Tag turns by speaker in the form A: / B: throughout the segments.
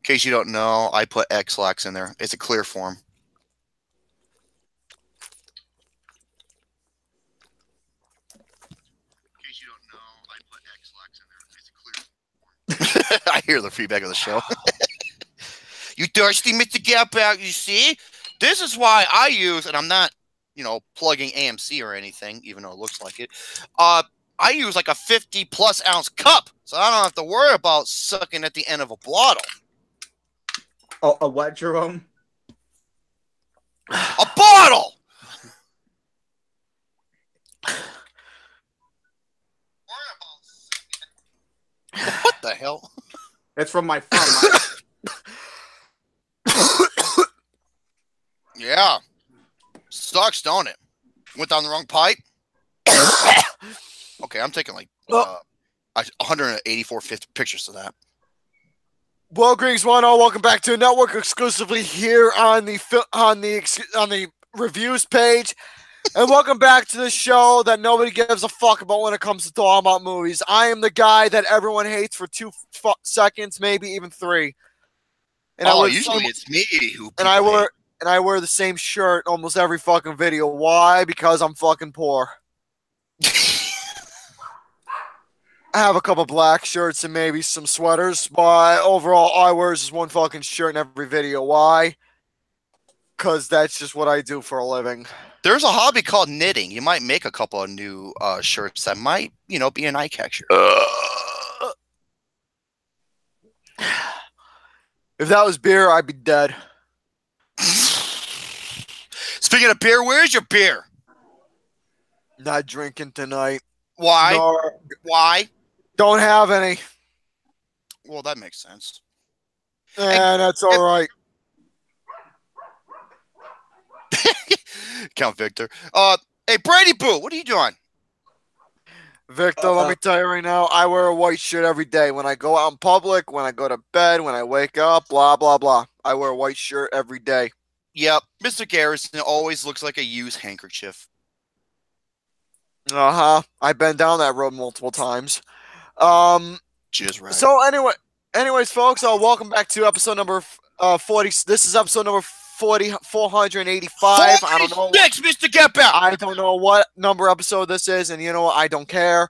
A: case you don't know, I put X-Lax in there. It's a clear form. I hear the feedback of the show. You thirsty, Mr. Gap Out? You see? This is why I use, and I'm not, plugging AMC or anything, even though it looks like it. I use like a 50-plus ounce cup, so I don't have to worry about sucking at the end of a bottle.
B: Oh, a what, Jerome?
A: A bottle! What the hell?
B: It's from my phone.
A: Yeah. Sucks, don't it? Went down the wrong pipe? Okay, I'm taking like 184 pictures of that.
C: Well, greetings, one all. Welcome back to a network exclusively here on the reviews page, and welcome back to the show that nobody gives a fuck about when it comes to talking about movies. I am the guy that everyone hates for 2 seconds, maybe even 3. And
A: usually it's me who.
C: And I wear the same shirt almost every fucking video. Why? Because I'm fucking poor. I have a couple black shirts and maybe some sweaters, but overall, all I wear is just one fucking shirt in every video. Why? Because that's just what I do for a living.
A: There's a hobby called knitting. You might make a couple of new shirts that might, be an eye catcher.
C: If that was beer, I'd be dead.
A: Speaking of beer, where's your beer?
C: Not drinking tonight.
A: Why? Why?
C: Don't have any.
A: Well, that makes sense.
C: And that's all right.
A: Count Victor. Hey, Brady Boo, what are you doing?
C: Victor, let me tell you right now, I wear a white shirt every day. When I go out in public, when I go to bed, when I wake up, blah, blah, blah. I wear a white shirt every day.
A: Yep, Mr. Garrison always looks like a used handkerchief.
C: Uh-huh. I've been down that road multiple times.
A: Just right.
C: So anyways, folks, welcome back to episode number 40. This is episode number 485. I don't know.
A: Next, Mr. Get Back.
C: I don't know what number episode this is, and you know what? I don't care.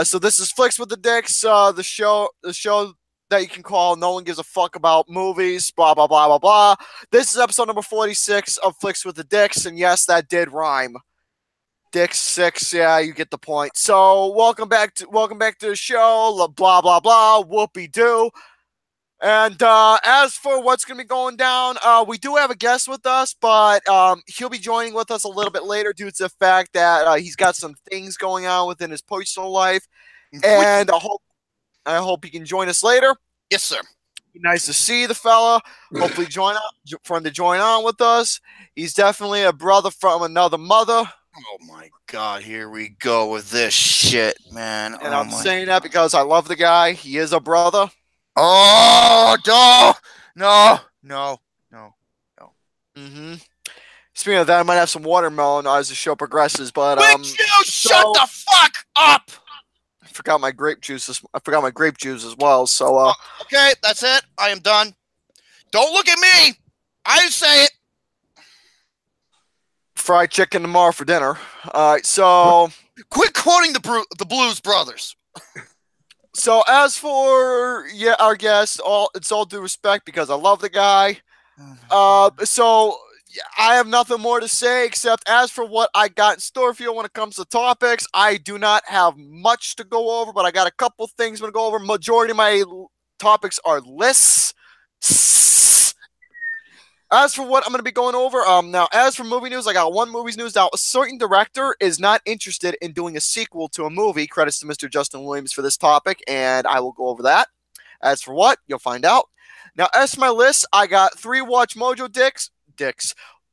C: So this is Flicks with the Dicks, the show that you can call No One Gives a Fuck About Movies, blah, blah, blah, blah, blah. This is episode number 46 of Flicks with the Dicks, and yes, that did rhyme. Dicks 6, yeah, you get the point. So welcome back to the show, blah, blah, blah, whoopee-doo. And as for what's going to be going down, we do have a guest with us, but he'll be joining with us a little bit later due to the fact that he's got some things going on within his personal life. And I hope he can join us later.
A: Yes, sir.
C: Nice to see the fella. Hopefully for him to join on with us. He's definitely a brother from another mother.
A: Oh my God, here we go with this shit, man.
C: And I'm saying that because I love the guy. He is a brother.
A: Oh, no.
C: Mm-hmm. Speaking of that, I might have some watermelon as the show progresses, but
A: shut the fuck up!
C: I forgot my grape juice as well. So
A: okay, that's it. I am done. Don't look at me. I say it.
C: Fried chicken tomorrow for dinner. All right, so
A: quit quoting the Blues Brothers.
C: So as for our guest, it's all due respect because I love the guy. So I have nothing more to say except as for what I got in store for you when it comes to topics, I do not have much to go over, but I got a couple things I'm going to go over. Majority of my topics are lists. As for what I'm going to be going over, now, as for movie news, I got one movie's news. Now, a certain director is not interested in doing a sequel to a movie. Credits to Mr. Justin Williams for this topic, and I will go over that. As for what, you'll find out. Now, as for my list, I got 3 Watch-Mojo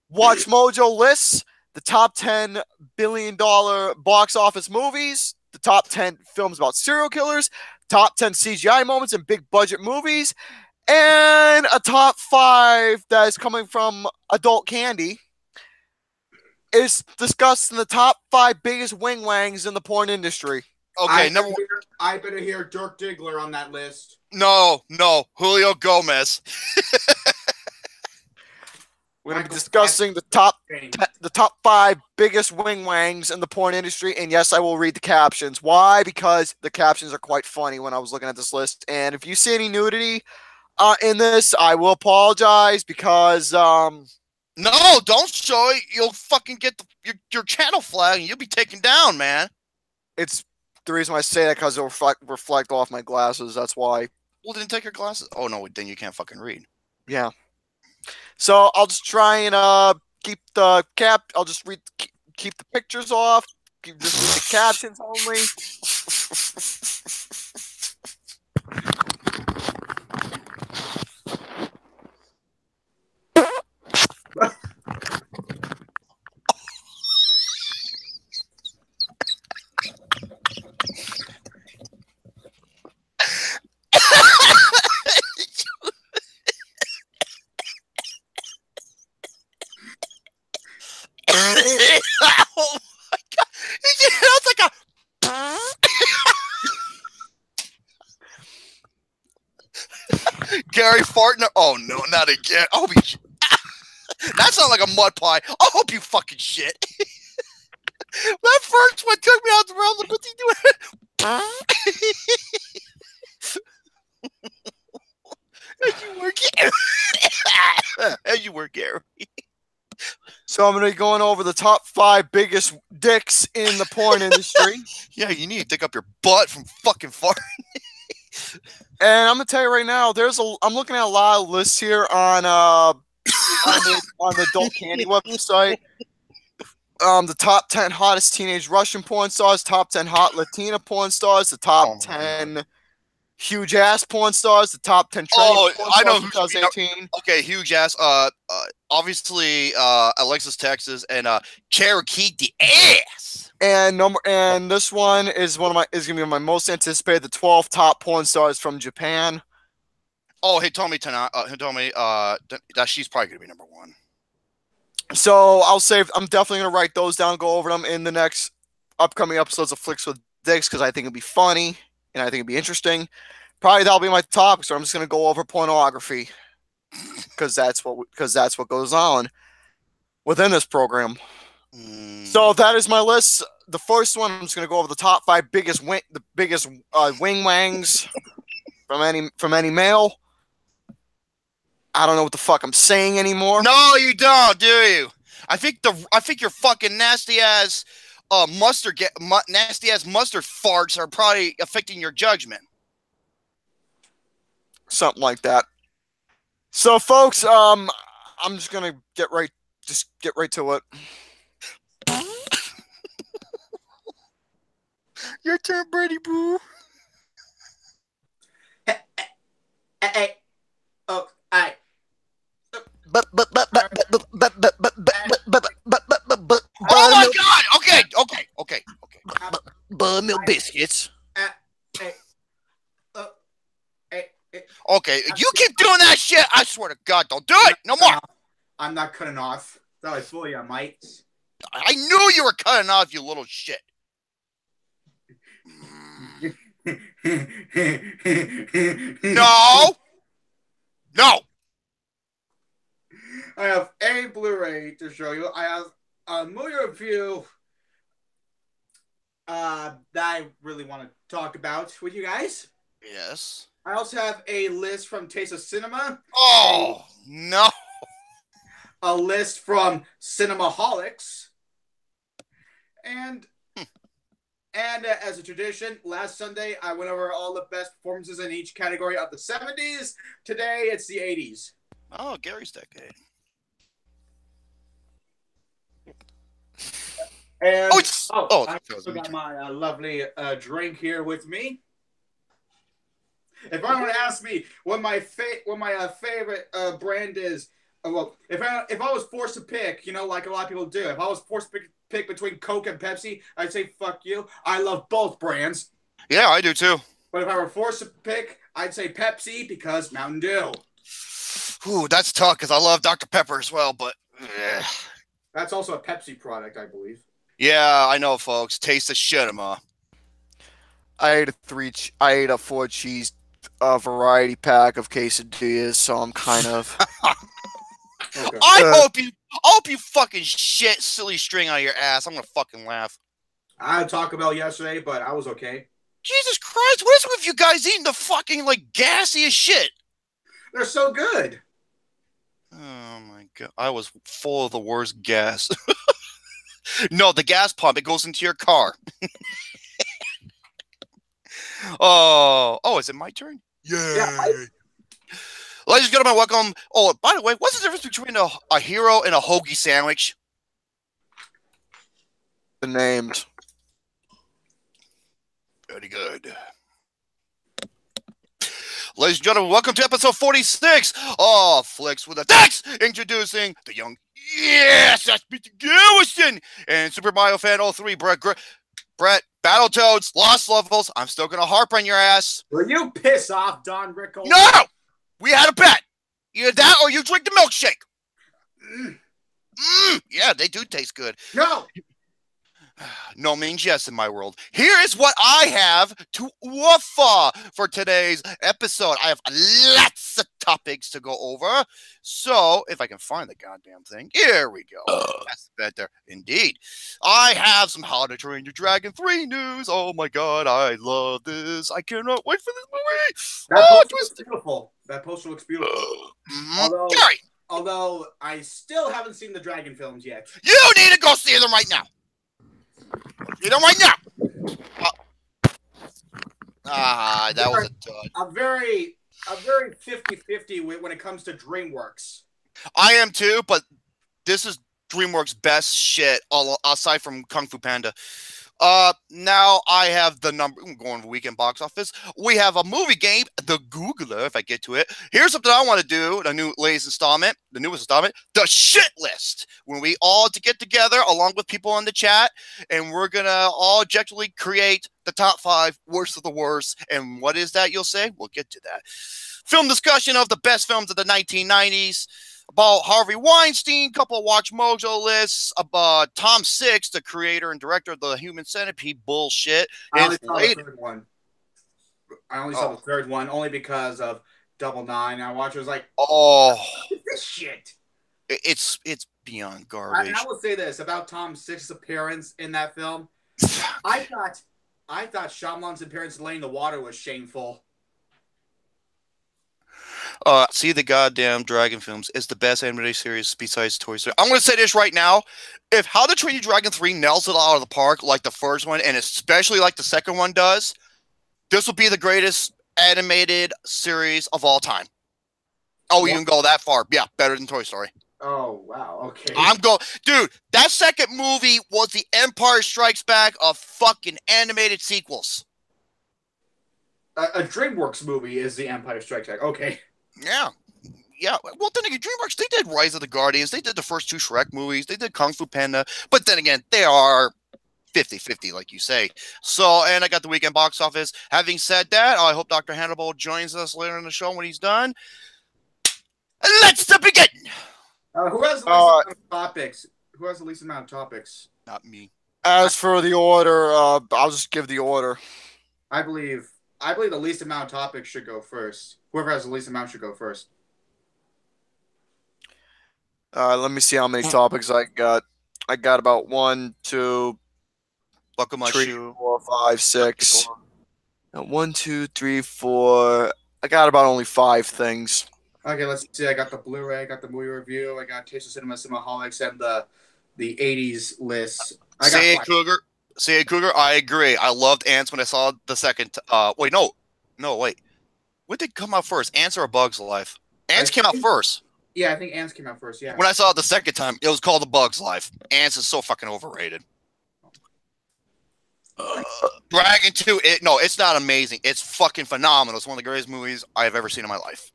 C: Watch-Mojo lists, the top 10 billion-dollar box office movies, the top 10 films about serial killers, top 10 CGI moments in big-budget movies, and a top 5 that is coming from Adult Candy is discussed in the top 5 biggest wing-wangs in the porn industry.
A: Okay, number one.
B: I better hear Dirk Diggler on that list.
A: No, Julio Gomez.
C: We're going to be discussing the top 5 biggest wing wangs in the porn industry, and yes, I will read the captions. Why? Because the captions are quite funny when I was looking at this list, and if you see any nudity in this, I will apologize because
A: No, don't show it. You'll fucking get your channel flag, and you'll be taken down, man.
C: It's the reason why I say that because it'll reflect off my glasses. That's why.
A: Well, then take your glasses. Oh no, then you can't fucking read.
C: Yeah. So I'll just try and keep the cap. I'll just keep the pictures off. Just read the captions only.
A: Oh my god! It sounds like a Gary farting. Oh no, not again! I hope he. That sounds like a mud pie. I hope you fucking shit. That first one took me out the realm. Look what's he doing. As you were, Gary. As you were, Gary.
C: So I'm going to be going over the top 5 biggest dicks in the porn industry.
A: Yeah, you need to dig up your butt from fucking farting.
C: And I'm going to tell you right now, I'm looking at a lot of lists here on the Adult Candy website. The top 10 hottest teenage Russian porn stars, top 10 hot Latina porn stars, the top 10 huge ass porn stars, the top 10 porn stars
A: I know
C: 2018.
A: Okay, huge ass. Obviously, Alexis Texas and Cherokee the ass.
C: And this one is gonna be my most anticipated. The 12 top porn stars from Japan.
A: Oh, he told me tonight. He told me that she's probably gonna be number 1.
C: So I'll say I'm definitely gonna write those down, go over them in the next upcoming episodes of Flicks with Dicks because I think it'll be funny and I think it'll be interesting. Probably that'll be my topic. So I'm just gonna go over pornography because that's what goes on within this program. So that is my list. The first one, I'm just gonna go over the top 5 biggest wing wangs from any male. I don't know what the fuck I'm saying anymore.
A: No, you don't, do you? I think your fucking nasty ass mustard farts are probably affecting your judgment.
C: Something like that. So, folks, I'm just gonna get right to it.
A: Your turn, Brady Boo.
B: Hey. Oh, I.
A: Oh my god! Okay.
C: Buttermilk biscuits.
A: Okay, you keep doing that shit. I swear to God, don't do it no more.
B: I'm not cutting off. Thought I fool you, Mike.
A: I knew you were cutting off, you little shit. No.
B: I have a Blu-ray to show you. I have a movie review that I really want to talk about with you guys.
A: Yes.
B: I also have a list from Taste of Cinema.
A: Oh, no.
B: A list from Cinemaholics. And as a tradition, last Sunday, I went over all the best performances in each category of the 70s. Today, it's the 80s.
A: Oh, Gary's decade.
B: And, I
A: I
B: also got my lovely drink here with me. If anyone asks me what my favorite brand is, well, if I was forced to pick, like a lot of people do, if I was forced to pick between Coke and Pepsi, I'd say fuck you. I love both brands.
A: Yeah, I do too.
B: But if I were forced to pick, I'd say Pepsi because Mountain Dew.
A: Ooh, that's tough because I love Dr. Pepper as well, but
B: that's also a Pepsi product, I believe.
A: Yeah, I know, folks. Taste the cinema.
C: I ate a 4 cheese variety pack of quesadillas, so I'm kind of.
B: Okay.
A: I hope you fucking shit silly string out of your ass. I'm gonna fucking laugh.
B: I had Taco Bell yesterday, but I was okay.
A: Jesus Christ, what is it with you guys eating the fucking like gassiest shit?
B: They're so good.
A: Oh my god, I was full of the worst gas. No, the gas pump, it goes into your car. Oh, is it my turn?
B: Yeah.
A: Ladies and gentlemen, welcome. Oh, by the way, what's the difference between a hero and a hoagie sandwich?
C: The names.
A: Very good. Ladies and gentlemen, welcome to episode 46 of Flicks with a Dex, introducing the young, yes, that's Mr. Garrison, and Super Mario Fan 03, Brett, Battletoads, Lost Levels. I'm still going to harp on your ass.
B: Will you piss off, Don Rickles?
A: No! We had a bet. Either that or you drink the milkshake. Yeah, they do taste good.
B: No!
A: No means yes in my world. Here is what I have to offer for today's episode. I have lots of topics to go over. So, if I can find the goddamn thing. Here we go. That's better. Indeed. I have some How to Train Your Dragon 3 news. Oh my god, I love this. I cannot wait for this movie.
B: That poster looks beautiful. That poster looks beautiful.
A: Gary,
B: Although I still haven't seen the Dragon films yet.
A: you need to go see them right now. See them right now. That was a dud.
B: I'm very 50-50 when it comes to DreamWorks.
A: I am too, but this is DreamWorks' best shit, aside from Kung Fu Panda. Now I have the number. I'm going to weekend box office. We have a movie game, The Googler, if I get to it. Here's something I want to do, the newest installment, the shit list. When we all get together, along with people in the chat, and we're going to all objectively create the top 5 worst of the worst. And what is that, you'll say? We'll get to that. Film discussion of the best films of the 1990s. About Harvey Weinstein, couple of Watch-Mojo lists, about Tom Six, the creator and director of the Human Centipede bullshit.
B: I only saw the third one. I only saw the third one only because of Double Nine. I watched it, was like, this shit.
A: It's beyond garbage.
B: I will say this about Tom Six's appearance in that film. I thought Shyamalan's appearance laying in the water was shameful.
A: See the goddamn Dragon films is the best animated series besides Toy Story. I'm going to say this right now. If How to Train Your Dragon 3 nails it out of the park like the first one, and especially like the second one does, this will be the greatest animated series of all time. Oh, you can go that far. Yeah, better than Toy Story.
B: Oh, wow. Okay.
A: Dude, that second movie was the Empire Strikes Back of fucking animated sequels.
B: A DreamWorks movie is the Empire Strikes Back. Okay.
A: Yeah. Well, then again, DreamWorks, they did Rise of the Guardians. They did the first 2 Shrek movies. They did Kung Fu Panda. But then again, they are 50-50, like you say. So, and I got the weekend box office. Having said that, I hope Dr. Hannibal joins us later in the show when he's done. Let's begin!
B: Who has the least amount of topics? Who has the least amount of topics?
A: Not me.
C: As for the order, I'll just give the order.
B: I believe the least amount of topics should go first. Whoever has the least amount should go first.
C: Let me see how many topics I got. I got about 1, 2,
A: Buckle my
C: 3,
A: shoe.
C: 4, 5, 6. 1, 2, 3, 4. I got about only 5 things.
B: Okay, let's see. I got the Blu-ray, I got the movie review, I got Taste of Cinema, Cinemaholics, and the 80s list.
A: Say it, Cougar. I agree. I loved Ants when I saw the second. Wait. What did come out first? Ants or A Bug's Life? Ants came out first.
B: Yeah, I think Ants came out first, yeah.
A: When I saw it the second time, it was called A Bug's Life. Ants is so fucking overrated. Dragon 2, it's not amazing. It's fucking phenomenal. It's one of the greatest movies I've ever seen in my life.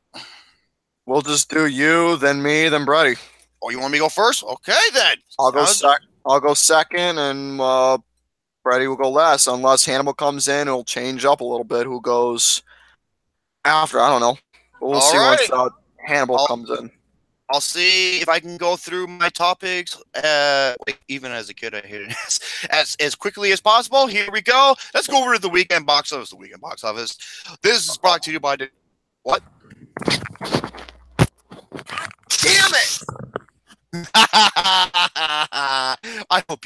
C: We'll just do you, then me, then Brady.
A: Oh, you want me to go first? Okay, then.
C: I'll go second, and Brady will go last, unless Hannibal comes in. It'll change up a little bit. Who goes after? I don't know. We'll see once Hannibal comes in.
A: I'll see if I can go through my topics. Even as a kid, I hated it as quickly as possible. Here we go. Let's go over to the weekend box office. The weekend box office. This is brought to you by what? Damn it! I hope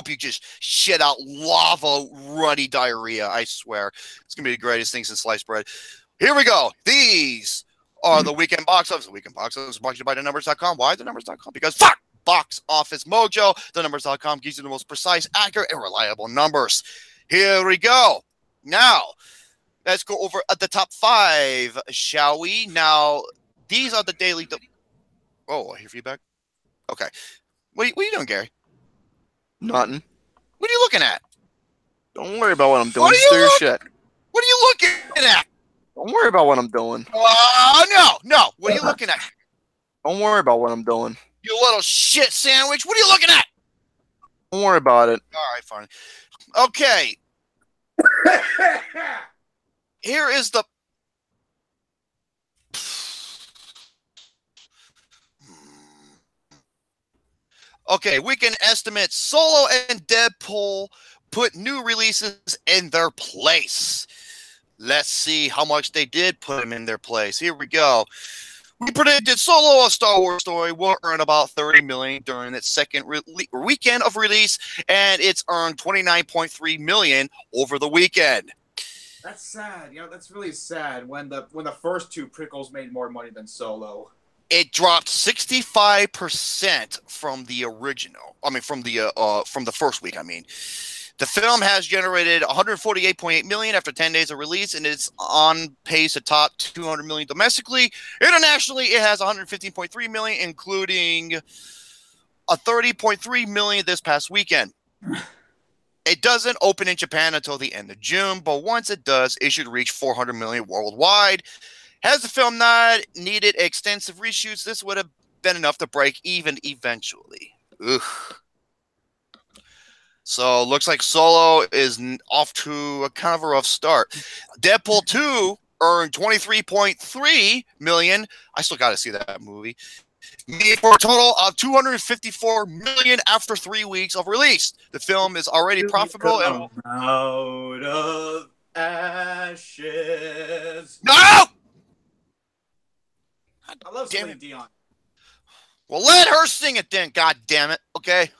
A: you just shit out lava runny diarrhea. I swear. It's gonna be the greatest thing since sliced bread. Here we go. These are the weekend box office. The weekend box office is brought to you by thenumbers.com. Why thenumbers.com? Because fuck Box Office Mojo. Thenumbers.com gives you the most precise, accurate, and reliable numbers. Here we go. Now, let's go over at the top 5, shall we? Now, these are the daily. Oh, I hear feedback. Okay. What are you doing, Gary?
C: Nothing.
A: What are you looking at?
C: Don't worry about what I'm doing. Just do your shit.
A: What are you looking at?
C: Don't worry about what I'm doing.
A: No. What are you looking at?
C: Don't worry about what I'm doing.
A: You little shit sandwich. What are you looking at?
C: Don't worry about it.
A: All right, fine. Okay. Here is the... Okay, weekend estimates. Solo and Deadpool put new releases in their place. Let's see how much they did put them in their place. Here we go. We predicted Solo: A Star Wars Story will earn about $30 million during its second weekend of release, and it's earned $29.3 million over the weekend.
B: That's sad. That's really sad when the first two prequels made more money than Solo.
A: It dropped 65% from the original. I mean, from the first week. I mean, the film has generated $148.8 million after 10 days of release, and it's on pace to top $200 million domestically. Internationally, it has $115.3 million, including a $30.3 million this past weekend. It doesn't open in Japan until the end of June, but once it does, it should reach $400 million worldwide. Has the film not needed extensive reshoots, this would have been enough to break even eventually. Ugh. So looks like Solo is off to a kind of a rough start. Deadpool 2 earned $23.3 million. I still got to see that movie. Made for a total of $254 million after 3 weeks of release. The film is already profitable and
B: out of ashes.
A: No!
B: I love Celine Dion.
A: Well, let her sing it then, god damn it, okay?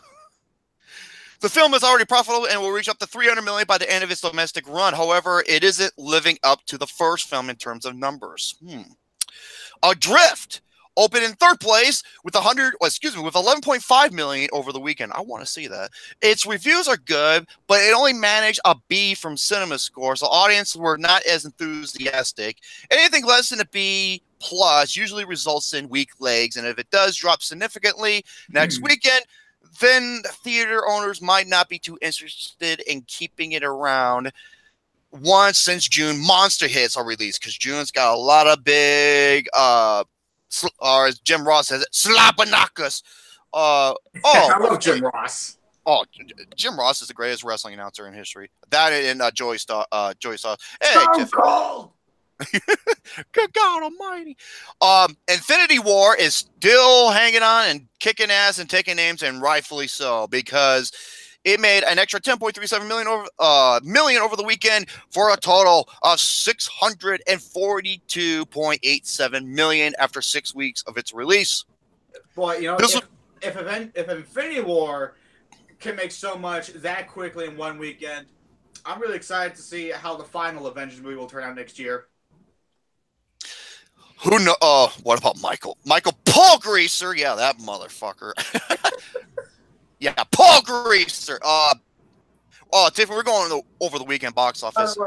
A: The film is already profitable and will reach up to $300 million by the end of its domestic run. However, it isn't living up to the first film in terms of numbers. Adrift opened in third place with with $11.5 million over the weekend. I want to see that. Its reviews are good, but it only managed a B from Cinema Score, so audience were not as enthusiastic. Anything less than a B plus usually results in weak legs, and if it does drop significantly next weekend, then theater owners might not be too interested in keeping it around once since June monster hits are released, because June's got a lot of big or as Jim Ross says, slapanakas.
B: I love Jim Ross.
A: Oh, Jim Ross is the greatest wrestling announcer in history. That and Joey Star. Hey,
B: Cold.
A: Good God Almighty! Infinity War is still hanging on and kicking ass and taking names, and rightfully so, because it made an extra $10.37 million over the weekend for a total of $642.87 million after 6 weeks of its release.
B: Boy, if Infinity War can make so much that quickly in one weekend, I'm really excited to see how the final Avengers movie will turn out next year.
A: Who know? What about Michael? Michael Paul Greaser? Yeah, that motherfucker. Yeah, Paul Greaser. Tiffany, we're going over the weekend box office.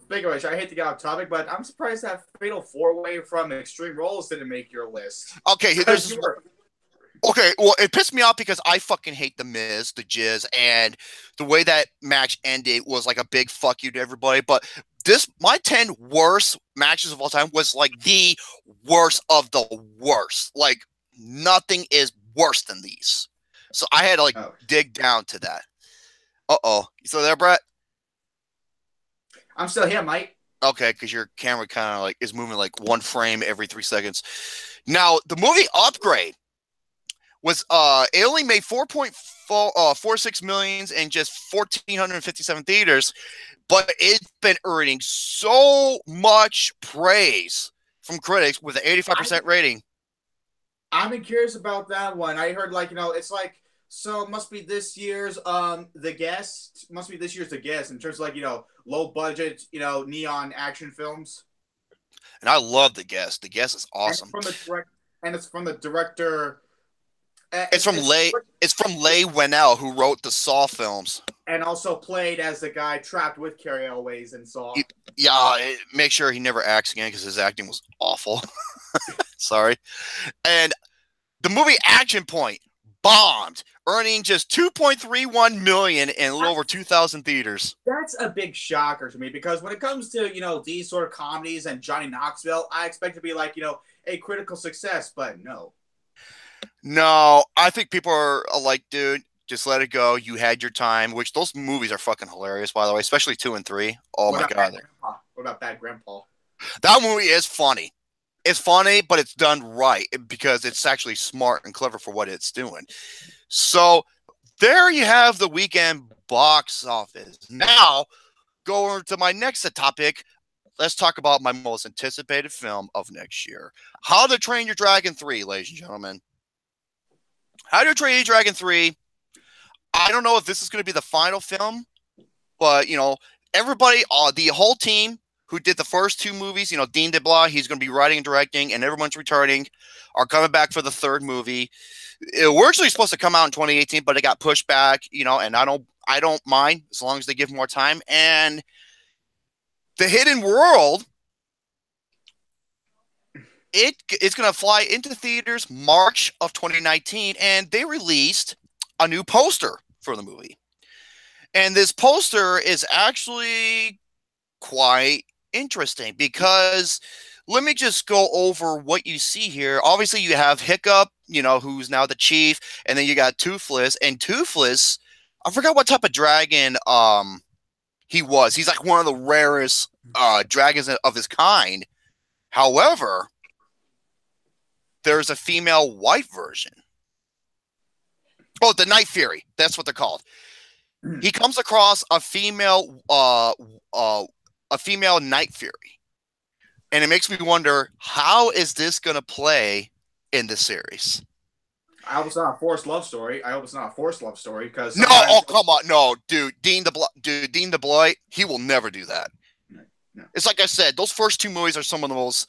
B: Speaking of which, I hate to get off topic, but I'm surprised that Fatal 4-Way from Extreme Rules didn't make your list.
A: Okay, well, it pissed me off because I fucking hate The Miz, The Jizz, and the way that match ended was like a big fuck you to everybody. But my 10 worst matches of all time was like the worst of the worst. Like, nothing is worse than these. So I had to dig down to that. You still there, Brett?
B: I'm still here, Mike.
A: Okay, because your camera kind of like is moving like one frame every 3 seconds. Now, the movie Upgrade was it only made 4.46 million in just 1,457 theaters, but it's been earning so much praise from critics with an 85% rating.
B: I'm curious about that one. I heard it's like, so it must be this year's The Guest. Must be this year's The Guest in terms of low budget, neon action films.
A: And I love The Guest. The Guest is awesome.
B: And it's from the director.
A: It's from Leigh Whannell, who wrote the Saw films.
B: And also played as the guy trapped with Carrie Elways in Saw.
A: Yeah, make sure he never acts again because his acting was awful. Sorry. And the movie Action Point bombed, earning just 2.31 million in a little over 2,000 theaters.
B: That's a big shocker to me because when it comes to, these sort of comedies and Johnny Knoxville, I expect to be a critical success, but no.
A: No, I think people are like, dude, just let it go. You had your time, which those movies are fucking hilarious, by the way, especially 2 and 3. Oh my God.
B: What about Bad Grandpa?
A: That movie is funny. It's funny, but it's done right because it's actually smart and clever for what it's doing. So there you have the weekend box office. Now, going to my next topic, let's talk about my most anticipated film of next year. How to Train Your Dragon 3, ladies and gentlemen. How to Train Your Dragon 3. I don't know if this is going to be the final film, but, everybody, the whole team who did the first 2 movies, Dean DeBlois, he's going to be writing and directing, and everyone's returning, are coming back for the 3rd movie. We're actually supposed to come out in 2018, but it got pushed back, and I don't mind as long as they give more time. And The Hidden World, it's going to fly into theaters March of 2019, and they released a new poster for the movie. And this poster is actually quite interesting because let me just go over what you see here. Obviously, you have Hiccup, who's now the chief, and then you got Toothless. And Toothless, I forgot what type of dragon he was. He's like one of the rarest dragons of his kind. However, there's a female white version. Oh, the Night Fury. That's what they're called. He comes across a female Night Fury. And it makes me wonder, how is this going to play in the series?
B: I hope it's not a forced love story. Because
A: no, oh come on, no, dude, Dean DeBlois, he will never do that.
B: No.
A: It's like I said, those first 2 movies are some of the most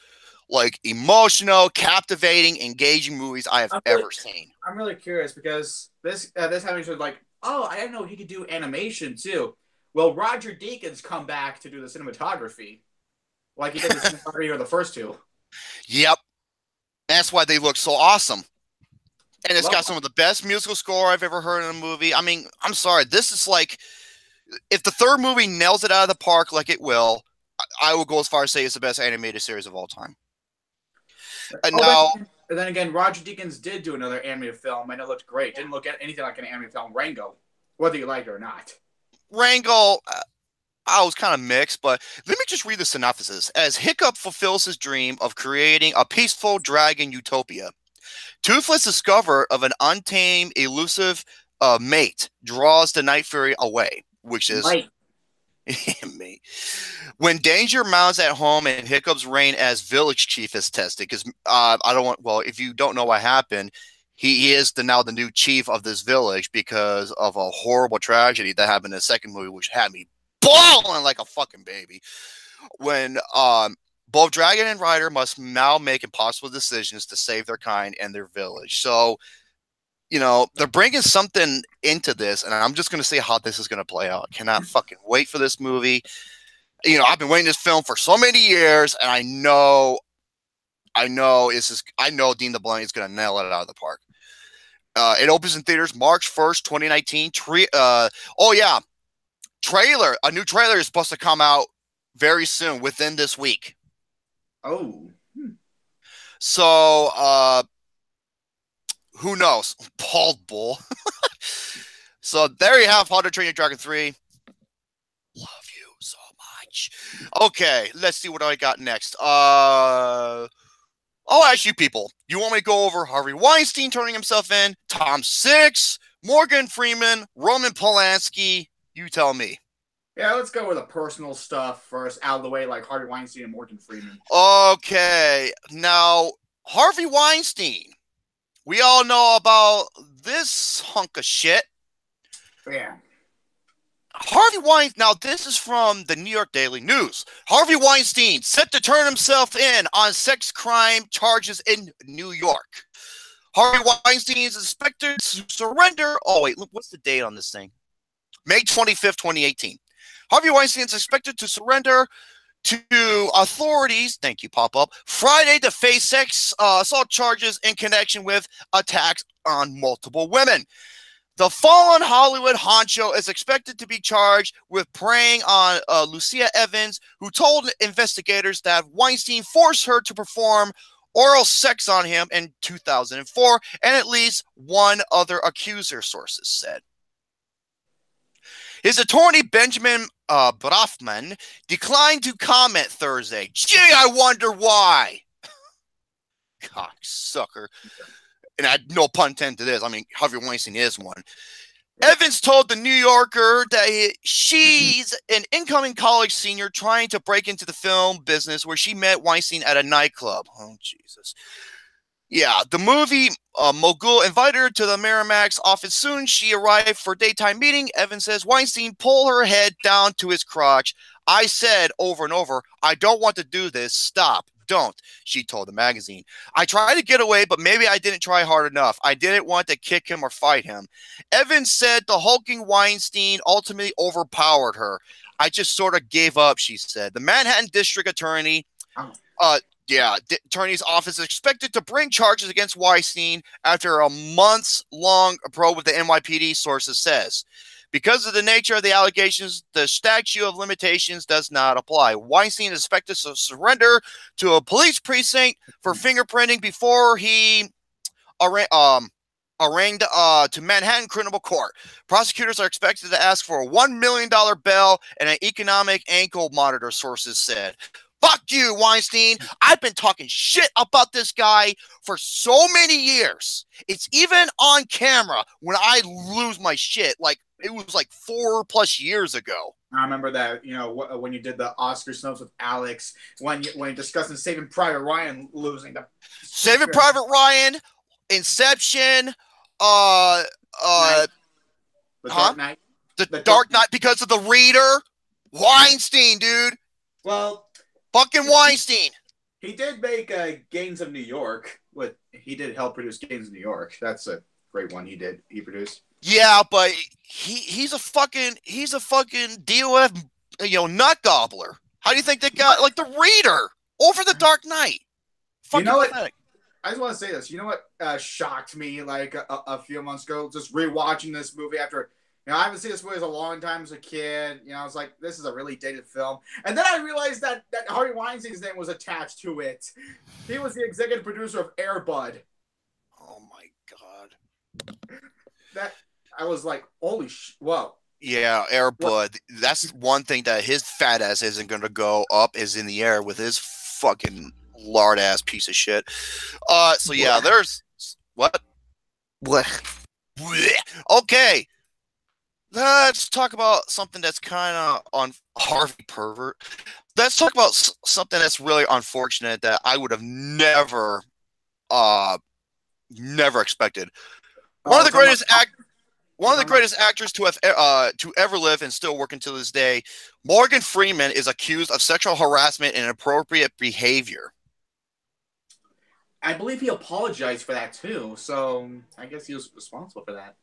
A: emotional, captivating, engaging movies I have ever seen.
B: I'm really curious because this having sort of oh, I didn't know he could do animation too. Will Roger Deakins come back to do the cinematography like he did the cinematography of the first 2?
A: Yep. That's why they look so awesome. And it's got some of the best musical score I've ever heard in a movie. I mean, I'm sorry. This is if the 3rd movie nails it out of the park like it will, I will go as far as say it's the best animated series of all time. And
B: then again, Roger Deakins did do another animated film, and it looked great. Didn't look at anything like an animated film, Rango, whether you like it or not.
A: Rango, I was kind of mixed, but let me just read the synopsis. As Hiccup fulfills his dream of creating a peaceful dragon utopia, Toothless discoverer of an untamed, elusive mate draws the Night Fury away, which is mate. When danger mounts at home and Hiccup's reign as village chief is tested, because if you don't know what happened, he is now the new chief of this village because of a horrible tragedy that happened in the 2nd movie, which had me bawling like a fucking baby. When both Dragon and Rider must now make impossible decisions to save their kind and their village. So, they're bringing something into this, and I'm just going to see how this is going to play out. I cannot fucking wait for this movie. I've been waiting this film for so many years, and I know Dean DeBlois is going to nail it out of the park. It opens in theaters March 1st, 2019. A new trailer is supposed to come out very soon, within this week.
B: Oh.
A: So, who knows? Bald Bull. So there you have How to Train Your Dragon 3. Love you so much. Okay, let's see what I got next. I'll ask you people. You want me to go over Harvey Weinstein turning himself in, Tom Six, Morgan Freeman, Roman Polanski? You tell me.
B: Yeah, let's go with the personal stuff first, out of the way, like Harvey Weinstein and Morgan Freeman.
A: Okay, now Harvey Weinstein. We all know about this hunk of shit.
B: Yeah.
A: Harvey Weinstein. Now, this is from the New York Daily News. Harvey Weinstein set to turn himself in on sex crime charges in New York. Harvey Weinstein is expected to surrender. Oh, wait, look, what's the date on this thing? May 25th, 2018. Harvey Weinstein is expected to surrender to authorities, thank you, Pop-Up, Friday to face sex assault charges in connection with attacks on multiple women. The fallen Hollywood honcho is expected to be charged with preying on Lucia Evans, who told investigators that Weinstein forced her to perform oral sex on him in 2004, and at least one other accuser, sources said. His attorney, Benjamin Brafman, declined to comment Thursday. Gee, I wonder why. Cocksucker. And I no pun intended to this. I mean, Harvey Weinstein is one. Evans told the New Yorker that she's an incoming college senior trying to break into the film business, where she met Weinstein at a nightclub. Oh, Jesus. Yeah, the movie mogul invited her to the Miramax office soon. She arrived for a daytime meeting. Evans says Weinstein pulled her head down to his crotch. I said over and over, I don't want to do this. Stop. Don't, she told the magazine. I tried to get away, but maybe I didn't try hard enough. I didn't want to kick him or fight him. Evans said the hulking Weinstein ultimately overpowered her. I just sort of gave up, she said. The Manhattan District Attorney, Attorney's office is expected to bring charges against Weinstein after a months-long probe with the NYPD, sources says. Because of the nature of the allegations, the statute of limitations does not apply. Weinstein is expected to surrender to a police precinct for fingerprinting before he arraigned to Manhattan Criminal Court. Prosecutors are expected to ask for a $1 million bail and an economic ankle monitor, sources said. Fuck you, Weinstein. I've been talking shit about this guy for so many years. It's even on camera when I lose my shit. Like, it was like 4+ years ago.
B: I remember that, when you did the Oscar snubs with Alex, when you discussing Saving Private Ryan losing the
A: Saving Private Ryan, Inception,
B: The Dark Knight.
A: The Dark Knight, because of the reader. Weinstein, dude.
B: Well,
A: fucking Weinstein.
B: He did make Gangs of New York. He did help produce Gangs of New York. That's a great one he produced. Yeah, but he's a fucking DOF, nut gobbler. How do you think they got like the reader over the Dark Knight? Fucking pathetic. I just want to say this. You know what shocked me like a few months ago? Just rewatching this movie after, I haven't seen this movie in a long time as a kid. I was like, this is a really dated film. And then I realized that Harvey Weinstein's name was attached to it. He was the executive producer of Air Bud.
A: Oh my God.
B: I was like, holy whoa.
A: Yeah, Air Bud. That's one thing that his fat ass isn't going to go up is in the air with his fucking lard ass piece of shit. So yeah, there's what? Okay. Let's talk about something that's kind of on Harvey pervert. Let's talk about something that's really unfortunate that I would have never expected. One of the greatest actors to ever live and still working to this day, Morgan Freeman, is accused of sexual harassment and inappropriate behavior.
B: I believe he apologized for that too, so I guess he was responsible for that.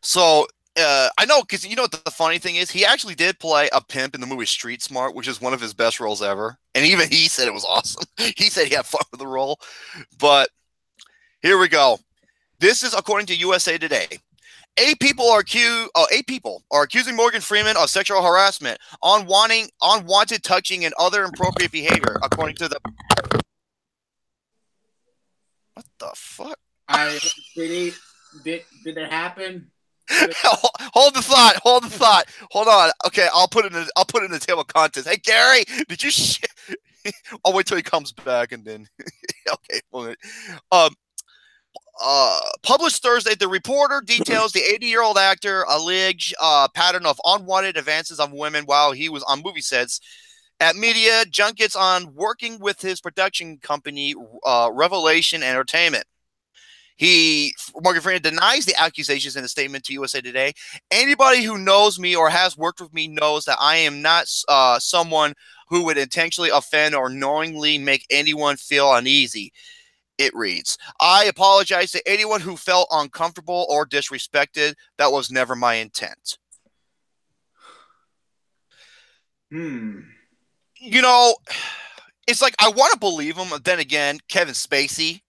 A: So I know, because the funny thing is, he actually did play a pimp in the movie Street Smart, which is one of his best roles ever, and even he said it was awesome. He said he had fun with the role. But here we go. This is according to USA Today. 8 people are accusing Morgan Freeman of sexual harassment, unwanted touching, and other inappropriate behavior, according to the. What the fuck?
B: Did it happen?
A: Hold the thought. Hold the thought. Hold on. Okay, I'll put it in the table of contents. Hey Gary, did you? I'll wait till he comes back and then. Okay. Published Thursday, the reporter details the 80-year-old actor alleged pattern of unwanted advances on women while he was on movie sets at media junkets on working with his production company, Revelation Entertainment. Morgan Freeman denies the accusations in a statement to USA Today. Anybody who knows me or has worked with me knows that I am not someone who would intentionally offend or knowingly make anyone feel uneasy. It reads, I apologize to anyone who felt uncomfortable or disrespected. That was never my intent. You know, it's like I want to believe him, but then again, Kevin Spacey.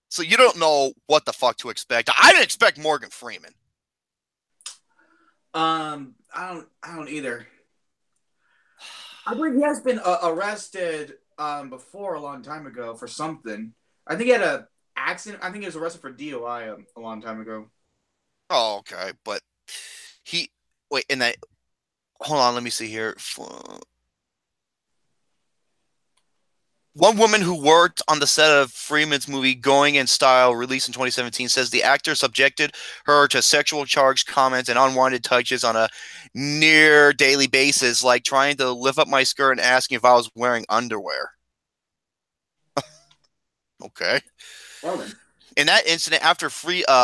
A: So you don't know what the fuck to expect. I didn't expect Morgan Freeman.
B: I don't either. I believe he has been arrested before a long time ago for something. I think he had an accident. I think he was arrested for DUI a long time ago.
A: Oh, okay. But hold on, let me see here. One woman who worked on the set of Freeman's movie Going in Style, released in 2017, says the actor subjected her to sexual charged comments and unwanted touches on a near daily basis, like trying to lift up my skirt and asking if I was wearing underwear. Okay.
B: Well then.
A: In that incident, after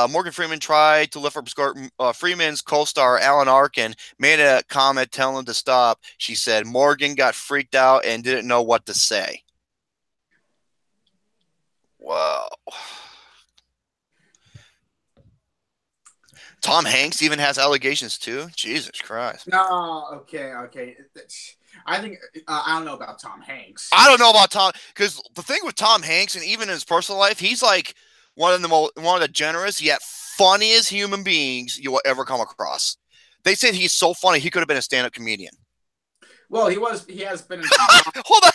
A: Morgan Freeman tried to lift up her skirt, Freeman's co-star Alan Arkin made a comment telling him to stop. She said Morgan got freaked out and didn't know what to say. Wow. Tom Hanks even has allegations too. Jesus Christ.
B: No, okay. I think I don't know about Tom Hanks.
A: I don't know about Tom, because the thing with Tom Hanks, and even in his personal life, he's like one of the generous yet funniest human beings you will ever come across. They said he's so funny he could have been a stand-up comedian.
B: Well, he has been.
A: Hold on.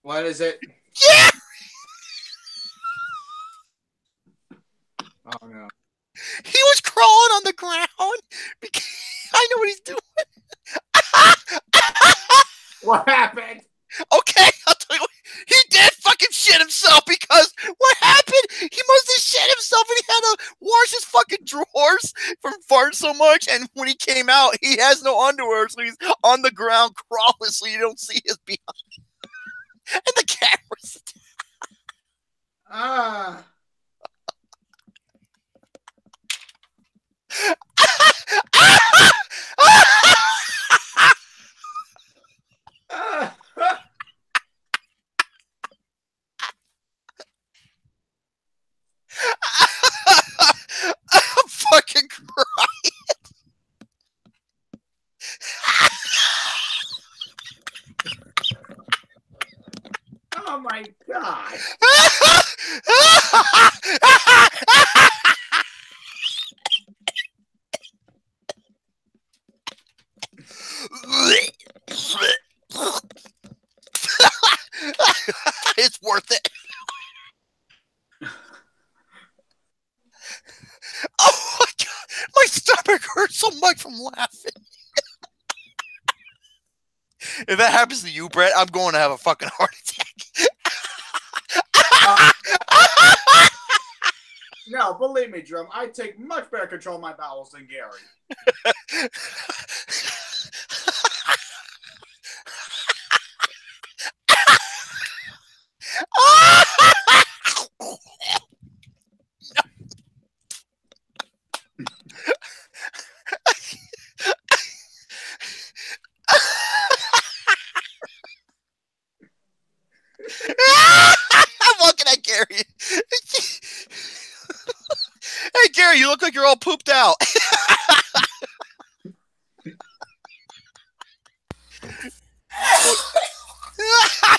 B: What is it?
A: Yeah.
B: Oh no.
A: He was crawling on the ground. I know what he's doing.
B: What happened?
A: Okay, I'll tell you what. He did fucking shit himself, because what happened? He must have shit himself and he had to wash his fucking drawers from farting so much. And when he came out, he has no underwear, so he's on the ground crawling so you don't see his behind. And the camera's. I'm fucking crying.
B: Oh my god.
A: It's worth it. Oh my god, my stomach hurts so much from laughing. If that happens to you, Brett, I'm going to have a fucking heart attack.
B: No, believe me, Drum, I take much better control of my bowels than Gary.
A: I'm looking at Gary. Hey, Gary, you look like you're all pooped out.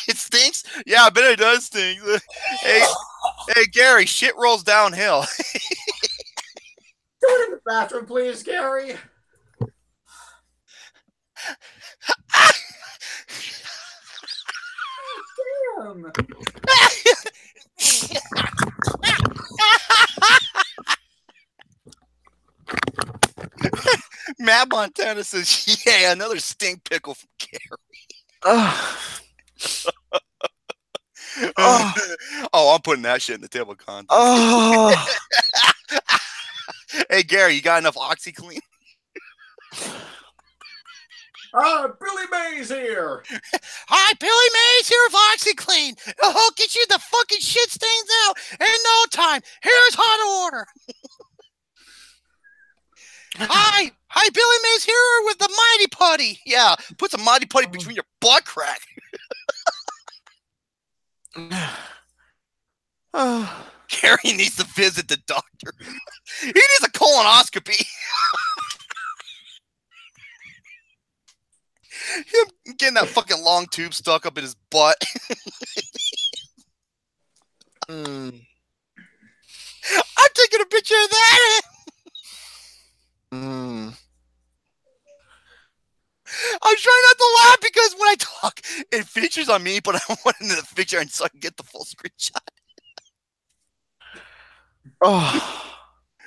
A: It stinks? Yeah, I bet it does stink. Hey, Gary, shit rolls downhill.
B: Do it in the bathroom, please, Gary. Damn.
A: Matt Montana says, yeah, another stink pickle from Gary. Oh, I'm putting that shit in the table of contents. Hey, Gary, you got enough OxyClean?
B: Billy Mays here.
A: Hi, Billy Mays here with OxyClean. It'll get you the fucking shit stains out in no time. Here's how to order. Hi, Billy Mays here with the Mighty Putty. Yeah, put some Mighty Putty between your butt crack. Gary needs to visit the doctor. He needs a colonoscopy. Him getting that fucking long tube stuck up in his butt. I'm taking a picture of that. I'm trying not to laugh because when I talk, it features on me, but I want into the picture and so I can get the full screenshot.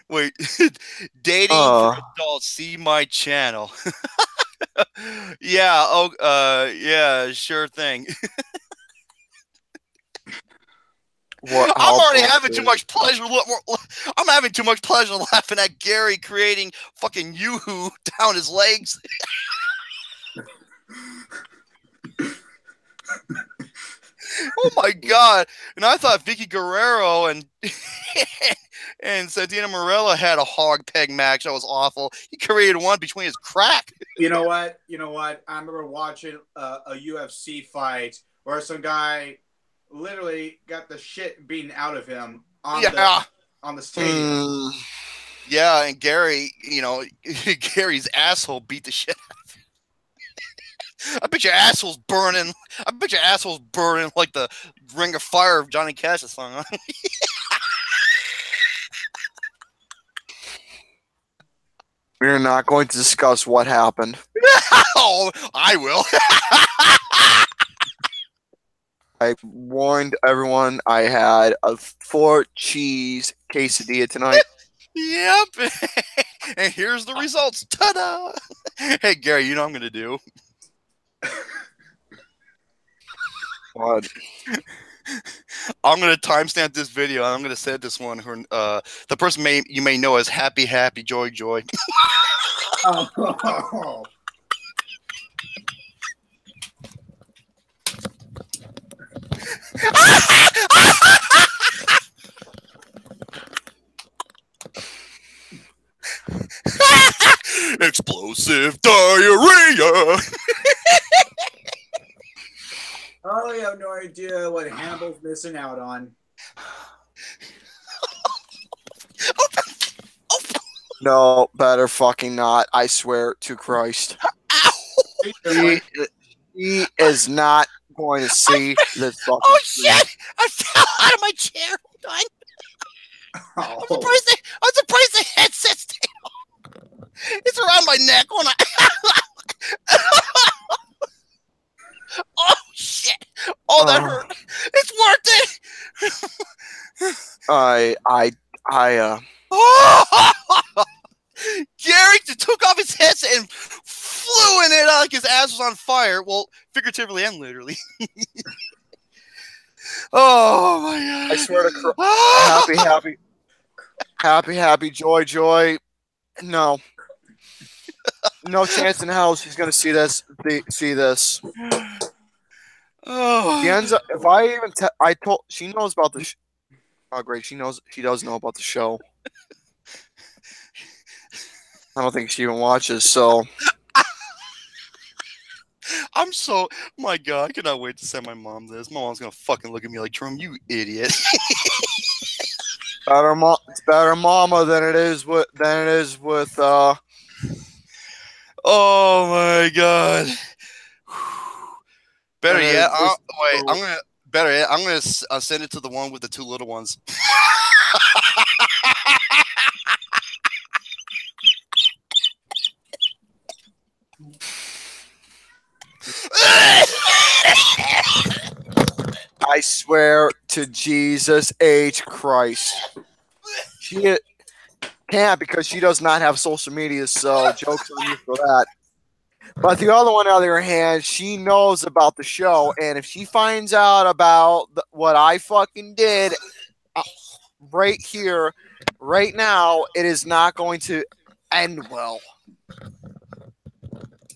A: Wait, dating for adults. See my channel. Yeah. Yeah. Sure thing. I'm already having too much pleasure. I'm having too much pleasure laughing at Gary creating fucking yoo-hoo down his legs. Oh my god! And I thought Vicky Guerrero and Santina Morella had a hog peg match. That was awful. He created one between his crack.
B: You know what? I remember watching a UFC fight where some guy literally got the shit beaten out of him on the stadium.
A: Yeah, and Gary, Gary's asshole beat the shit out of him. I bet your asshole's burning. Like the Ring of Fire of Johnny Cash's song.
C: We're not going to discuss what happened.
A: Oh, I will.
C: I warned everyone I had a 4-cheese quesadilla tonight.
A: Yep. And here's the results. Ta-da! Hey, Gary, you know what I'm going to do?
C: What?
A: I'm going to timestamp this video. And I'm going to send this one. The person you may know as Happy Joy.
B: Oh.
A: Explosive diarrhea.
B: Oh, you have no idea what Hannibal's missing out on.
C: No, better fucking not. I swear to Christ. He is not going to see this fucking
A: Oh, shit! I fell out of my chair. Hold on. I'm surprised the headset's down. It's around my neck when I... Oh, shit. Oh, that hurt. It's worth it. Gary took off his headset and flew in it like his ass was on fire. Well, figuratively and literally. Oh my god!
C: I swear to happy, joy. No chance in hell she's gonna see this.
A: Oh.
C: If I even I told she knows about the. Oh great, she does know about the show. I don't think she even watches, so.
A: My God, I cannot wait to send my mom this. My mom's gonna fucking look at me like, Trum, you idiot.
C: It's better mama than it is with
A: Oh my God. Better yet, I'm gonna send it to the one with the two little ones.
C: I swear to Jesus H. Christ. can't because she does not have social media, so jokes on you for that. But the other one, on the other hand, she knows about the show, and if she finds out about what I fucking did right here, right now, it is not going to end well.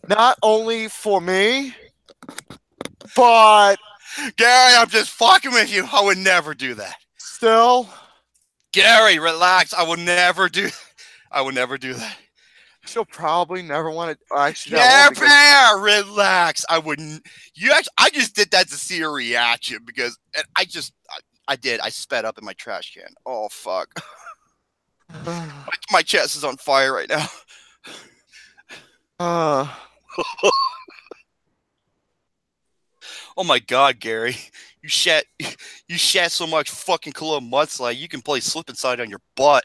C: Not only for me, but
A: Gary, I'm just fucking with you. I would never do that.
C: still,
A: Gary, relax. I would never do that.
C: she'll probably never want to. Actually,
A: Yeah, bear, relax. I wouldn't. I just did that to see your reaction because I did. I sped up in my trash can. Oh fuck. My chest is on fire right now. Oh my god, Gary. You shat so much fucking colloidal mudslide you can play slip and slide on your butt.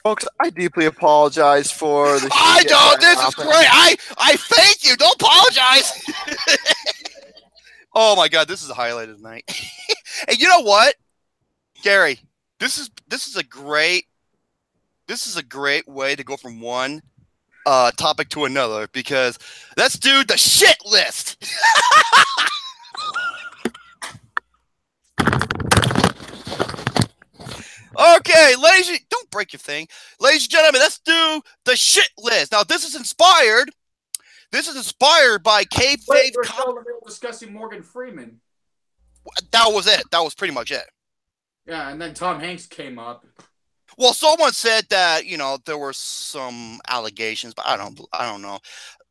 C: Folks, I deeply apologize for the
A: I
C: shit
A: don't.
C: that
A: This is
C: happened.
A: great. I thank you. Don't apologize. Oh my god, this is a highlight of the night. And you know what, Gary? This is a great way to go from one topic to another because let's do the shit list. Okay, don't break your thing. Ladies and gentlemen, let's do the shit list. Now, this is inspired by Kayfabe.
B: We're still discussing Morgan Freeman.
A: That was it. That was pretty much it.
B: Yeah, and then Tom Hanks came up.
A: Well, someone said that, there were some allegations, but I don't know.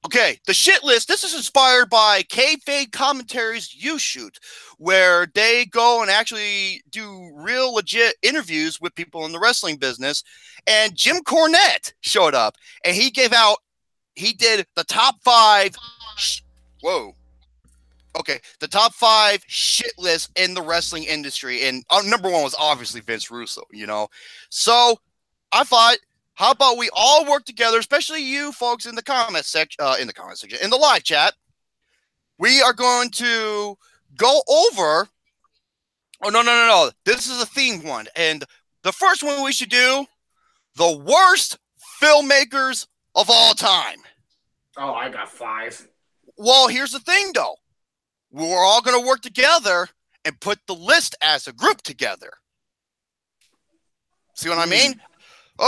A: Okay, the shit list. This is inspired by Kayfabe Commentaries U-Shoot, where they go and actually do real legit interviews with people in the wrestling business. And Jim Cornette showed up, and he did the top 5. The top 5 shit lists in the wrestling industry, and number 1 was obviously Vince Russo. So I thought, how about we all work together, especially you folks in the comment section, in the live chat. We are going to go over. Oh no! This is a themed one, and the first one we should do: the worst filmmakers of all time.
B: Oh, I got 5.
A: Well, here's the thing, though. We're all going to work together and put the list as a group together. See what I mean?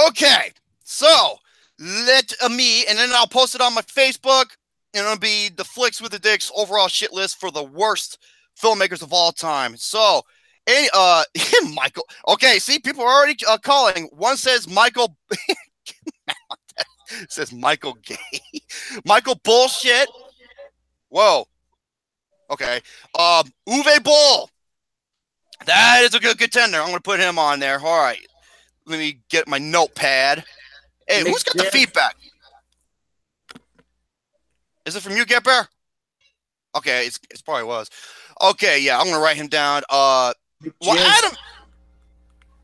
A: Okay, so let me, and then I'll post it on my Facebook, and it'll be the Flicks with the Dicks overall shit list for the worst filmmakers of all time. So, Michael. Okay, see, people are already calling. One says Michael. Says Michael Gay. Michael Bullshit. Whoa. Okay. Uwe Boll. That is a good contender. I'm going to put him on there. All right. Let me get my notepad. Hey, who's got the feedback? Is it from you, Get Bear? Okay, it probably was. Okay, yeah, I'm going to write him down. Well, Adam.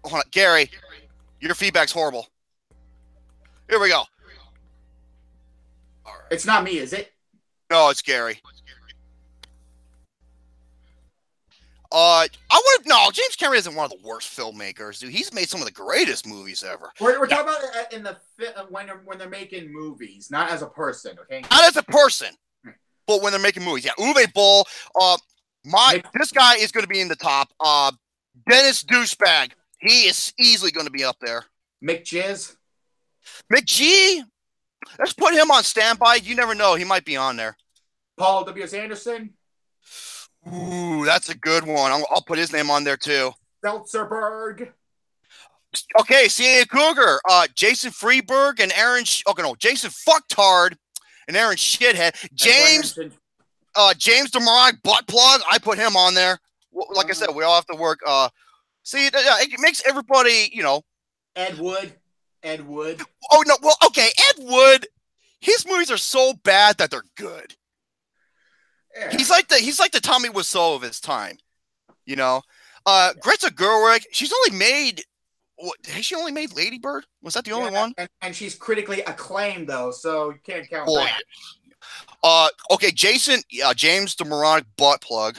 A: Hold on, Gary, your feedback's horrible. Here we go. All right.
B: It's not me, is it?
A: No, it's Gary. James Cameron isn't one of the worst filmmakers, dude. He's made some of the greatest movies ever.
B: We're talking about it in the when they're making movies, not as a person, okay?
A: Not as a person, but when they're making movies. Yeah, Uwe Boll. This guy is going to be in the top. Dennis Douchebag. He is easily going to be up there.
B: McG.
A: Let's put him on standby. You never know. He might be on there.
B: Paul W.S. Anderson.
A: Ooh, that's a good one. I'll put his name on there too.
B: Seltzerberg.
A: Okay, C.A. Cougar. Jason Freeberg and Aaron. Jason Fucktard and Aaron Shithead. James DeMarag Butt Plug. I put him on there. Like I said, we all have to work. See, it makes everybody,
B: Ed Wood.
A: Oh no, well, okay, Ed Wood. His movies are so bad that they're good. Yeah. He's like the Tommy Wiseau of his time, Greta Gerwig. Has she only made Lady Bird? Was that the only one?
B: And she's critically acclaimed though, so you can't count that.
A: Okay, James DeMarag Butt Plug.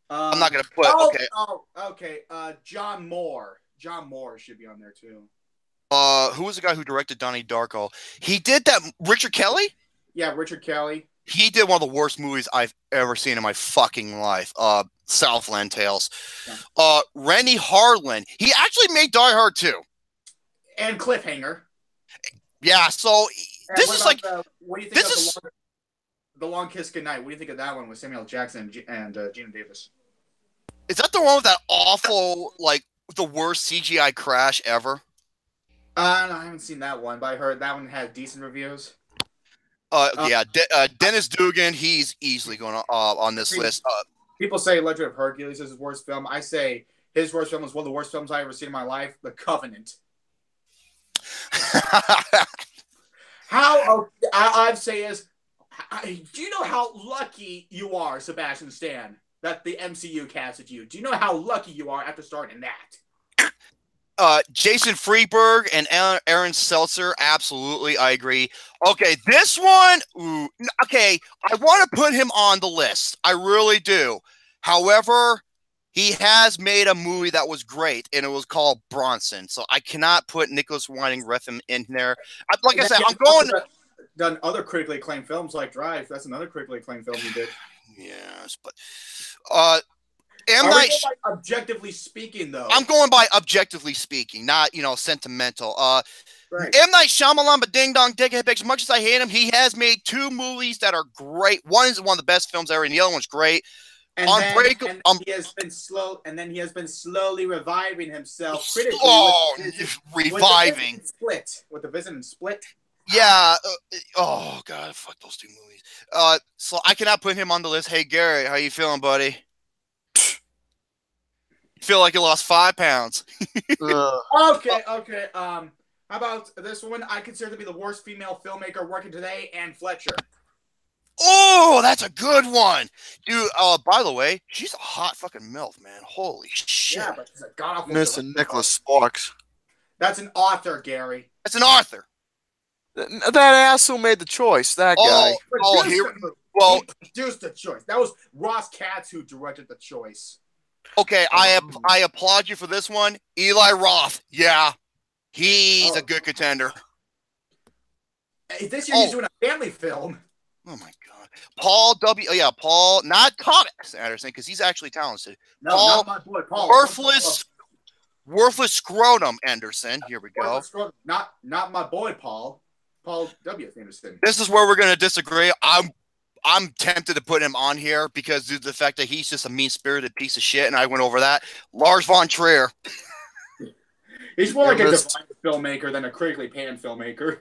A: I'm not gonna put. Okay.
B: Okay. John Moore. John Moore should be on there too.
A: Who was the guy who directed Donnie Darko? He did that. Richard Kelly?
B: Yeah, Richard Kelly.
A: He did one of the worst movies I've ever seen in my fucking life. Southland Tales.
B: Yeah.
A: Rennie Harlan. He actually made Die Hard 2.
B: And Cliffhanger.
A: Yeah, so
B: And
A: this is like...
B: what do you think of the Long Kiss Goodnight? What do you think of that one with Samuel Jackson and Gina Davis?
A: Is that the one with that awful, like, the worst CGI crash ever?
B: No, I haven't seen that one, but I heard that one had decent reviews.
A: Yeah, Dennis Dugan, he's easily going on this list.
B: People say Legend of Hercules is his worst film. I say his worst film is one of the worst films I've ever seen in my life, The Covenant. I'd say is, do you know how lucky you are, Sebastian Stan, that the MCU casted you? Do you know how lucky you are after starting that?
A: Jason Freeberg and Aaron Seltzer, absolutely, I agree. Okay, this one, okay, I want to put him on the list. I really do. However, he has made a movie that was great, and it was called Bronson. So I cannot put Nicholas Winding Refn in there. Like I said, I'm going...
B: Done other critically acclaimed films like Drive. That's another critically acclaimed film he did.
A: Yes, but...
B: objectively speaking, though.
A: I'm going by objectively speaking, not, sentimental.
B: Right.
A: M. Night Shyamalan, but Ding Dong Dickhead, as much as I hate him, he has made 2 movies that are great. One is one of the best films ever, and the other one's great.
B: And then he has been slowly reviving himself critically.
A: Reviving.
B: With the Visit and Split.
A: Yeah. Oh, God, fuck those 2 movies. So I cannot put him on the list. Hey, Gary, how you feeling, buddy? Feel like you lost 5 pounds.
B: Okay. How about this one? I consider to be the worst female filmmaker working today, Anne Fletcher.
A: Oh, that's a good one. Dude, by the way, she's a hot fucking MILF, man. Holy shit.
B: Yeah, but she's a god-awful
C: Missing Nicholas Sparks.
B: That's an author, Gary.
A: That's an author.
C: That asshole made the choice, that guy.
B: He produced the choice. That was Ross Katz who directed The Choice.
A: Okay, I applaud you for this one. Eli Roth. Yeah. He's a good contender.
B: This year he's doing a family film.
A: Oh my God. Paul, not Thomas Anderson, because he's actually talented.
B: No,
A: Paul,
B: not my boy, Paul.
A: Worthless Scrotum Anderson. Here we go.
B: Not my boy, Paul. Paul W. Anderson.
A: This is where we're going to disagree. I'm tempted to put him on here because due to the fact that he's just a mean-spirited piece of shit, and I went over that. Lars von Trier.
B: He's more like a divine filmmaker than a critically panned filmmaker.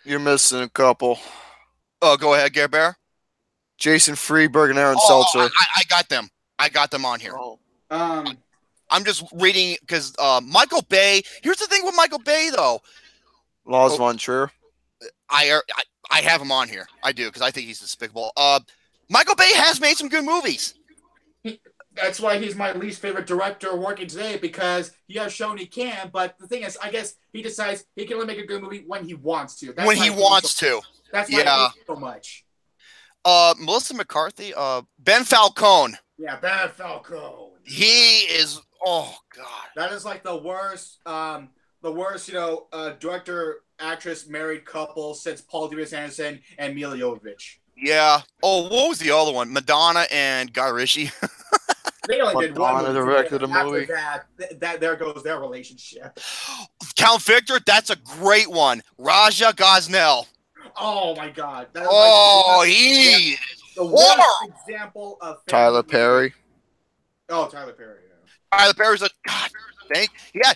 C: You're missing a couple.
A: Oh, go ahead, Gare Bear.
C: Jason Freeberg and Aaron Seltzer.
A: I got them. I got them on here. I'm just reading because Michael Bay. Here's the thing with Michael Bay, though.
C: Lars von Trier.
A: I have him on here. I do because I think he's despicable. Michael Bay has made some good movies.
B: That's why he's my least favorite director working today, because he has shown he can. But the thing is, I guess he decides he can only make a good movie when he wants to.
A: That's when he wants to.
B: That's why I hate so much.
A: Melissa McCarthy. Ben Falcone.
B: Yeah, Ben Falcone.
A: He is. Oh God.
B: That is like the worst. Director actress married couple since Paul W.S. Anderson and Mila Jovovich.
A: Yeah. Oh, what was the other one? Madonna and Guy Ritchie.
B: They only did one movie.
C: Directed a movie.
B: That there goes their relationship.
A: Count Victor, that's a great one. Raja Gosnell.
B: Oh my God.
A: He is
B: the worst example of
C: Tyler Perry.
B: Oh, Tyler Perry. Yeah.
A: Tyler Perry's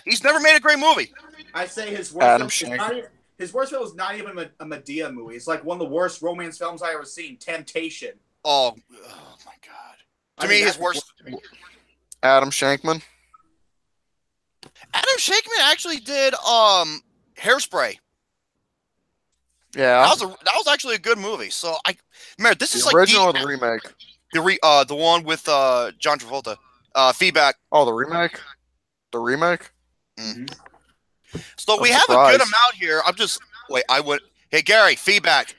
A: he's never made a great movie.
B: I say his worst film is not even a Medea movie. It's like one of the worst romance films I ever seen. Temptation.
A: Oh my God. To me, his worst.
C: Adam Shankman.
A: Adam Shankman actually did Hairspray.
C: Yeah,
A: that was actually a good movie. So remember, this is
C: the original or the remake.
A: The one with John Travolta. Feedback.
C: Oh, the remake. The remake.
A: Mm-hmm. So we have a good amount here. Hey Gary, feedback.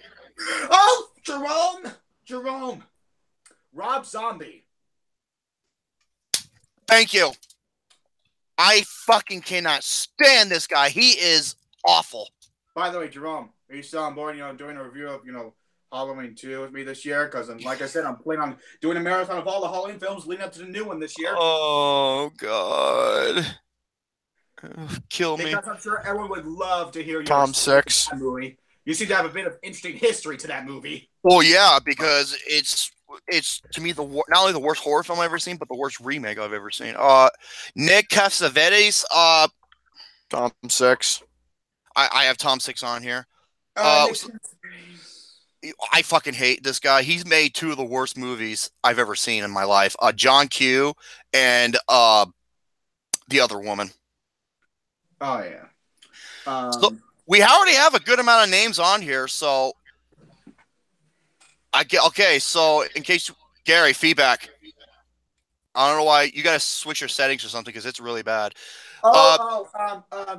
B: Oh, Jerome. Rob Zombie.
A: Thank you. I fucking cannot stand this guy. He is awful.
B: By the way, Jerome, are you still on board? Doing a review of Halloween 2 with me this year? Because like I said, I'm planning on doing a marathon of all the Halloween films leading up to the new one this year.
A: Oh God, kill me.
B: Because I'm sure everyone would love to hear your
C: Tom 6.
B: movie. You seem to have a bit of interesting history to that movie.
A: Well, yeah, because it's to me not only the worst horror film I've ever seen, but the worst remake I've ever seen. Nick Cassavetes.
C: Tom 6.
A: I have Tom 6 on here.
B: Uh,
A: I fucking hate this guy. He's made 2 of the worst movies I've ever seen in my life. John Q and the other woman.
B: Oh yeah.
A: So we already have a good amount of names on here, so okay. So in case Gary, feedback. I don't know why you got to switch your settings or something because it's really bad.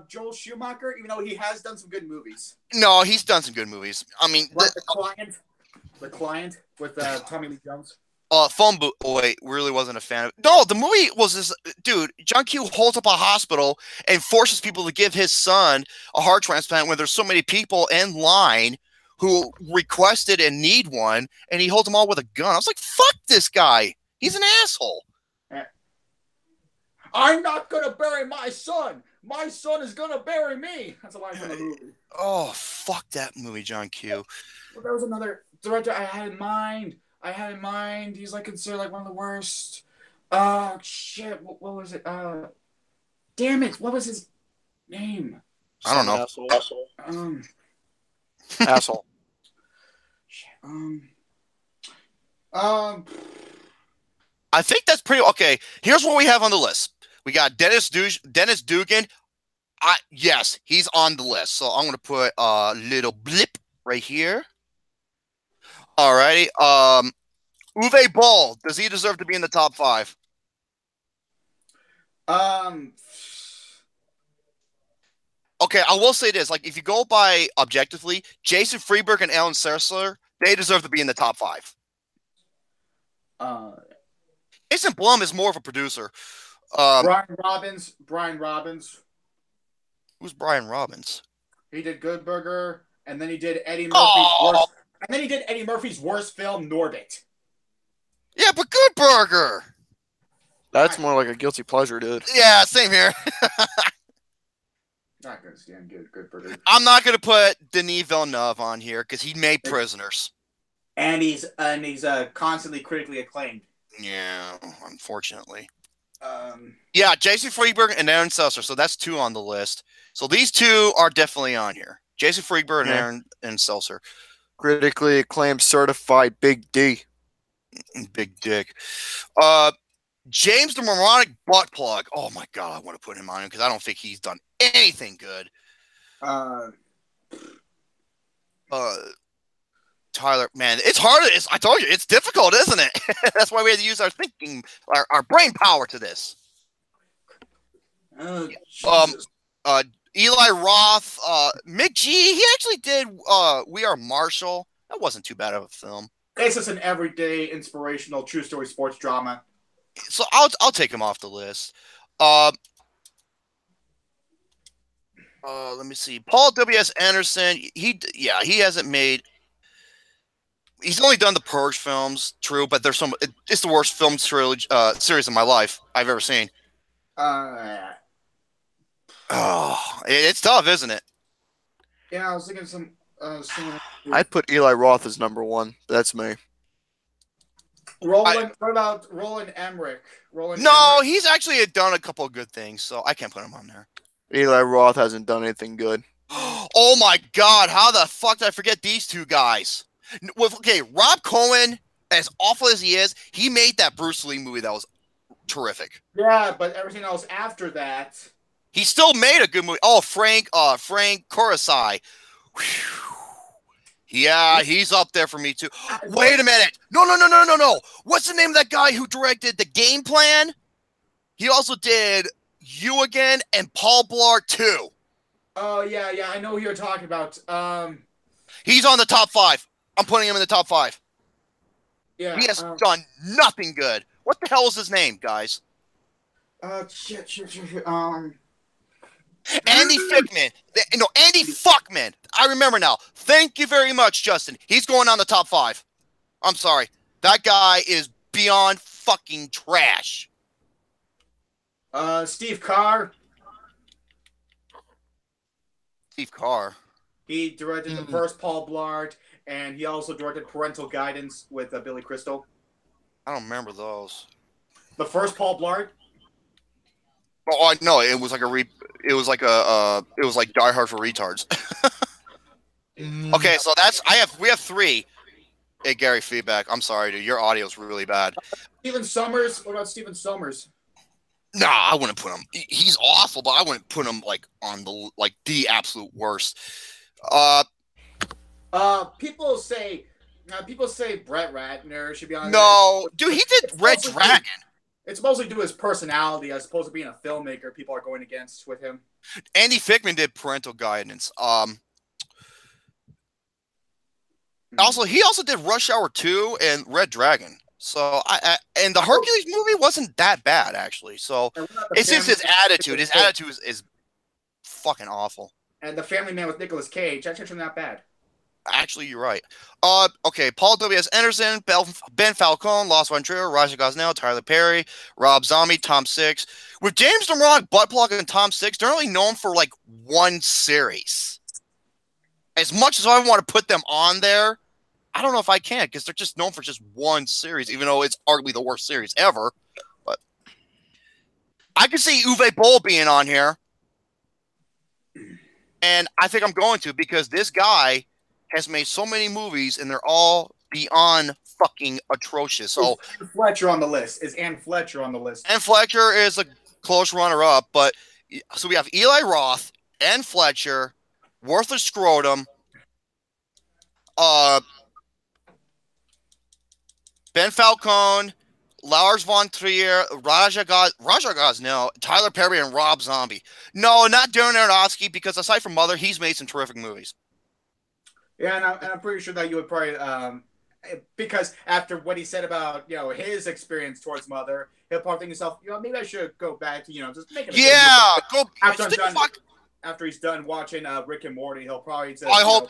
B: Joel Schumacher, even though he has done some good movies.
A: No, he's done some good movies. I mean,
B: like the client with Tommy Lee Jones.
A: Phone booth. Oh, wait, really wasn't a fan of it. No, the movie was this dude. John Q holds up a hospital and forces people to give his son a heart transplant when there's so many people in line who requested and need one, and he holds them all with a gun. I was like, fuck this guy. He's an asshole.
B: I'm not gonna bury my son. My son is gonna bury me. That's a line from the movie.
A: Oh, fuck that movie, John Q.
B: Well, there was another director I had in mind. He's like considered like one of the worst. Oh shit! What was it? Damn it! What was his name?
A: I don't know.
C: Asshole. Asshole.
A: I think that's pretty okay. Here's what we have on the list. We got Dennis Dugan. Yes, he's on the list. So I'm gonna put a little blip right here. Alrighty. Uwe Boll. Does he deserve to be in the top 5? Okay, I will say this. Like, if you go by objectively, Jason Freeberg and Alan Sessler, they deserve to be in the top 5. Jason Blum is more of a producer.
B: Brian Robbins.
A: Who's Brian Robbins?
B: He did Good Burger, and then he did Eddie Murphy's worst. And then he did Eddie Murphy's worst film, Norbit.
A: Yeah, but Good Burger.
C: That's more like a guilty pleasure, dude.
A: Yeah, same here.
B: Not gonna stand Good Burger.
A: I'm not gonna put Denis Villeneuve on here because he made Prisoners.
B: And he's constantly critically acclaimed.
A: Yeah, unfortunately. Yeah, Jason Freeberg and Aaron Sessler. So that's 2 on the list. So these 2 are definitely on here. Jason Freeberg and Aaron and Sessler.
C: Critically acclaimed, certified Big D.
A: Big dick. James the Moronic Butt Plug. Oh my god, I want to put him on him because I don't think he's done anything good. Tyler, man, it's hard. I told you, it's difficult, isn't it? That's why we had to use our thinking, our brain power to this. Eli Roth, Mick G. He actually did We Are Marshall. That wasn't too bad of a film.
B: It's just an everyday, inspirational, true story sports drama.
A: So I'll take him off the list. Let me see. Paul W.S. Anderson. He hasn't made. He's only done the Purge films, true, but there's it's the worst film trilogy series of my life I've ever seen. It's tough, isn't it?
B: Yeah, I was thinking some.
C: I'd put Eli Roth as number 1. That's me.
B: What about Roland Emmerich?
A: He's actually done a couple of good things, so I can't put him on there.
C: Eli Roth hasn't done anything good.
A: Oh my god, how the fuck did I forget these 2 guys? Okay, Rob Cohen, as awful as he is, he made that Bruce Lee movie that was terrific.
B: Yeah, but everything else after that.
A: He still made a good movie. Oh, Frank Coruscant. Yeah, he's up there for me too. Wait a minute. No. What's the name of that guy who directed The Game Plan? He also did You Again and Paul Blart 2.
B: Oh, yeah, I know who you're talking about.
A: He's on the top 5. I'm putting him in the top 5.
B: Yeah.
A: He has done nothing good. What the hell is his name, guys?
B: Shit.
A: Andy Fickman. No, Andy Fuckman. I remember now. Thank you very much, Justin. He's going on the top 5. I'm sorry. That guy is beyond fucking trash.
B: Steve Carr.
A: Steve Carr.
B: He directed the first Paul Blart, and he also directed Parental Guidance with Billy Crystal.
A: I don't remember those.
B: The first Paul Blart.
A: Oh, I know. It was like it was like Die Hard for retards. Okay, so we have 3. Hey, Gary, feedback. I'm sorry, dude. Your audio's really bad.
B: Stephen Sommers. What about Stephen Sommers?
A: Nah, I wouldn't put him. He's awful, but I wouldn't put him like on the absolute worst.
B: People say Brett Ratner should be on.
A: No, dude, he did Red Dragon.
B: It's mostly due to his personality as opposed to being a filmmaker people are going against with him.
A: Andy Fickman did Parental Guidance. Also, he also did Rush Hour 2 and Red Dragon. So and the Hercules movie wasn't that bad actually. So it's just his attitude. His attitude is fucking awful.
B: And The Family Man with Nicolas Cage, that's actually not bad.
A: Actually, you're right. Okay, Paul W.S. Anderson, Ben Falcone, Los Von Trier, Raja Gosnell, Tyler Perry, Rob Zombie, Tom Six. With James DeMoron, Buttplug, and Tom Six, they're only known for like one series. As much as I want to put them on there, I don't know if I can because they're just known for just one series, even though it's arguably the worst series ever. But I could see Uwe Boll being on here. And I think I'm going to because this guy has made so many movies and they're all beyond fucking atrocious. So
B: Is Anne Fletcher on the list? Is Anne Fletcher on the list?
A: Anne Fletcher is a close runner-up, but so we have Eli Roth, Anne Fletcher, Worthless Scrotum, Ben Falcone, Lars von Trier, Raja Gosnell, Tyler Perry, and Rob Zombie. No, not Darren Aronofsky, because aside from Mother, he's made some terrific movies.
B: Yeah, and I'm pretty sure that you would probably, because after what he said about, his experience towards Mother, he'll probably think to himself, maybe I should go back to, just make it.
A: Yeah, go.
B: After he's done watching Rick and Morty, he'll probably just,
A: I hope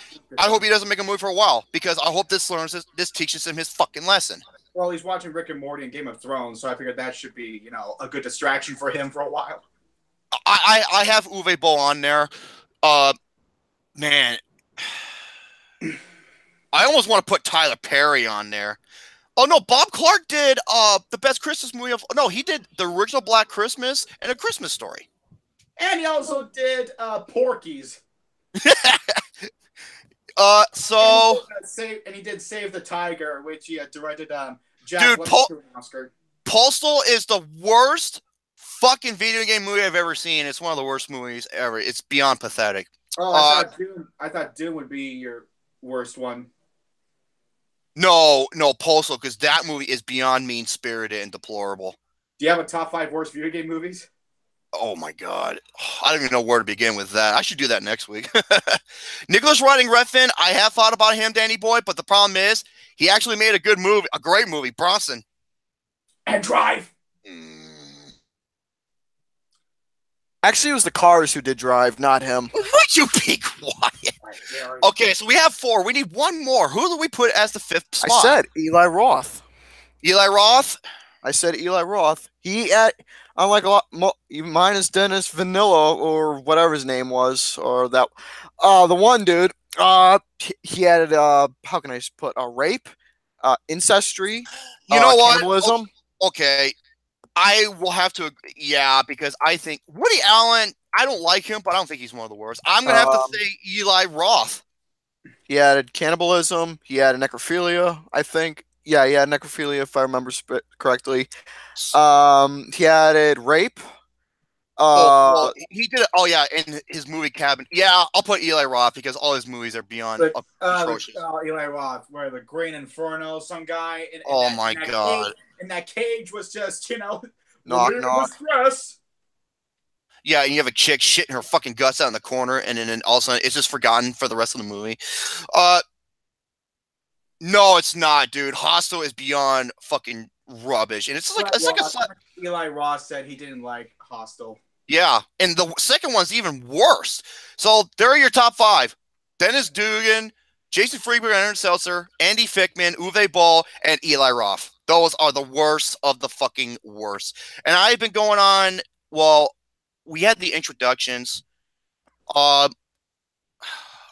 A: he doesn't make a movie for a while, because I hope this teaches him his fucking lesson.
B: Well, he's watching Rick and Morty and Game of Thrones, so I figured that should be, a good distraction for him for a while.
A: I have Uwe Boll on there. Man, I almost want to put Tyler Perry on there. Oh no, Bob Clark did the best Christmas movie of. No, he did the original Black Christmas and A Christmas Story.
B: And he also did Porky's. And he did Save the Tiger, which he directed. Jack Oscar.
A: Postal is the worst fucking video game movie I've ever seen. It's one of the worst movies ever. It's beyond pathetic.
B: Oh, I thought Dune would be your worst one.
A: No, Postal, because that movie is beyond mean-spirited and deplorable.
B: Do you have a top 5 worst video game movies?
A: Oh my god. I don't even know where to begin with that. I should do that next week. Nicholas Winding Refn, I have thought about him, Danny Boy, but the problem is he actually made a good movie, a great movie, Bronson.
B: And Drive.
C: Actually, it was the Cars who did Drive, not him.
A: Would you be quiet? Okay, so we have 4. We need one more. Who do we put as the 5th spot?
C: I said Eli Roth.
A: Eli Roth?
C: I said Eli Roth. Unlike a lot, minus Dennis Vanilla or whatever his name was, or that, the one dude, he added, how can I put, rape, ancestry, cannibalism.
A: Okay, I will have to, because I think Woody Allen, I don't like him, but I don't think he's one of the worst. I'm going to have to say Eli Roth.
C: He added cannibalism, he added necrophilia, I think. Yeah, he had necrophilia, if I remember correctly. He added rape.
A: He did it. Oh, yeah, in his movie Cabin. Yeah, I'll put Eli Roth because all his movies are beyond atrocious.
B: Eli Roth, where the Green Inferno, some guy.
A: My God.
B: And that cage was just,
C: knock.
B: Stress.
A: Yeah, and you have a chick shitting her fucking guts out in the corner, and then all of a sudden it's just forgotten for the rest of the movie. No, it's not, dude. Hostel is beyond fucking rubbish, and it's like
B: Eli Roth said he didn't like Hostel.
A: Yeah, and the second one's even worse. So there are your top 5: Dennis Dugan, Jason Freeman, Aaron Seltzer, Andy Fickman, Uwe Ball, and Eli Roth. Those are the worst of the fucking worst. And I've been going on. Well, we had the introductions.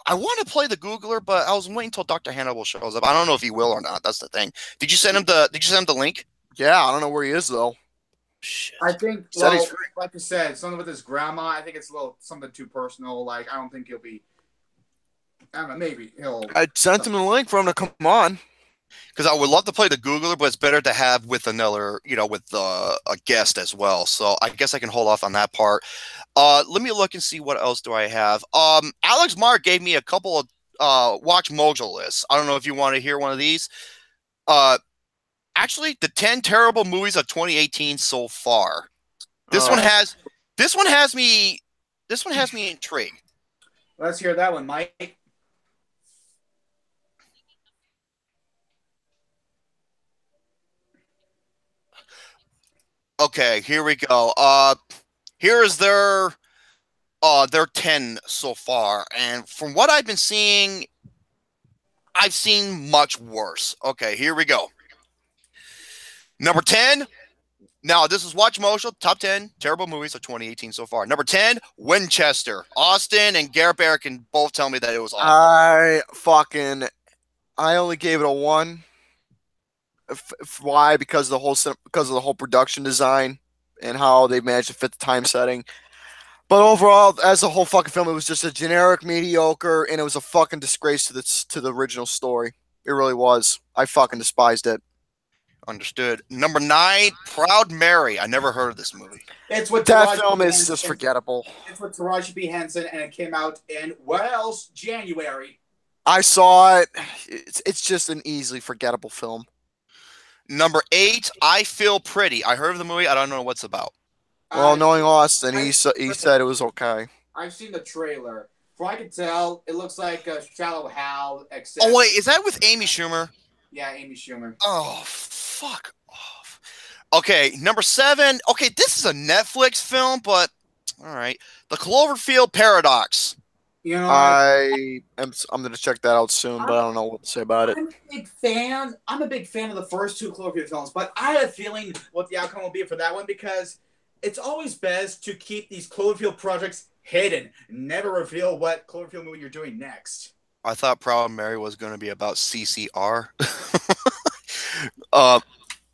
A: I want to play the Googler, but I was waiting until Dr. Hannibal shows up. I don't know if he will or not. That's the thing. Did you send him the link?
C: Yeah, I don't know where he is though.
A: Shit.
B: I think, well, like I said, something with his grandma. I think it's a little something too personal. Like, I don't think he'll be. I don't know. Maybe he'll.
C: I sent him the link for him to come on.
A: Because I would love to play the Googler, but it's better to have with another, with a guest as well. So I guess I can hold off on that part. Let me look and see what else do I have. Alex Mark gave me a couple of Watch-Mojo lists. I don't know if you want to hear one of these. Actually, the 10 terrible movies of 2018 so far. This one has me intrigued.
B: Let's hear that one, Mike.
A: Okay, here we go. Here is their 10 so far, and from what I've been seeing, I've seen much worse. Okay, here we go. Number 10. Now, this is Watch-Mojo, top 10 terrible movies of 2018 so far. Number 10, Winchester. Austin and Garrett Bear can both tell me that it was awful.
C: I only gave it a 1. Why? Because of the whole production design and how they managed to fit the time setting. But overall, as a whole fucking film, it was just a generic, mediocre, and it was a fucking disgrace to the original story. It really was. I fucking despised it.
A: Understood. Number 9, Proud Mary. I never heard of this movie.
B: It's what
C: that film is just forgettable.
B: It's with Taraji P. Henson, and it came out in what else? January.
C: I saw it. It's just an easily forgettable film.
A: Number 8, I Feel Pretty. I heard of the movie. I don't know what's about.
C: Well, knowing Austin, he said it was okay.
B: I've seen the trailer. From what I can tell, it looks like a Shallow Hal. Except
A: Oh wait, is that with Amy Schumer?
B: Yeah, Amy Schumer.
A: Oh, fuck off. Okay, number 7. Okay, this is a Netflix film, but all right. The Cloverfield Paradox.
B: You know,
C: I'm gonna check that out soon, but I don't know what to say about it.
B: I'm a big fan. I'm a big fan of the first 2 Cloverfield films, but I have a feeling what the outcome will be for that one, because it's always best to keep these Cloverfield projects hidden. Never reveal what Cloverfield movie you're doing next.
A: I thought Proud Mary was going to be about CCR.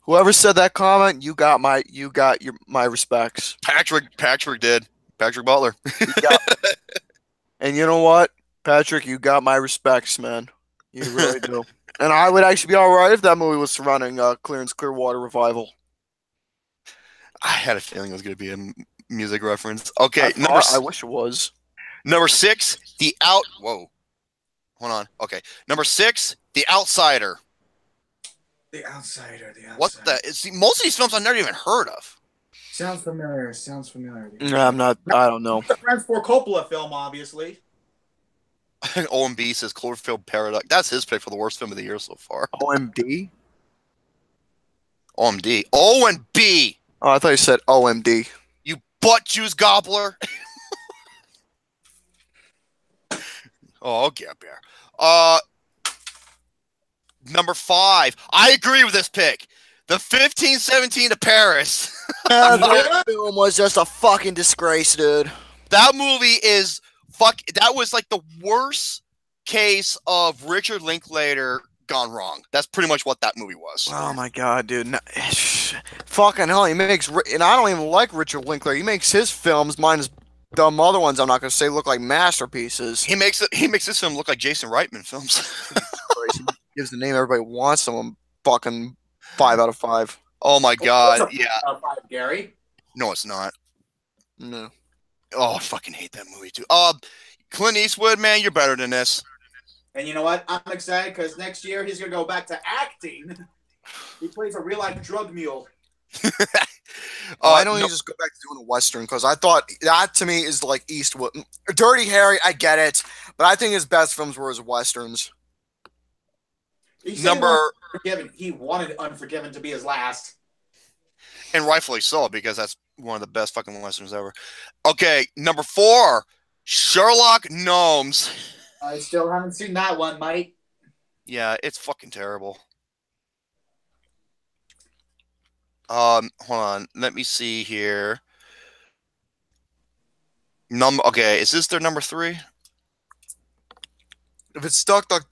C: Whoever said that comment, you got my respects.
A: Patrick did. Patrick Butler.
C: And you know what, Patrick, you got my respects, man. You really do. And I would actually be all right if that movie was surrounding Clearance Clearwater Revival.
A: I had a feeling it was going to be a music reference. Okay,
C: I wish it was.
A: Number 6, Whoa. Hold on. Okay. Number 6, The Outsider.
B: The Outsider.
A: What the? See, most of these films I've never even heard of.
B: Sounds familiar.
C: No, I'm not. I don't know.
B: The Francis Ford Coppola film, obviously.
A: OMB says Cloverfield Paradox. That's his pick for the worst film of the year so far.
C: OMD?
A: OMD. OMB!
C: Oh, I thought you said OMD.
A: You butt juice gobbler. Oh, okay, Bear. Number 5. I agree with this pick. The 1517 to Paris.
C: That film was just a fucking disgrace, dude.
A: That movie is that was like the worst case of Richard Linklater gone wrong. That's pretty much what that movie was.
C: Oh my god, dude. No, fucking hell, and I don't even like Richard Linklater. He makes his films, minus dumb other ones I'm not going to say, look like masterpieces.
A: He makes this film look like Jason Reitman films.
C: He gives the name everybody wants him. Fucking 5 out of 5.
A: Oh my god, yeah.
B: 5 out of 5, Gary.
A: No, it's not.
C: No.
A: Oh, I fucking hate that movie too. Clint Eastwood, man, you're better than this.
B: And you know what? I'm excited because next year he's gonna go back to acting. He plays a real life drug mule.
C: Why don't you just go back to doing a Western? Because I thought that to me is like Eastwood. Dirty Harry, I get it, but I think his best films were his Westerns.
B: Unforgiven. He wanted Unforgiven to be his last.
A: And rightfully so, because that's one of the best fucking westerns ever. Okay, number 4, Sherlock Gnomes.
B: I still haven't seen that one, Mike.
A: Yeah, it's fucking terrible. Hold on. Let me see here. Okay, is this their number 3?
C: If it's Duck Duck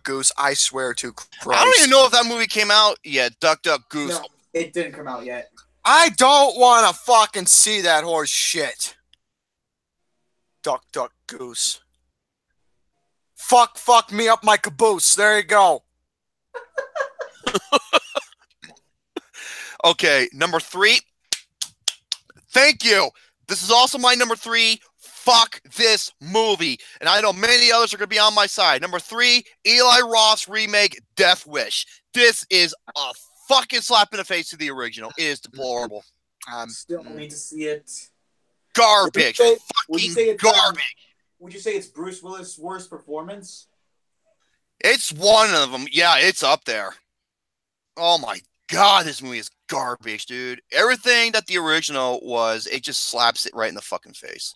C: Goose, I swear to Christ.
A: I don't even know if that movie came out yet. Duck Duck Goose.
B: No, it didn't come out yet.
C: I don't want to fucking see that horse shit. Duck Duck Goose. Fuck me up my caboose. There you go.
A: Okay, number 3. Thank you. This is also my number 3. Fuck this movie. And I know many others are going to be on my side. Number 3, Eli Roth's remake, Death Wish. This is a fucking slap in the face to the original. It is deplorable.
B: Still need to see it.
A: Garbage.
B: Would you say it's
A: garbage.
B: Would you say it's Bruce Willis' worst performance?
A: It's one of them. Yeah, it's up there. Oh my God, this movie is garbage, dude. Everything that the original was, it just slaps it right in the fucking face.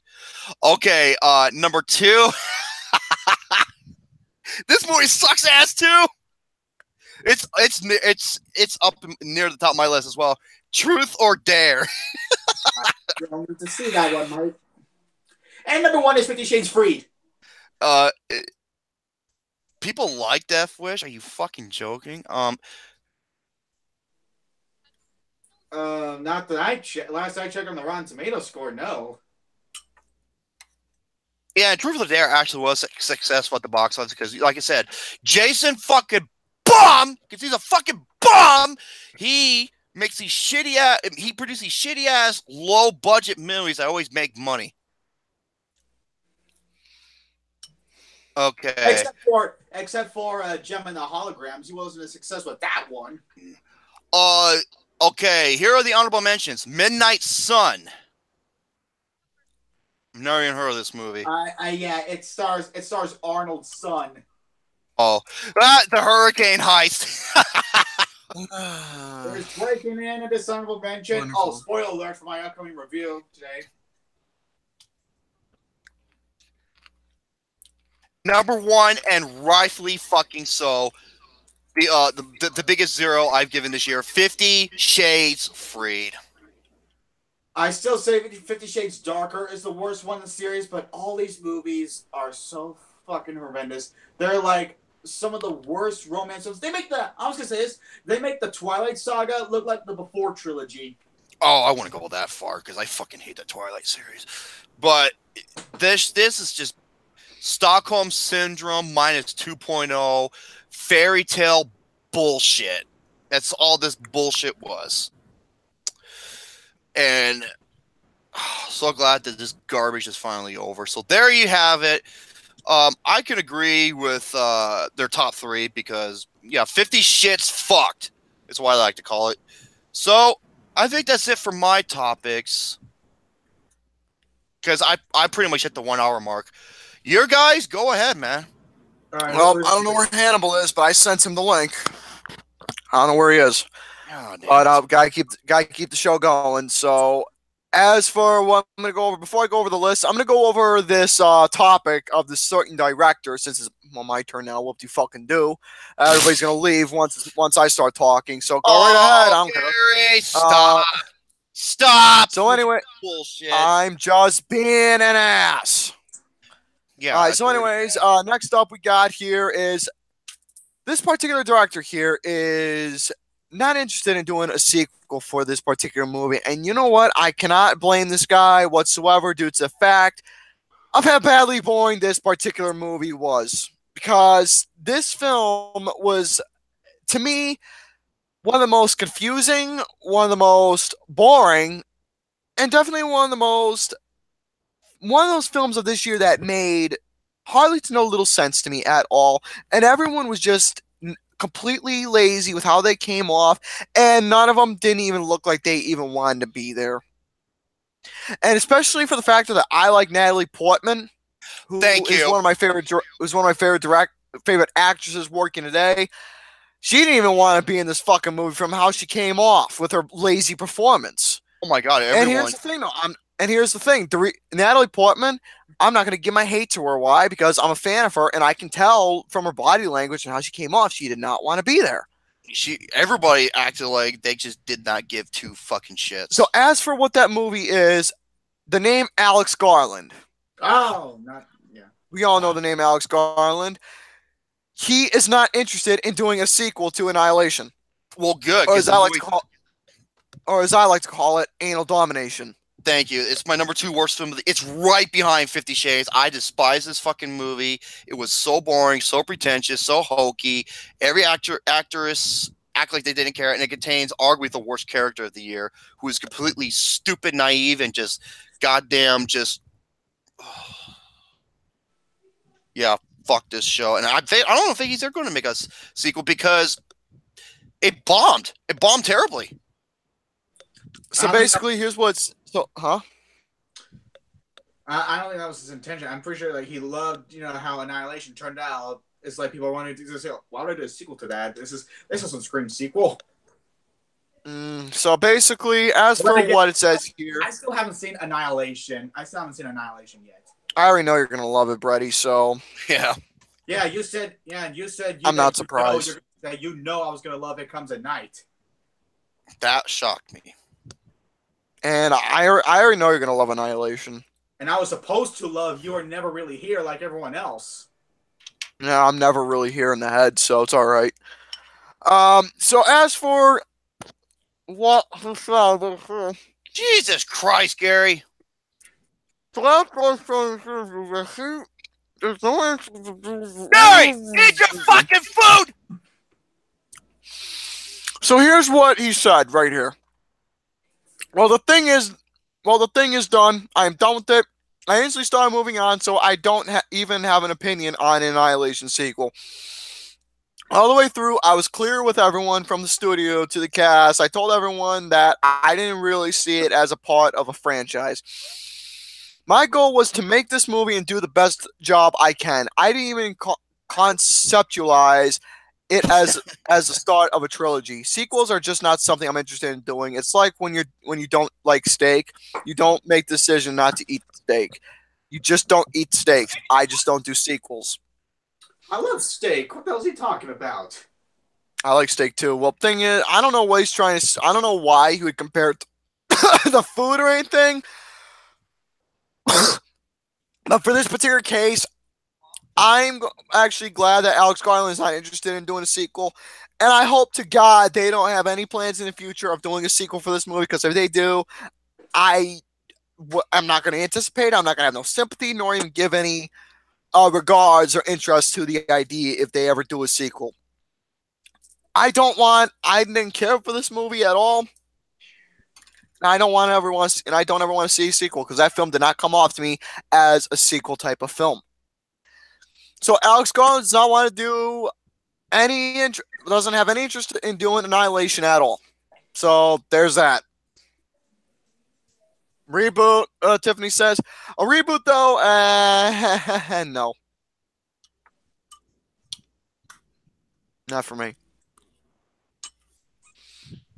A: Okay, number 2. This movie sucks ass too. It's up near the top of my list as well. Truth or Dare.
B: I don't need to see that one, Mike. And number 1 is 50 Shades Freed.
A: People like Death Wish. Are you fucking joking?
B: Not that last I checked on the Rotten Tomatoes score, no.
A: Yeah, Truth or Dare actually was successful at the box office because, like I said, Jason fucking bomb, because he's a fucking bomb. He makes these shitty ass, he produces these shitty ass low budget movies that always make money. Okay.
B: Except for Gem and the Holograms, he wasn't a success with that one.
A: Okay, here are the honorable mentions. Midnight Sun. I've never even heard of this movie.
B: Yeah, it stars Arnold's son.
A: Oh, the Hurricane Heist.
B: There's Breaking In at this honorable mention. Wonderful. Oh, spoiler alert for my upcoming review today.
A: Number 1, and rightfully fucking so, the biggest 0 I've given this year, 50 Shades Freed.
B: I still say 50 Shades Darker is the worst one in the series, but all these movies are so fucking horrendous. They're like some of the worst romance films. They make the Twilight Saga look like the Before trilogy.
A: Oh, I want to go that far because I fucking hate the Twilight series. But this is just Stockholm Syndrome minus 2.0 fairy tale bullshit. That's all this bullshit was. And so glad that this garbage is finally over. So there you have it. I can agree with their top 3 because, yeah, 50 shit's fucked. Is what I like to call it. So I think that's it for my topics. Because I pretty much hit the 1 hour mark. Your guys, go ahead, man.
C: All right, well, I don't know where Hannibal is, but I sent him the link. I don't know where he is. Oh, but gotta keep the show going. So, as for what I'm gonna go over, before I go over the list, I'm gonna go over this topic of this certain director. Since it's my turn now, what do you fucking do? Everybody's gonna leave once I start talking. So go right ahead. I'm
A: gonna stop.
C: So anyway,
A: bullshit.
C: I'm just being an ass.
A: Yeah.
C: All right. So anyways, next up we got here is this particular director here is not interested in doing a sequel for this particular movie. And you know what? I cannot blame this guy whatsoever due to the fact of how badly boring this particular movie was. Because this film was, to me, one of the most confusing, one of the most boring, and definitely one of those films of this year that made hardly to no little sense to me at all. And everyone was just completely lazy with how they came off, and none of them didn't even look like they even wanted to be there. And especially for the fact that I like Natalie Portman, who is one of my favorite favorite actresses working today. She didn't even want to be in this fucking movie from how she came off with her lazy performance.
A: Oh my god,
C: And
A: everyone.
C: here's the thing, though. Natalie Portman, I'm not going to give my hate to her. Why? Because I'm a fan of her, and I can tell from her body language and how she came off, she did not want to be there.
A: Everybody acted like they just did not give two fucking shits.
C: So as for what that movie is, the name Alex Garland.
B: Oh,
C: We all know the name Alex Garland. He is not interested in doing a sequel to Annihilation.
A: Well, good.
C: Or as I like to call it, anal domination.
A: Thank you. It's my number 2 worst film. It's right behind 50 Shades. I despise this fucking movie. It was so boring, so pretentious, so hokey. Every actress act like they didn't care, and it contains arguably the worst character of the year, who is completely stupid, naive, and just goddamn just. Yeah, fuck this show. And I don't think he's ever going to make a sequel because it bombed. It bombed terribly.
C: So basically, here's what's
B: I don't think that was his intention. I'm pretty sure like he loved, how Annihilation turned out. It's like people wanted to say, why would I do a sequel to that? This is some Scream sequel.
C: So basically, as for what it says here,
B: I still haven't seen Annihilation. Yet.
C: I already know you're gonna love it, Brady. So
A: yeah,
B: you said.
C: I'm not surprised.
B: I was gonna love It Comes at Night.
A: That shocked me.
C: And I already know you're gonna love Annihilation.
B: And I was supposed to love You Are Never Really Here like everyone else.
C: Yeah, I'm never really here in the head, so it's all right. So as for what
A: Jesus Christ, Gary.
C: Gary,
A: eat your fucking food!
C: So here's what he said right here. Well, the thing is done. I am done with it. I instantly started moving on, so I don't even have an opinion on an Annihilation sequel. All the way through, I was clear with everyone from the studio to the cast. I told everyone that I didn't really see it as a part of a franchise. My goal was to make this movie and do the best job I can. I didn't even conceptualize it as the start of a trilogy. Sequels are just not something I'm interested in doing. It's like when you don't like steak, you don't make the decision not to eat steak. You just don't eat steaks. I just don't do sequels.
B: I love steak. What the hell is he talking about?
C: I like steak too. Well, thing is, I don't know what he's trying to. I don't know why he would compare it to the food or anything. But for this particular case, I'm actually glad that Alex Garland is not interested in doing a sequel. And I hope to God they don't have any plans in the future of doing a sequel for this movie, because if they do, I'm not going to anticipate. I'm not going to have no sympathy nor even give any regards or interest to the idea if they ever do a sequel. I didn't care for this movie at all. I don't ever want to see a sequel, because that film did not come off to me as a sequel type of film. So Alex Garland does not want to do doesn't have any interest in doing Annihilation at all. So there's that. Reboot, Tiffany says. A reboot though, no. Not for me.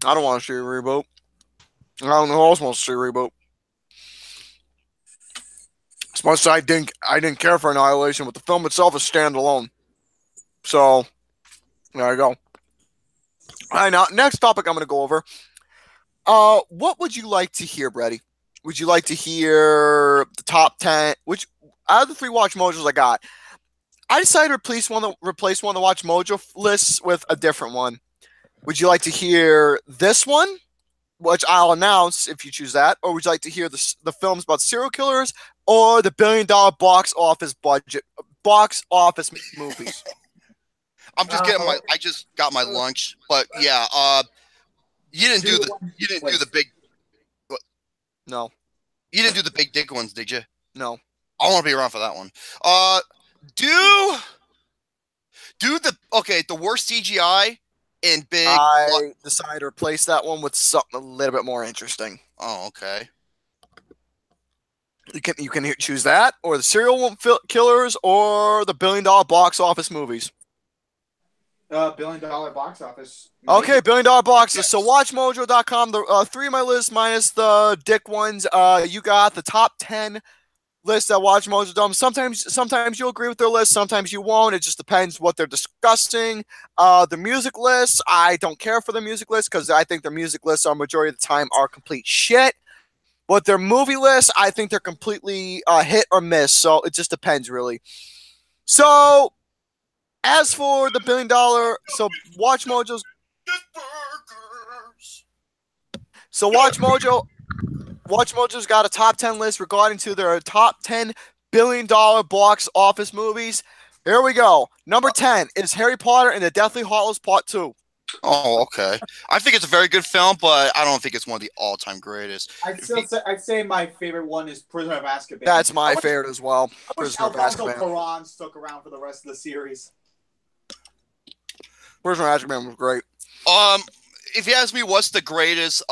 C: I don't want to see a reboot. I don't know who else wants to see a reboot. As much as I didn't care for Annihilation, but the film itself is standalone. So, there you go. All right, now, next topic I'm going to go over. What would you like to hear, Brady? Would you like to hear the top 10? Which, out of the 3 Watch-Mojos I got, I decided to replace one of the Watch-Mojo lists with a different one. Would you like to hear this one, which I'll announce if you choose that, or would you like to hear the films about serial killers, or the $1 billion box office movies?
A: I'm just I just got my lunch, but yeah, you didn't do the big. What?
C: No.
A: You didn't do the big dick ones, did you?
C: No.
A: I want to be around for that one. Do the worst CGI in big.
C: I decided to replace that one with something a little bit more interesting.
A: Oh, okay.
C: You can choose that, or the serial killers, or the $1 billion box office movies.
B: $1 billion box office.
C: Okay, $1 billion boxes.
B: Yes.
C: So watchmojo.com, the 3 of my list minus the dick ones. You got the top 10 list that WatchMojo does. Sometimes you'll agree with their list, sometimes you won't. It just depends what they're discussing. The music lists, I don't care for the music list because I think their music lists, majority of the time, are complete shit. But their movie lists, I think they're completely hit or miss. So it just depends, really. So as for the $1 billion, so WatchMojo's. So WatchMojo's got a top 10 list regarding to their top 10 $1 billion box office movies. Here we go. Number 10 is Harry Potter and the Deathly Hallows Part 2.
A: Oh, okay. I think it's a very good film, but I don't think it's one of the all-time greatest.
B: I'd say my favorite one is Prisoner of Azkaban.
C: That's my favorite as well.
B: I wish
C: Prisoner of
B: Alfonso
C: Azkaban.
B: Cuarón stuck around for the rest of the series.
C: Prisoner of Azkaban was great.
A: If you ask me what's the greatest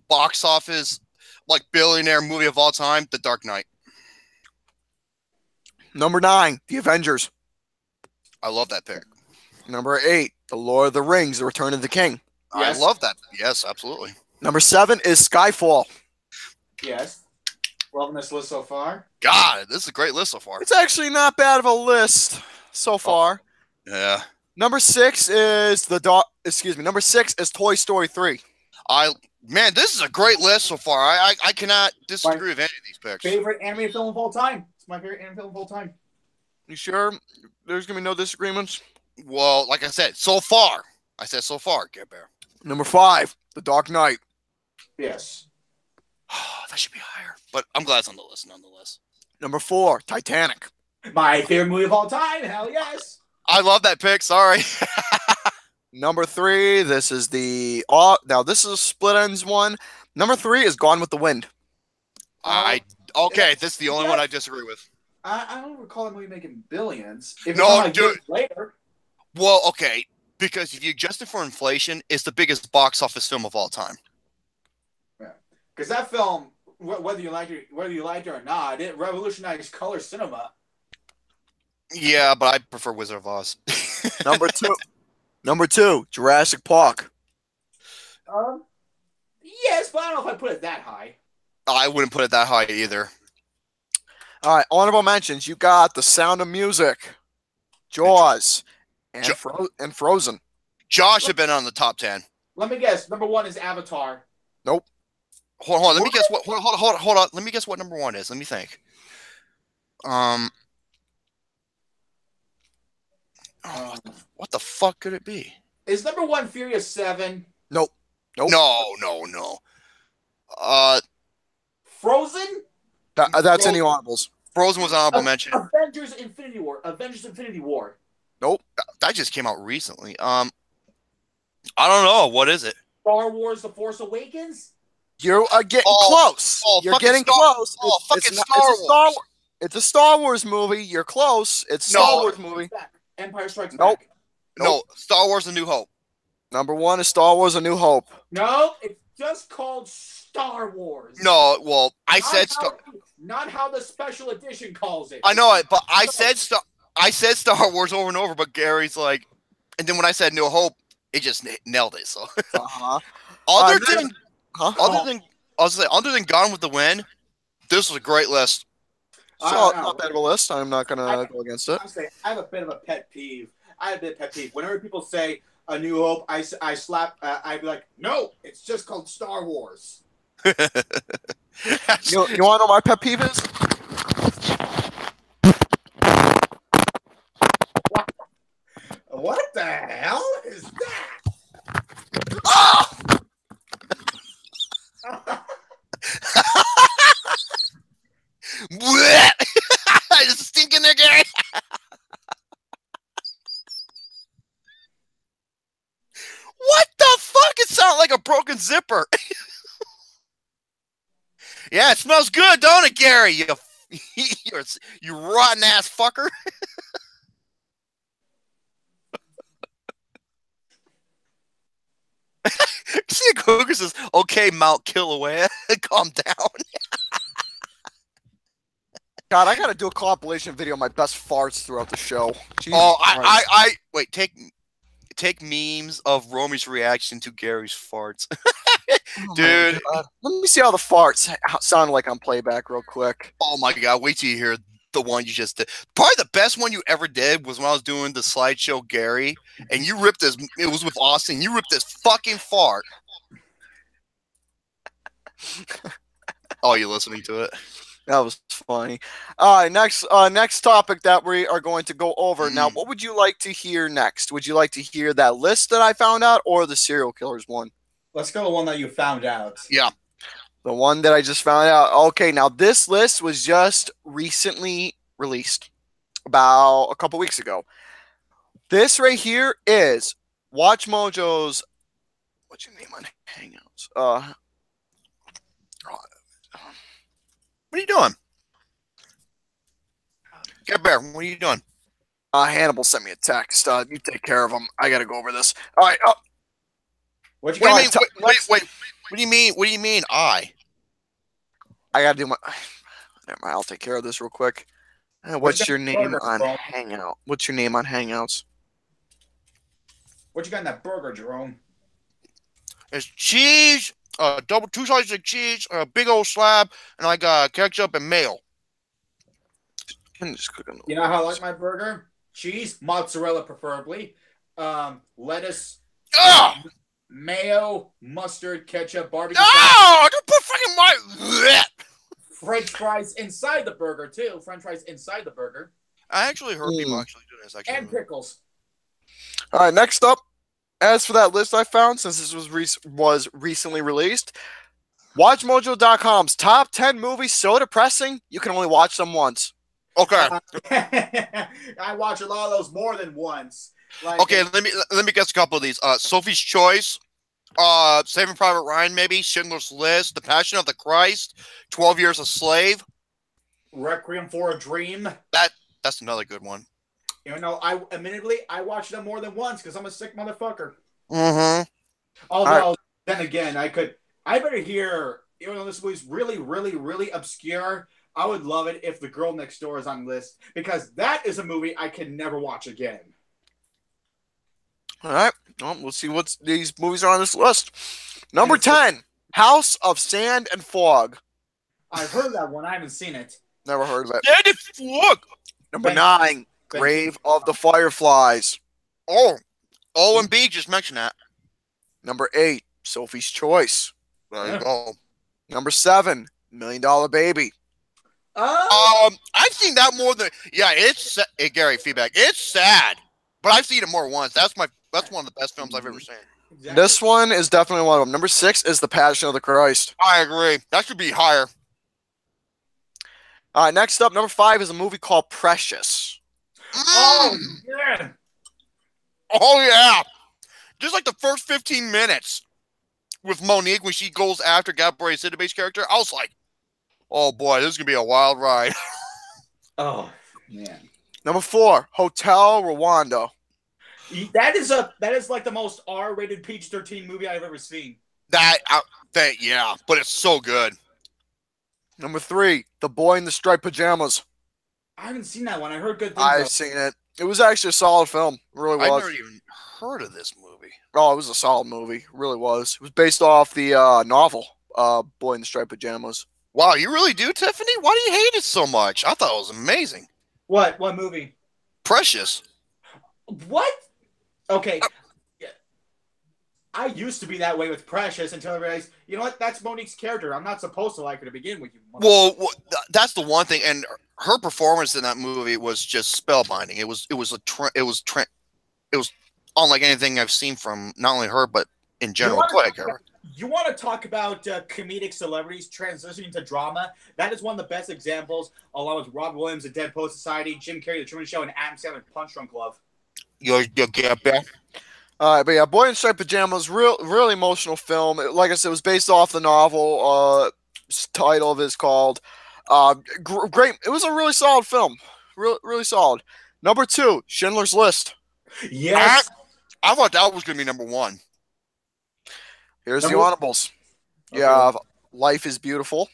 A: box office like billionaire movie of all time, The Dark Knight.
C: Number 9, The Avengers.
A: I love that pick.
C: Number 8, The Lord of the Rings, The Return of the King.
A: Yes. I love that. Yes, absolutely.
C: Number 7 is Skyfall.
B: Yes. Loving this list so far.
A: God, this is a great list so far.
C: It's actually not bad of a list so far.
A: Yeah.
C: Number 6 is Number 6 is Toy Story 3.
A: Man, this is a great list so far. I cannot disagree with any of these picks.
B: Favorite animated film of all time. It's my favorite animated film of all time.
C: You sure there's gonna be no disagreements?
A: Well, like I said, so far. I said so far, Get Bear.
C: Number 5, The Dark Knight.
B: Yes.
A: That should be higher. But I'm glad it's on the list nonetheless.
C: Number 4, Titanic.
B: My favorite movie of all time. Hell yes.
A: I love that pick. Sorry.
C: Number 3, this is now this is a split ends one. Number 3 is Gone with the Wind.
A: Okay, this is the only one I disagree with.
B: I don't recall that movie making billions. If
A: No,
B: it's
A: dude.
B: Later.
A: Well, okay, because if you adjust it for inflation, it's the biggest box office film of all time.
B: Yeah, because that film, whether you liked it or not, it revolutionized color cinema.
A: Yeah, but I prefer Wizard of Oz.
C: Number 2, Jurassic Park.
B: Yes, but I don't know if I put it that high.
A: I wouldn't put it that high either.
C: All right, honorable mentions. You got The Sound of Music, Jaws, and Frozen.
A: Josh have been on the top 10.
B: Let me guess. Number 1 is Avatar.
C: Nope.
A: Hold on. Let me guess what. Hold on. Let me guess what number 1 is. Let me think. What the fuck could it be?
B: Is number 1 Furious 7?
C: Nope.
A: No.
B: Frozen?
C: That's any honorables.
A: Frozen was an honorable mention.
B: Avengers Infinity War.
C: Nope.
A: That just came out recently. I don't know. What is it?
B: Star Wars: The Force Awakens.
C: You are getting close. You're getting close.
A: Star Wars.
C: It's a Star Wars movie. You're close. It's a Star Wars movie.
B: Empire Strikes
C: Back.
A: No, Star Wars: A New Hope.
C: Number 1 is Star Wars: A New Hope.
B: No, it's just called Star Wars.
A: No, well,
B: not how the special edition calls it.
A: I know it, but I said Star Wars over and over, but Gary's like, and then when I said New Hope, it just nailed it. So, other than Gone with the Wind, this was a great list.
C: So not bad of a list. I'm not gonna go against it.
B: I have a bit of a pet peeve. Whenever people say A New Hope, I'd be like, no, it's just called Star Wars.
C: You want to know my pet peeve is?
B: What the hell is that?
A: Oh! It's stinking there, Gary. What the fuck? It sounded like a broken zipper. Yeah, it smells good, don't it, Gary? You rotten ass fucker. See, Cougar says, "Okay, Mount Kilauea, calm down."
C: God, I gotta do a compilation video of my best farts throughout the show. Jesus
A: Oh,
C: Christ.
A: wait. Take memes of Romy's reaction to Gary's farts,
C: Oh my
A: dude.
C: God. Let me see how the farts sound like on playback real quick.
A: Oh my God! Wait till you hear the one you just did. Probably the best one you ever did was when I was doing the slideshow Gary, and you ripped this. It was with Austin. You ripped this fucking fart. Oh, you listening to it?
C: That was funny. All right, next topic that we are going to go over. Now, what would you like to hear next? Would you like to hear that list that I found out or the serial killers one?
B: Let's go to one that you found out.
A: Yeah.
C: The one that I just found out. Okay, now this list was just recently released about a couple weeks ago. This right here is Watch-Mojo's, what's your name on Hangouts?
A: What are you doing? Get Bear, what are you doing?
C: Hannibal sent me a text. You take care of him. I gotta go over this. All right.
B: What you
A: What do
B: got?
A: you mean? Wait. What do you mean? What do you mean? I
C: gotta do my. Never mind, I'll take care of this real quick. What's your name on Hangout? What's your name on Hangouts?
B: What you got in that burger, Jerome?
A: It's cheese, double 2 slices of cheese, a big old slab, and I got ketchup and mayo.
C: Just click on the
B: You know how I like my burger? Cheese, mozzarella preferably, lettuce, mayo, mustard, ketchup, barbecue sauce.
A: Don't put fucking my.
B: French fries inside the burger too. French fries inside the burger.
A: I actually heard people actually do this.
B: And pickles.
C: All right, next up, as for that list I found, since this was recently released, WatchMojo.com's top 10 movies so depressing you can only watch them once.
A: Okay.
B: I watch a lot of those more than once. Like,
A: Okay, let me guess a couple of these. Sophie's Choice, Saving Private Ryan, maybe Schindler's List, The Passion of the Christ, 12 Years a Slave.
B: Requiem for a Dream.
A: That's another good one.
B: You know, I watch them more than once because I'm a sick motherfucker.
A: Mm-hmm.
B: Although, then again, I better hear, even though this movie's really, really, really obscure, I would love it if The Girl Next Door is on the list because that is a movie I can never watch again.
C: All right. Well, we'll see what these movies are on this list. Number 10, House of Sand and Fog.
B: I've heard that one. I haven't seen it.
C: Never heard of it.
A: Sand and Fog.
C: Number 9, Grave of the Fireflies.
A: Oh, and B just mentioned that.
C: Number 8, Sophie's Choice.
A: There you go.
C: Number 7, $1 Million Baby.
A: I've seen that more than it's hey, Gary feedback. It's sad, but I've seen it more once. That's one of the best films I've ever seen.
C: Exactly. This one is definitely one of them. Number 6 is The Passion of the Christ.
A: I agree. That should be higher.
C: All right, next up, number 5 is a movie called Precious.
B: Oh yeah.
A: Oh yeah. Just like the first 15 minutes with Monique when she goes after Gabrielle Sidibe's character, I was like, oh boy, this is gonna be a wild ride.
B: Oh man.
C: Number 4, Hotel Rwanda.
B: That is like the most R-rated PG-13 movie I've ever seen.
A: Yeah, but it's so good.
C: Number 3, The Boy in the Striped Pajamas.
B: I haven't seen that one. I heard good things.
C: I've seen it. It was actually a solid film. It really was.
A: I've never even heard of this movie.
C: Oh, it was a solid movie. It really was. It was based off the novel, Boy in the Striped Pajamas.
A: Wow, you really do, Tiffany? Why do you hate it so much? I thought it was amazing.
B: What movie?
A: Precious.
B: What? Okay. I used to be that way with Precious until I realized, you know what? That's Monique's character. I'm not supposed to like her to begin with.
A: Well, that's the one thing, and her performance in that movie was just spellbinding. It was unlike anything I've seen from not only her but in general.
B: You want to talk about comedic celebrities transitioning to drama? That is one of the best examples, along with Rob Williams, The Dead Poet Society, Jim Carrey, The Truman Show, and Adam Sandler, Punch Drunk Love.
A: You'll get back.
C: All right, but yeah, Boy in Striped Pajamas, really emotional film. Like I said, it was based off the novel. Title of it is called. Great. It was a really solid film. Really solid. Number 2, Schindler's List.
B: Yes.
A: I thought that was going to be number 1.
C: Here's the honorables. You have Life is Beautiful.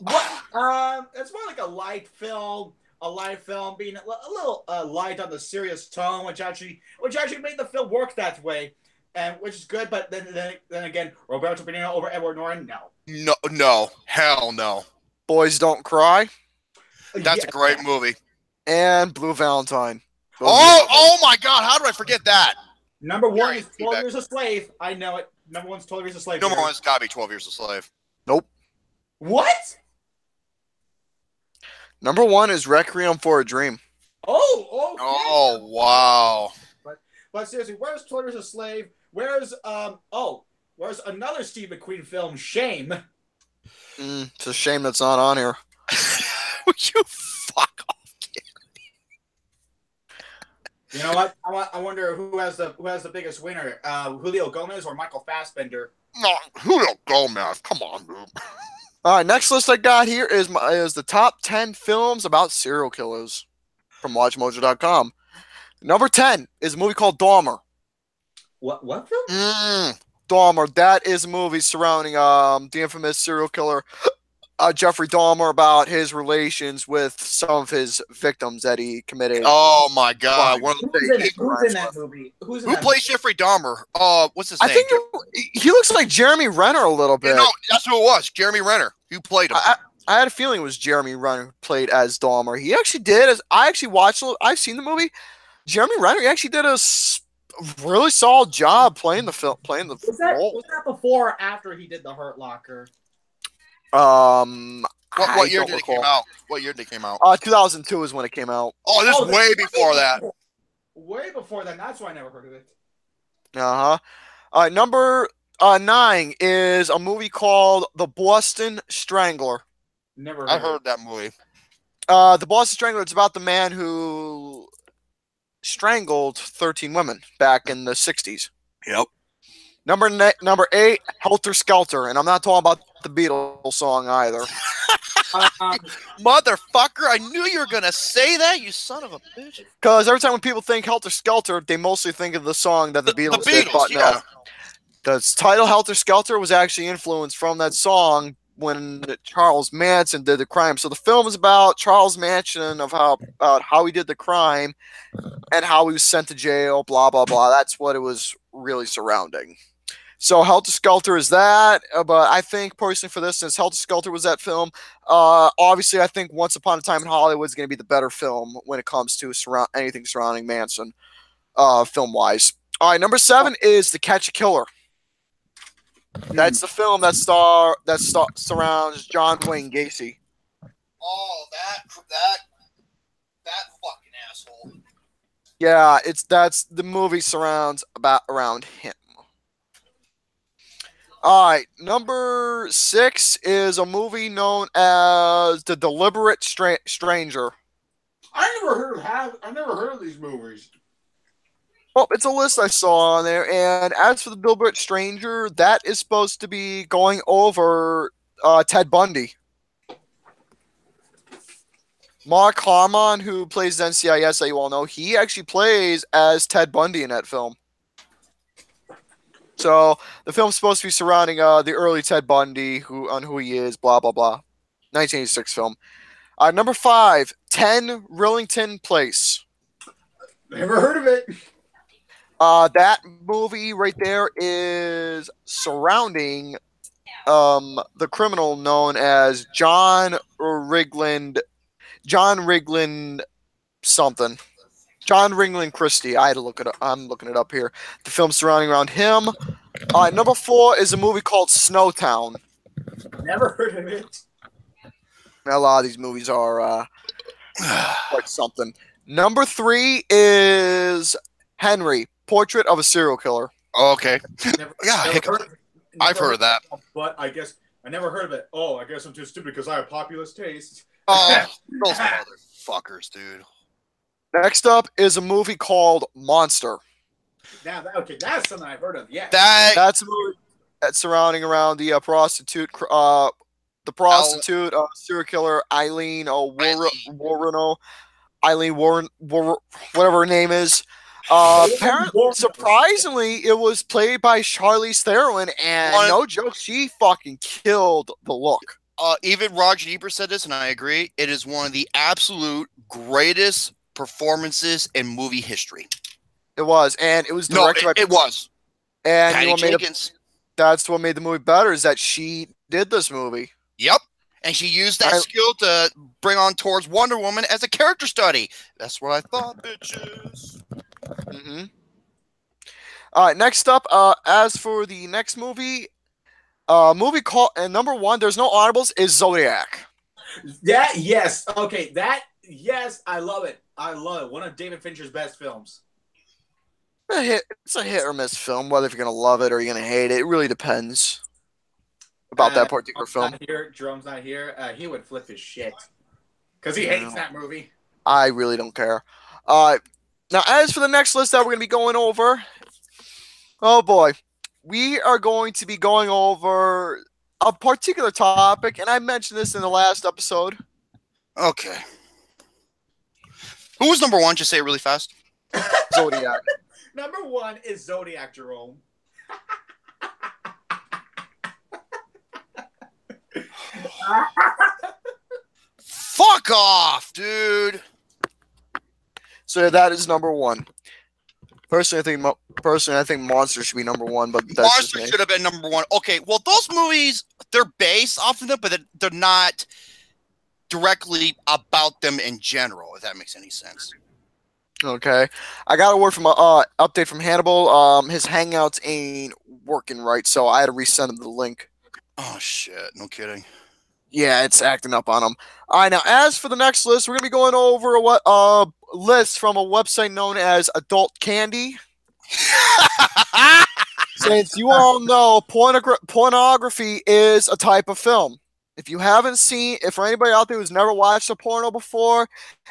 B: What? It's more like a light film. A light film being a little light on the serious tone, which actually made the film work that way, and which is good. But then again, Roberto Benigno over Edward Norton, no.
A: No, hell no.
C: Boys Don't Cry
A: That's a great movie.
C: and Blue Valentine.
A: Oh my God! How did I forget that?
B: Number one is 12 Years a Slave. I know it. Number one's 12 Years a Slave.
A: Number one's gotta be 12 Years a Slave.
C: Nope.
B: What?
C: Number one is Requiem for a Dream.
B: Oh,
A: Oh wow.
B: But seriously, where's 12 Years a Slave? Where's another Steve McQueen film, Shame?
C: It's a shame that's not on here.
A: Would you fuck off?
B: You know what? I wonder who has the biggest winner, Julio Gomez or Michael Fassbender?
A: No, Julio Gomez. Come on, dude.
C: All right, next list I got here is the top 10 films about serial killers from Watch-Mojo.com. Number 10 is a movie called Dahmer.
B: What film?
C: Dahmer. That is a movie surrounding the infamous serial killer Jeffrey Dahmer, about his relations with some of his victims that he committed.
A: Oh my God!
B: Who's in that movie? Who
A: plays Jeffrey Dahmer? What's his name?
C: I think he looks like Jeremy Renner a little bit.
A: No, that's who it was. Jeremy Renner. Who played him?
C: I had a feeling it was Jeremy Renner who played as Dahmer. He actually did. I actually watched. I've seen the movie. Jeremy Renner. He actually did a really solid job playing the film.
B: Was that before or after he did The Hurt Locker?
A: What year did it come out? What year did it came out?
C: 2002 is when it came out.
A: Oh, this is way before that.
B: Way before that. That's why I never heard of it.
C: Number 9 is a movie called The Boston Strangler.
B: Never heard.
A: I heard that movie.
C: The Boston Strangler. It's about the man who strangled 13 women back in the 60s.
A: Yep.
C: Number 8, Helter Skelter, and I'm not talking about the Beatles song either.
A: Motherfucker! I knew you were gonna say that, you son of a bitch.
C: Because every time when people think Helter Skelter, they mostly think of the song that the Beatles did. But
A: yeah.
C: No, the title Helter Skelter was actually influenced from that song when Charles Manson did the crime. So the film is about Charles Manson, about how he did the crime and how he was sent to jail. Blah blah blah. That's what it was really surrounding. So Helter Skelter is that, but I think personally for this, since Helter Skelter was that film, obviously I think Once Upon a Time in Hollywood is going to be the better film when it comes to anything surrounding Manson, film-wise. All right, number 7 is To Catch a Killer. That's the film that surrounds John Wayne Gacy.
A: Oh, that fucking asshole.
C: Yeah, that's the movie surrounds around him. All right, number 6 is a movie known as The Deliberate Stranger.
B: I never heard of these movies.
C: Well, it's a list I saw on there, and as for The Deliberate Stranger, that is supposed to be going over Ted Bundy. Mark Harmon, who plays NCIS that you all know, he actually plays as Ted Bundy in that film. So the film's supposed to be surrounding the early Ted Bundy, who he is, blah blah blah. 1986 film. Number 5, 10 Rillington Place.
B: Never heard of it.
C: That movie right there is surrounding the criminal known as John Rigland something. John Ringling Christie. I had to look it up. I'm looking it up here. The film surrounding around him. Number 4 is a movie called Snowtown.
B: Never heard of it.
C: A lot of these movies are quite something. Number 3 is Henry, Portrait of a Serial Killer.
A: Okay. I've heard of that.
B: But I guess I never heard of it. Oh, I guess I'm too stupid because I have populist taste.
A: Oh, those motherfuckers, dude.
C: Next up is a movie called Monster.
B: Now, that's something I've heard of. Yeah,
C: that's a movie that's surrounding around the prostitute serial killer Eileen Warren, whatever her name is. Apparently, surprisingly, it was played by Charlize Theron, and no joke, she fucking killed the look.
A: Even Roger Ebert said this, and I agree. It is one of the absolute greatest performances in movie history.
C: It was, and it was directed by.
A: It was.
C: And
A: Patty
C: you know what
A: Jenkins.
C: that's what made the movie better is that she did this movie.
A: Yep. And she used that skill to bring on towards Wonder Woman as a character study. That's what I thought, bitches.
C: Mm-hmm. All right, next up, as for the next movie, movie called number one. There's no audibles. Is Zodiac.
B: Yes. Okay. Yes. I love it. One of David Fincher's best films.
C: It's a hit or miss film. Whether if you're gonna love it or you're gonna hate it, it really depends about that particular film.
B: Drum's not here. He would flip his shit because he hates that movie.
C: I really don't care. Now, as for the next list that we're gonna be going over, oh boy, we are going to be going over a particular topic, and I mentioned this in the last episode.
A: Okay. Who was number one? Just say it really fast.
C: Zodiac.
B: Number one is Zodiac, Jerome.
A: Fuck off, dude.
C: So that is number one. Personally, I think Monster should be number one, but that's
A: Monster should have been number one. Okay, well, those movies, they're based off of them, but they're not directly about them in general, if that makes any sense.
C: Okay, I got a word from update from Hannibal. His Hangouts ain't working right, so I had to resend him the link.
A: Oh shit! No kidding.
C: Yeah, it's acting up on him. All right, now as for the next list, we're gonna be going over a list from a website known as Adult Candy. Since you all know, pornography is a type of film. If you haven't seen, if for anybody out there who's never watched a porno before,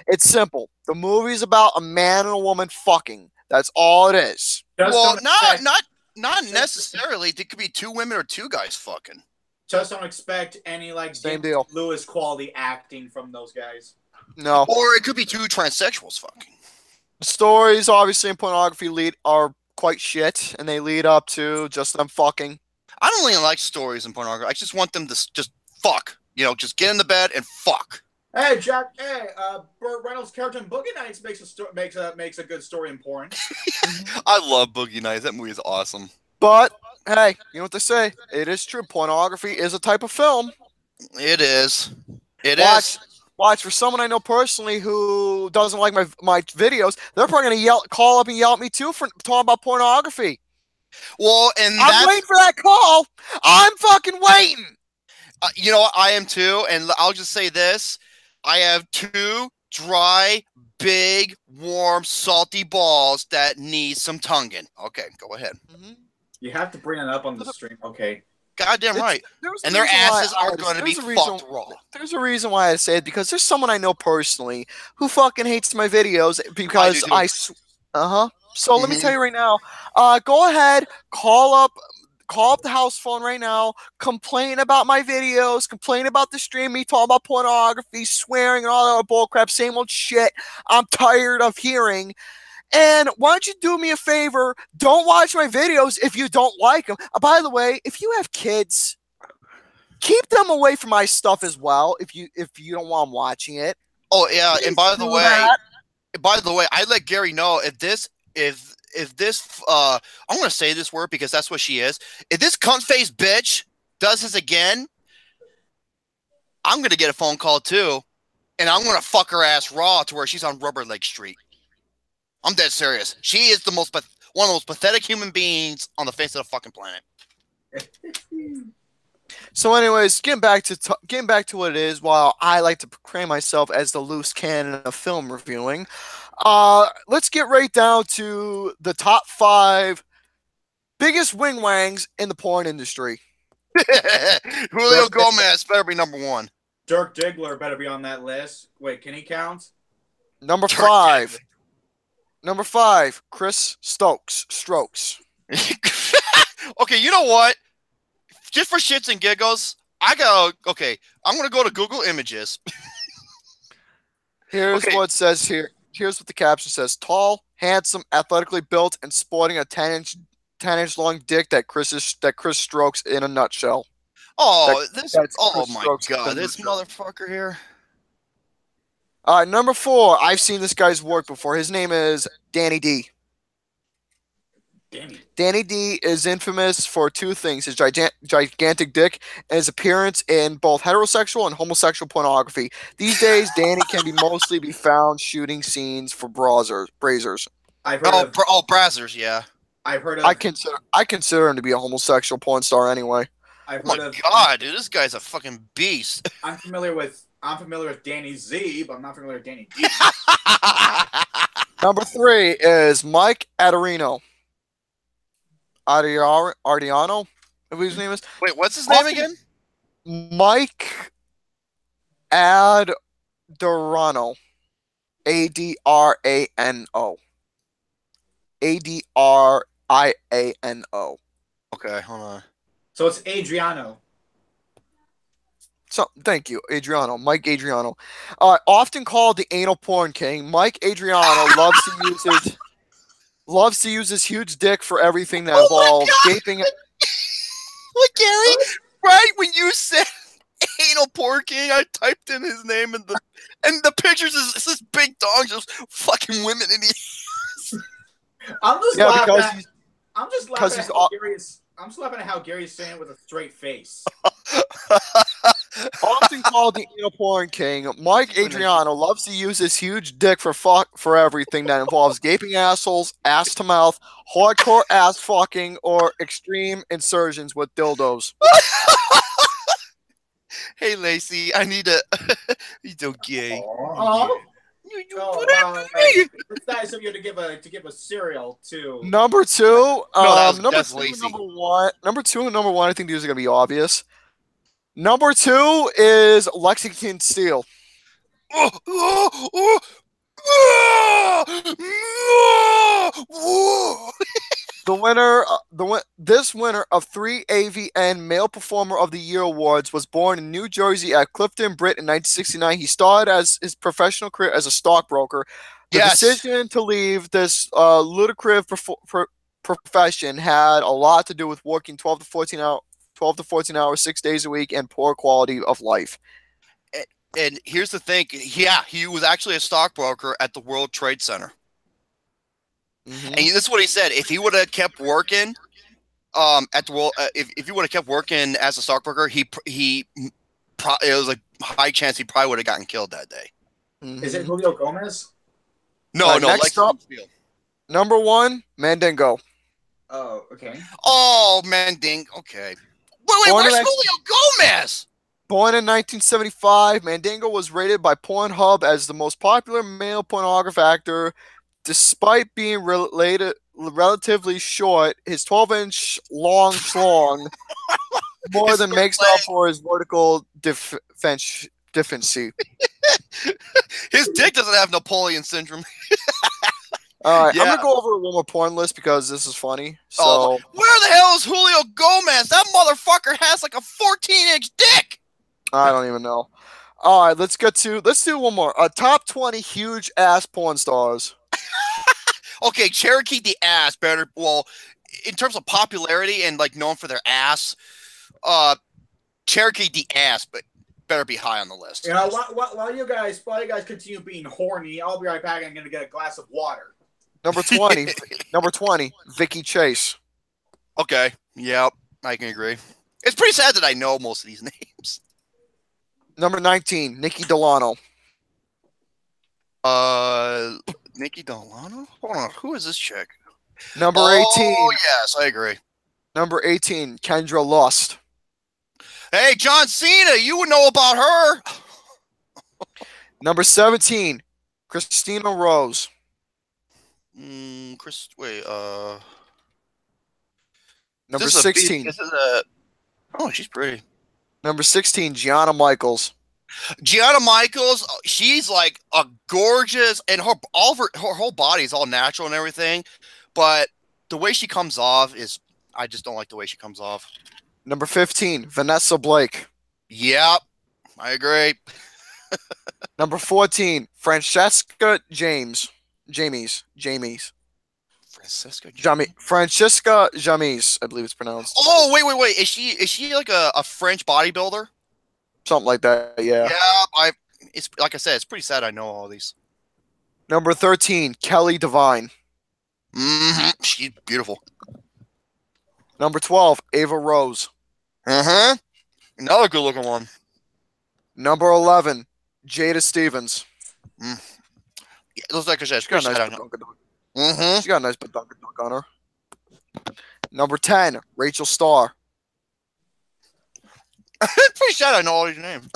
C: it's simple. The movie's about a man and a woman fucking. That's all it is.
A: Well, not necessarily. It could be two women or two guys fucking.
B: Just don't expect any
C: same deal.
B: Lewis quality acting from those guys.
C: No.
A: Or it could be two transsexuals fucking.
C: Stories obviously in pornography are quite shit, and they lead up to just them fucking.
A: I don't really like stories in pornography. I just want them to just fuck. You know, just get in the bed and fuck.
B: Hey, Jack. Hey, Burt Reynolds' character in Boogie Nights makes a good story in porn.
A: I love Boogie Nights. That movie is awesome.
C: But hey, you know what they say? It is true. Pornography is a type of film.
A: It is. It is.
C: Watch, for someone I know personally who doesn't like my videos, they're probably gonna call up and yell at me too for talking about pornography.
A: Well, and
C: I'm waiting for that call. I'm fucking waiting.
A: You know what? I am too, and I'll just say this: I have two dry, big, warm, salty balls that need some tonguing. Okay, go ahead.
C: Mm-hmm.
B: You have to bring it up on the stream. Okay.
A: Goddamn right. And their asses are going to be fucked raw.
C: There's a reason why I say it, because there's someone I know personally who fucking hates my videos because So let me tell you right now. Go ahead, call up the house phone right now, complain about my videos, complain about the stream, me talking about pornography, swearing, and all that other bullcrap, same old shit I'm tired of hearing. And why don't you do me a favor? Don't watch my videos if you don't like them. By the way, if you have kids, keep them away from my stuff as well. If you don't want them watching it.
A: Oh yeah, and by the way, I let Gary know if this I'm gonna say this word because that's what she is. If this cunt-faced bitch does this again, I'm gonna get a phone call too, and I'm gonna fuck her ass raw to where she's on Rubber Lake Street. I'm dead serious. She is one of the most pathetic human beings on the face of the fucking planet.
C: So, anyways, getting back to what it is. While I like to proclaim myself as the loose cannon of film reviewing, let's get right down to the top 5 biggest wing-wangs in the porn industry.
A: Julio Gomez better be number 1.
B: Dirk Diggler better be on that list. Wait, can he count?
C: Number 5. Number 5, Chris Strokes.
A: Okay, you know what? Just for shits and giggles, I'm gonna go to Google Images.
C: Here's what it says here. Here's what the caption says: tall, handsome, athletically built, and sporting a 10-inch long dick that Chris Strokes in a nutshell.
A: Oh,
C: That's
A: oh
C: Chris
A: my
C: Stokes'
A: God, this
C: finger joke.
A: motherfucker here.
C: Number 4. I've seen this guy's work before. His name is Danny D. Danny D is infamous for two things: his gigantic dick and his appearance in both heterosexual and homosexual pornography. These days, Danny can be mostly be found shooting scenes for brazers.
B: I've heard of.
A: Brazzers, yeah.
B: I've heard of.
C: I consider him to be a homosexual porn star anyway.
B: I've
A: Oh
B: heard
A: my
B: of.
A: God, dude, this guy's a fucking beast.
B: I'm familiar with Danny Z, but I'm not familiar with Danny D.
C: Number 3 is Mike Adarino. Ardiano, I believe his name is.
A: Wait, what's his name again?
C: Mike Adarano. Adrano. Adriano.
A: Okay, hold on.
B: So it's Adriano.
C: So thank you, Adriano. Mike Adriano. Often called the anal porn king, Mike Adriano loves to use his huge dick for everything that involves gaping.
A: Look, Gary, right when you said anal porn king, I typed in his name and the pictures is this big dog just fucking women in the.
B: I'm just laughing at how Gary's saying it with a straight face.
C: Often called the anal porn king, Mike Adriano loves to use his huge dick for everything that involves gaping assholes, ass to mouth, hardcore ass fucking, or extreme insertions with dildos.
A: Hey, Lacey, I need a. He's so gay.
B: It's nice of you to give a cereal to
C: Number 2. Number 2
A: Lacey.
C: and number 1. Number 2 and number 1. I think these are gonna be obvious. Number 2 is Lexington Steel. This winner of 3 AVN Male Performer of the Year awards was born in New Jersey at Clifton, Britt in 1969. He started as his professional career as a stockbroker. The decision to leave this ludicrous profession had a lot to do with working 12 to 14 hours, 6 days a week, and poor quality of life.
A: And here's the thing. Yeah, he was actually a stockbroker at the World Trade Center. Mm-hmm. And this is what he said. If he would have kept working at the World, if he would have kept working as a stockbroker, it was a high chance he probably would have gotten killed that day.
B: Mm-hmm. Is it Julio Gomez?
A: No.
C: Next up, number 1, Mandingo.
B: Oh, okay.
A: Oh, Mandingo. Okay. Wait, where's Julio Gomez?
C: Born in 1975, Mandingo was rated by Pornhub as the most popular male pornographic actor. Despite being relatively short, his 12-inch long schlong more than makes up for his vertical deficiency.
A: His dick doesn't have Napoleon syndrome.
C: All right, I'm going to go over one more porn list because this is funny. So,
A: where the hell is Julio Gomez? That motherfucker has like a 14-inch dick.
C: I don't even know. All right, let's do one more. Top 20 huge ass porn stars.
A: Okay, Cherokee the ass better. Well, in terms of popularity and like known for their ass, Cherokee the ass, but better be high on the list.
B: You know, while you guys continue being horny, I'll be right back. I'm gonna get a glass of water.
C: Number 20, Vicky Chase.
A: Okay, yep, I can agree. It's pretty sad that I know most of these names.
C: Number 19, Nikki Delano.
A: Nikki Delano? Hold on, who is this chick?
C: Number 18.
A: Oh, yes, I agree.
C: Number 18, Kendra Lust.
A: Hey, John Cena, you would know about her.
C: Number 17, Christina Rose.
A: Number
C: 16.
A: Oh, she's pretty.
C: Number 16, Gianna Michaels.
A: Gianna Michaels, she's like a gorgeous, and her whole body is all natural and everything, but the way she comes off I just don't like the way she comes off.
C: Number 15, Vanessa Blake.
A: Yep, I agree.
C: Number 14, Francesca Jamies. Francesca Jamis, I believe it's pronounced.
A: Oh, wait. Is she like a French bodybuilder?
C: Something like that, yeah.
A: Yeah, it's like I said, it's pretty sad I know all these.
C: Number 13, Kelly Devine.
A: She's beautiful.
C: Number 12, Ava Rose.
A: Another good looking one.
C: Number 11, Jada Stevens.
A: Yeah, it looks like I said,
C: She got a nice She got a nice badunka dunk on her. Number 10, Rachel Starr.
A: Pretty sad I know all these names.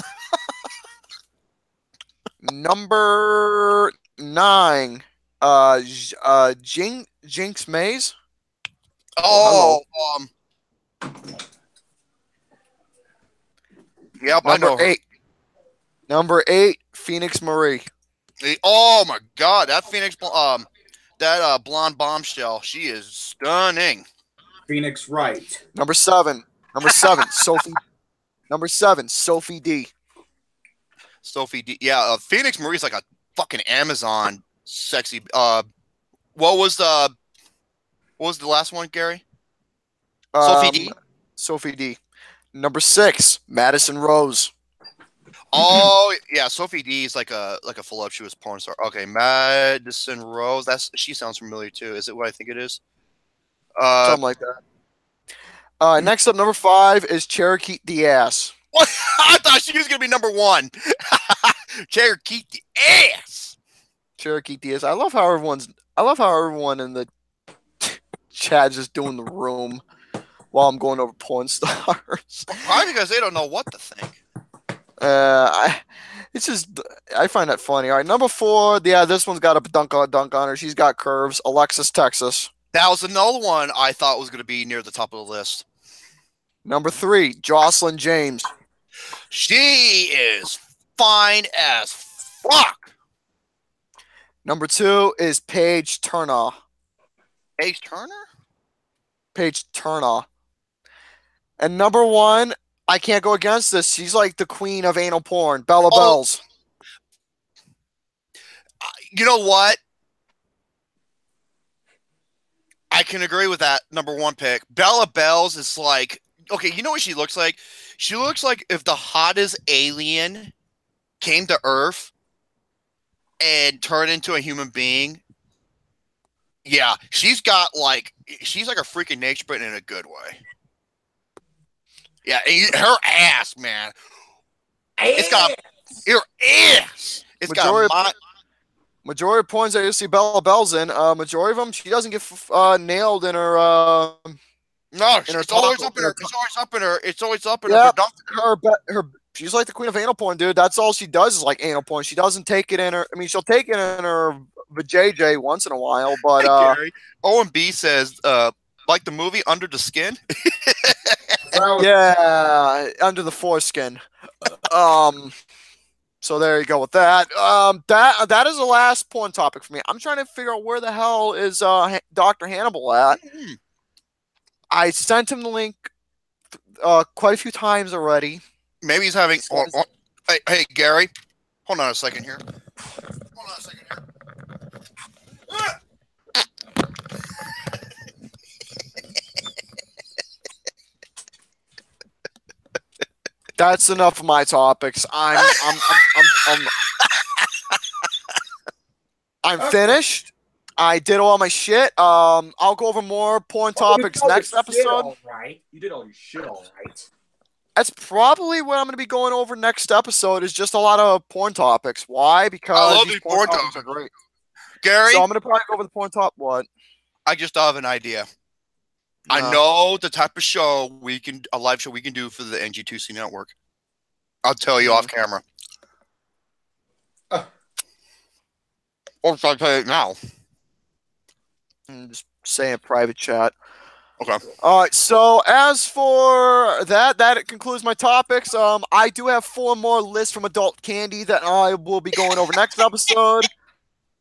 C: Number 9, Jinx Mays.
A: Oh, yep, I know her.
C: Number 8, Phoenix Marie.
A: Oh my God, that blonde bombshell, she is stunning.
B: Phoenix Wright.
C: Number 7, Sophie. Number 7, Sophie D.
A: Sophie D. Yeah, Phoenix Marie's like a fucking Amazon sexy. What was the last one, Gary? Sophie D.
C: Sophie D. Number 6, Madison Rose.
A: Oh yeah, Sophie D is like a voluptuous porn star. Okay, Madison Rose. She sounds familiar too. Is it what I think it is?
C: Something like that. Next up, number 5 is Cherokee Diaz.
A: What? I thought she was gonna be number 1. Cherokee Diaz.
C: Cherokee Diaz. I love how everyone in the chat is doing the room while I'm going over porn stars.
A: Probably because they don't know what to think.
C: I find that funny. All right, number 4. Yeah, this one's got a dunk on her. She's got curves. Alexis Texas.
A: That was another one I thought was going to be near the top of the list.
C: Number 3, Jocelyn James.
A: She is fine as fuck.
C: Number 2 is Paige Turner.
A: Paige Turner?
C: Paige Turner. And number 1, I can't go against this. She's like the queen of anal porn, Bella Bells.
A: You know what? I can agree with that number 1 pick. Bella Bells is like, okay, you know what she looks like? She looks like if the hottest alien came to Earth and turned into a human being. Yeah, she's like a freaking nature, but in a good way. Yeah, her ass, man. It's got her ass. It's got
C: majority of porns that you see Bella Bells in, majority of them, she doesn't get nailed in her.
A: No, it's always up in her. It's always up in her.
C: Her. She's like the queen of anal porn, dude. That's all she does is like anal porn. She doesn't take it in her. I mean, she'll take it in her vajayjay once in a while, but
A: Gary, OMB says, like the movie Under the Skin.
C: Yeah, under the foreskin. So there you go with that. That is the last porn topic for me. I'm trying to figure out where the hell is Dr. Hannibal at. I sent him the link quite a few times already. Maybe he's having.
A: Hey, Gary, hold on a second here.
C: That's enough of my topics. I'm finished. I did all my shit. I'll go over more porn topics next episode.
B: All right. You did all your shit all right.
C: That's probably what I'm going to be going over next episode is just a lot of porn topics. Why? Because
A: I love these porn topics
C: are great.
A: Gary?
C: So I'm going to probably go over the porn top. What?
A: I just have an idea. I know the type of show a live show we can do for the NG2C network. I'll tell you off camera. Or should I tell you now?
C: Just say in private chat.
A: Okay.
C: All right. So as for that concludes my topics. I do have 4 more lists from Adult Candy that I will be going over next episode.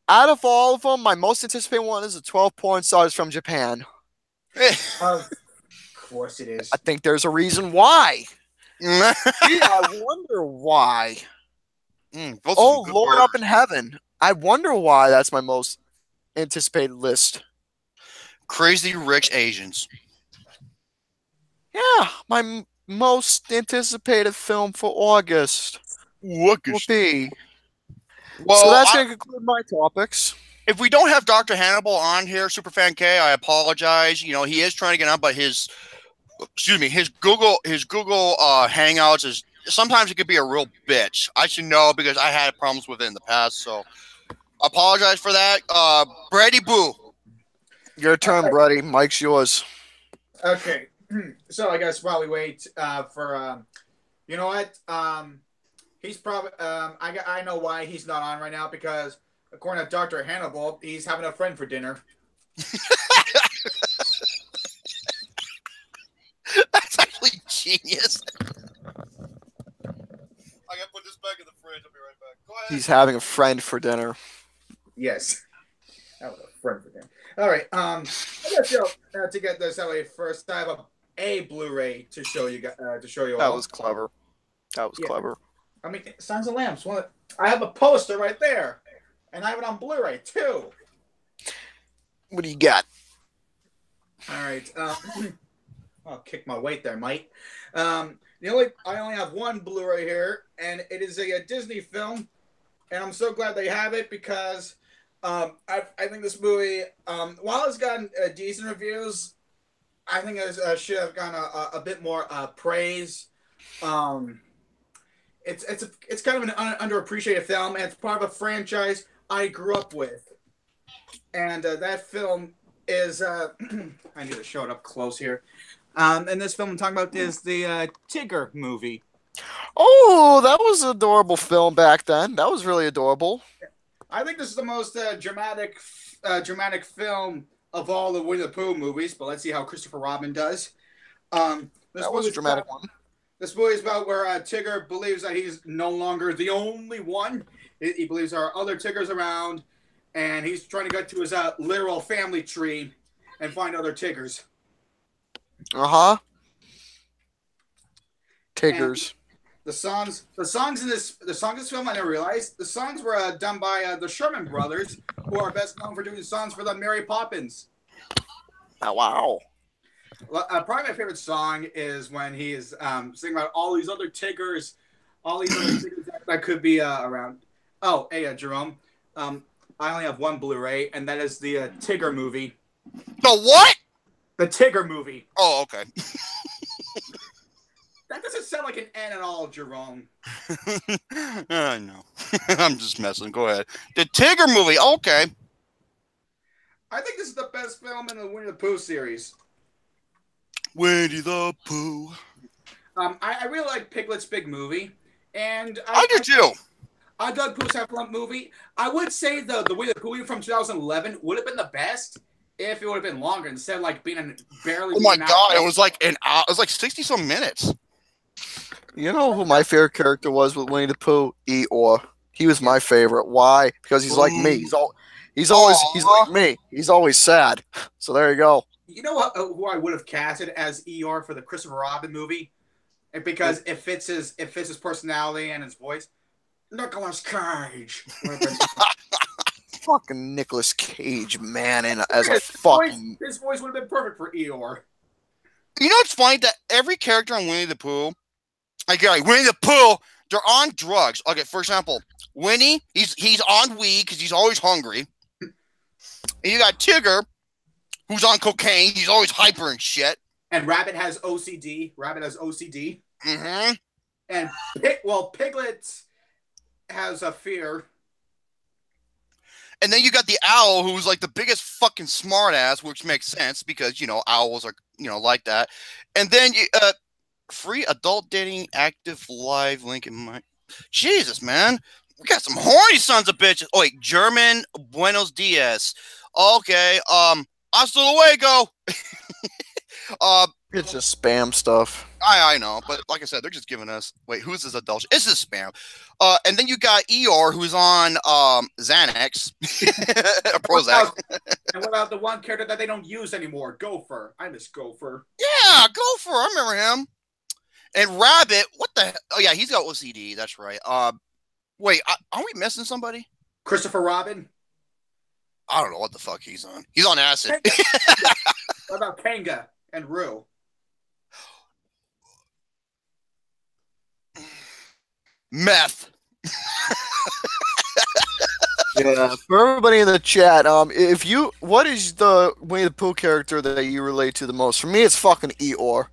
C: Out of all of them, my most anticipated one is the 12 porn stars from Japan.
B: Of course it is.
C: I think there's a reason why. Yeah, I wonder why. Oh, Lord up in heaven. I wonder why that's my most anticipated list.
A: Crazy Rich Asians.
C: Yeah, my most anticipated film for August will be.
A: Well,
C: So that's going to conclude my topics.
A: if we don't have Dr. Hannibal on here, Superfan K, I apologize. You know, he is trying to get on, but his Google Hangouts is sometimes it could be a real bitch. I should know because I had problems with it in the past, so I apologize for that. Brady Boo.
C: Your turn, Brady. Mike's yours.
B: Okay, so I guess while we wait for, you know what? He's probably I know why he's not on right now because according to Dr. Hannibal, he's having a friend for dinner.
A: That's actually genius. I gotta put this back in the fridge. I'll be right back. Go ahead.
C: He's having a friend for dinner.
B: Yes, that was a friend for dinner. All right. I guess to get this out of the way first, I have a Blu-ray to show you all.
C: That was clever. That was clever.
B: I mean, Signs of Lambs. I have a poster right there, and I have it on Blu-ray too.
C: What do you got?
B: All right. I'll kick my weight there, Mike. I only have one Blu-ray here, and it is a Disney film, and I'm so glad they have it because I think this movie, while it's gotten decent reviews, I think it should have gotten a bit more praise. It's kind of an underappreciated film, and it's part of a franchise I grew up with. And that film is I need to show it up close here. And this film I'm talking about is the Tigger movie.
C: Oh, that was an adorable film back then. That was really adorable.
B: I think this is the most dramatic film of all the Winnie the Pooh movies, but let's see how Christopher Robin does.
C: That was a dramatic one.
B: This movie is about where Tigger believes that he's no longer the only one. He believes there are other Tiggers around, and he's trying to get to his literal family tree and find other Tiggers.
C: Uh-huh. Tiggers.
B: The songs in this film, I never realized, the songs were done by the Sherman Brothers, who are best known for doing songs for the Mary Poppins.
C: Oh, wow.
B: Probably my favorite song is when he is singing about all these other Tiggers, that could be around. Oh, hey, Jerome. I only have one Blu-ray, and that is the Tigger movie.
A: The what?
B: The Tigger movie.
A: Oh, okay.
B: That doesn't sound like an N at all, Jerome.
A: No. I'm just messing. Go ahead. The Tigger movie. Okay.
B: I think this is the best film in the Winnie the Pooh series.
A: Winnie the Pooh.
B: I really like Piglet's Big Movie, and
A: I do too.
B: I dug Pooh's Half Lump movie. I would say the Winnie the Pooh movie from 2011 would have been the best if it would have been longer instead of like being barely.
A: Oh my god! It was like an hour. It was like 60-some minutes.
C: You know who my favorite character was with Winnie the Pooh? Eeyore. He was my favorite. Why? Because he's like me. He's like me. He's always sad. So there you go.
B: You know who I would have casted as Eeyore for the Christopher Robin movie? Because it fits his personality and his voice. Nicolas Cage.
C: Fucking Nicolas Cage, man, and as a fucking.
B: His voice would have been perfect for Eeyore.
A: You know what's funny? That every character on Winnie the Pooh, like Winnie the Pooh, they're on drugs. Okay, for example, Winnie, he's on weed because he's always hungry. And you got Tigger, who's on cocaine. He's always hyper and shit.
B: And Rabbit has OCD.
A: Mm-hmm.
B: And Piglet has a fear.
A: And then you got the owl, who's like the biggest fucking smartass, which makes sense because, you know, owls are, you know, like that. And then you, free adult dating, active live link in my. Jesus, man. We got some horny sons of bitches. Oh, wait, German, Buenos Dias. Okay, hasta luego.
C: It's just spam stuff.
A: I know, but like I said, they're just giving us. Wait, who's this adult? It's just spam. And then you got Eeyore, who's on Xanax, Prozac.
B: And what about the one character that they don't use anymore? Gopher. I miss Gopher.
A: Yeah, Gopher. I remember him. And Rabbit. What the? Oh yeah, he's got OCD. That's right. Wait, are we missing somebody?
B: Christopher Robin.
A: I don't know what the fuck he's on. He's on acid.
B: What about Kanga and Rue?
A: Meth.
C: Yeah, for everybody in the chat, what is the Winnie the Pooh character that you relate to the most? For me, it's fucking Eeyore.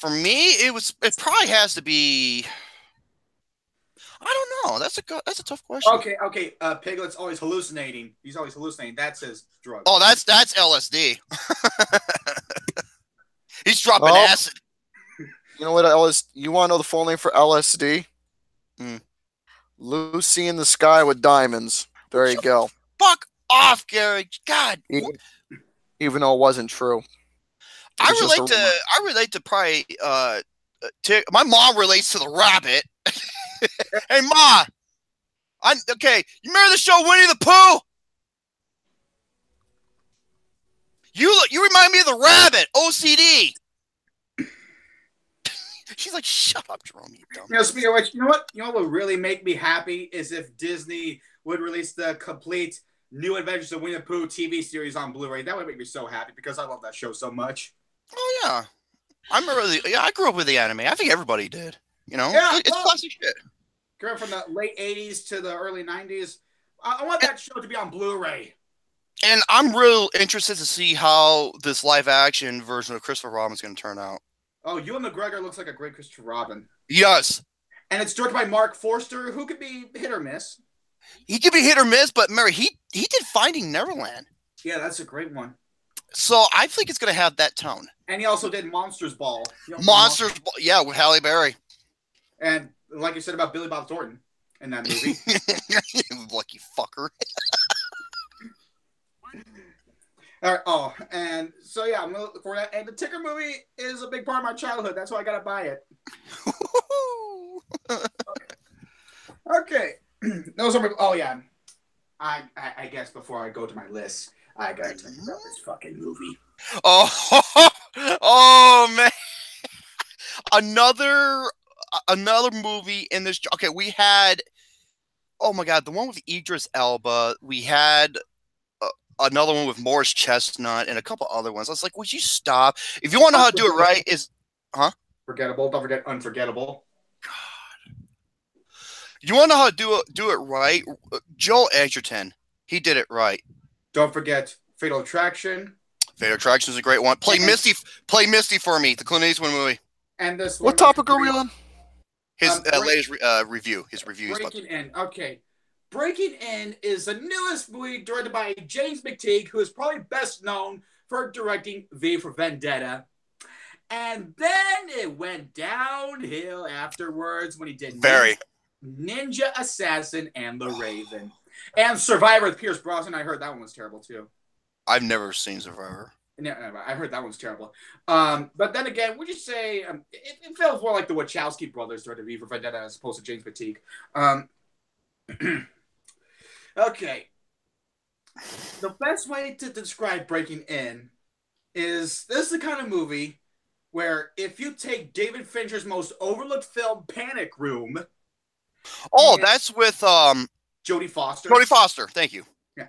A: For me, it probably has to be. I don't know. That's a tough question.
B: Okay. Piglet's always hallucinating. He's always hallucinating. That's his drug.
A: Oh, that's LSD. He's dropping acid.
C: You know what you want to know the full name for LSD?
A: Mm.
C: Lucy in the Sky with Diamonds. There you go.
A: Fuck off, Gary. God.
C: Even though it wasn't true.
A: I relate to probably my mom relates to the rabbit. Hey Ma, okay. You remember the show Winnie the Pooh? You remind me of the rabbit. OCD. She's like, shut up, Jerome. You dumb.
B: Speaking of which, you know what would really make me happy is if Disney would release the complete New Adventures of Winnie the Pooh TV series on Blu-ray. That would make me so happy because I love that show so much.
A: Oh yeah, I grew up with the anime. I think everybody did. You know, it's classic shit.
B: Going from the late '80s to the early '90s, I want that show to be on Blu-ray.
A: And I'm real interested to see how this live-action version of Christopher Robin is going to turn out.
B: Oh, Ewan McGregor looks like a great Christopher Robin.
A: Yes.
B: And it's directed by Mark Forster, who could be hit or miss.
A: He could be hit or miss, but Mary, he did Finding Neverland.
B: Yeah, that's a great one.
A: So I think it's going to have that tone.
B: And he also did Monsters Ball.
A: Monsters Ball, yeah, with Halle Berry.
B: And like you said about Billy Bob Thornton in that movie.
A: Lucky fucker.
B: All right. Oh, and so yeah, I'm gonna look for that. And the Ticker movie is a big part of my childhood. That's why I gotta buy it. Okay. Those are. Oh yeah. I guess before I go to my list, I gotta tell you about this fucking movie.
A: Oh man. Another movie in this. Okay, we had. Oh my God, the one with Idris Elba. We had. Another one with Morris Chestnut and a couple other ones. I was like, would you stop? If you want to know how to do it right,
B: Forgettable. Don't forget Unforgettable.
A: God. You want to know how to do it right? Joel Edgerton. He did it right.
B: Don't forget Fatal Attraction.
A: Fatal Attraction is a great one. Play Misty for me, the Clint Eastwood movie.
B: And this
C: what topic are we on?
A: His latest review. His review.
B: Breaking In. Okay. Breaking In is the newest movie directed by James McTeague, who is probably best known for directing V for Vendetta. And then it went downhill afterwards when he did Ninja Assassin and The Raven. And Survivor with Pierce Brosnan. I heard that one was terrible too.
A: I've never seen Survivor.
B: No, I heard that one's terrible. But then again, would you say it felt more like the Wachowski brothers directed V for Vendetta as opposed to James McTeague. Okay. The best way to describe Breaking In is this is the kind of movie where if you take David Fincher's most overlooked film, Panic Room.
A: Oh, that's with
B: Jodie Foster.
A: Jodie Foster, thank you.
B: Yeah.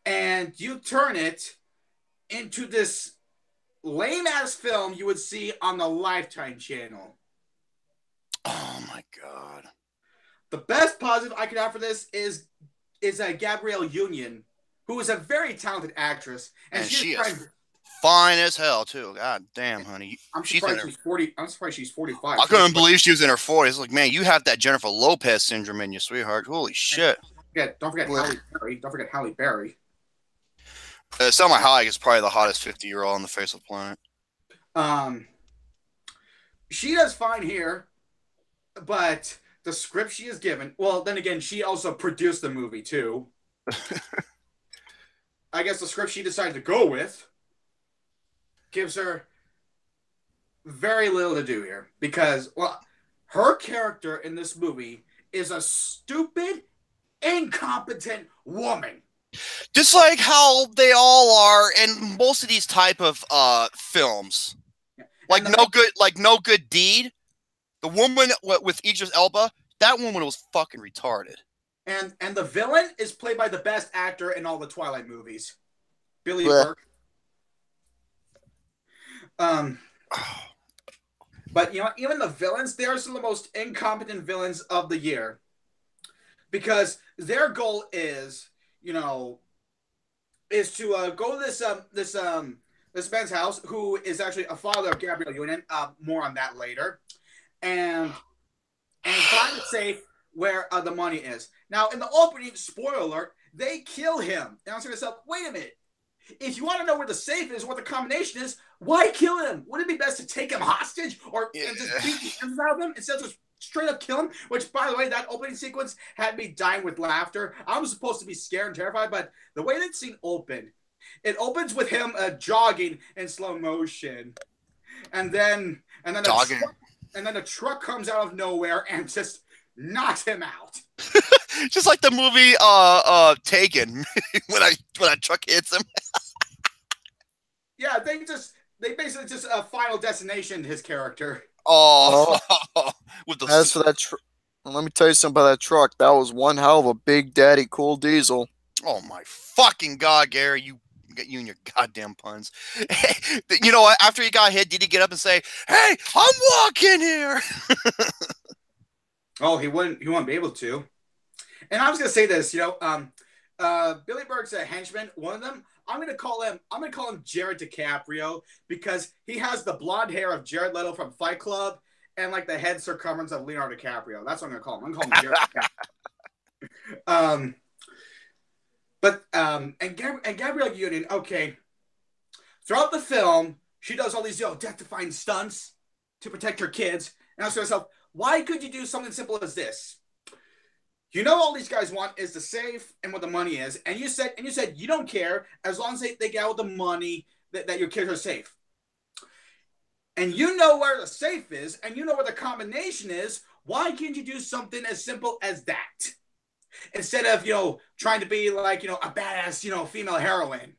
B: And you turn it into this lame-ass film you would see on the Lifetime channel.
A: Oh, my God.
B: The best positive I could have for this is Gabrielle Union, who is a very talented actress. And
A: she is fine as hell, too. God damn, honey.
B: I'm surprised she's 40. I'm surprised she's 45.
A: I couldn't believe she was in her 40s. Like, man, you have that Jennifer Lopez syndrome in you, sweetheart. Holy shit.
B: Don't forget Halle Berry. Don't forget Halle Berry.
A: Selma Hayek is probably the hottest 50-year-old on the face of the planet.
B: She does fine here, but the script she is given. Well, then again, she also produced the movie too. I guess the script she decided to go with gives her very little to do here because, well, her character in this movie is a stupid, incompetent woman.
A: Just like how they all are in most of these type of films. Yeah. Like No Good Deed. The woman with Idris Elba, that woman was fucking retarded.
B: And the villain is played by the best actor in all the Twilight movies, Billy
C: Blech.
B: Burke. But you know, even the villains, they are some of the most incompetent villains of the year, because their goal is, you know, is to go to this man's house, who is actually a father of Gabrielle Union. More on that later, and find a safe where the money is. Now, in the opening, spoiler alert, they kill him. And I was going to say, wait a minute. If you want to know where the safe is, what the combination is, why kill him? Wouldn't it be best to take him hostage and just beat the ends out of him instead of just straight up kill him? Which, by the way, that opening sequence had me dying with laughter. I was supposed to be scared and terrified, but the way that scene opened, it opens with him jogging in slow motion, and then the truck comes out of nowhere and just knocks him out.
A: Just like the movie Taken when a truck hits him.
B: Yeah, they basically just Final Destination his character.
A: With the
C: As for that, let me tell you something about that truck. That was one hell of a Big Daddy cool diesel.
A: Oh my fucking God, Gary, you and your goddamn puns. You know what? After he got hit, did he get up and say, "Hey, I'm walking here"?
B: Oh, he wouldn't be able to. And I was gonna say this, you know, Billy Burke's a henchman. One of them, I'm gonna call him Jared DiCaprio, because he has the blonde hair of Jared Leto from Fight Club and like the head circumference of Leonardo DiCaprio. That's what I'm gonna call him. I'm gonna call him Jared DiCaprio. And Gabrielle Union, okay. Throughout the film, she does all these death-defying stunts to protect her kids. And I was to myself, why could you do something simple as this? You know, all these guys want is the safe and what the money is, and you said you don't care as long as they get out with the money that your kids are safe. And you know where the safe is, and you know where the combination is. Why can't you do something as simple as that instead of trying to be like a badass female heroine?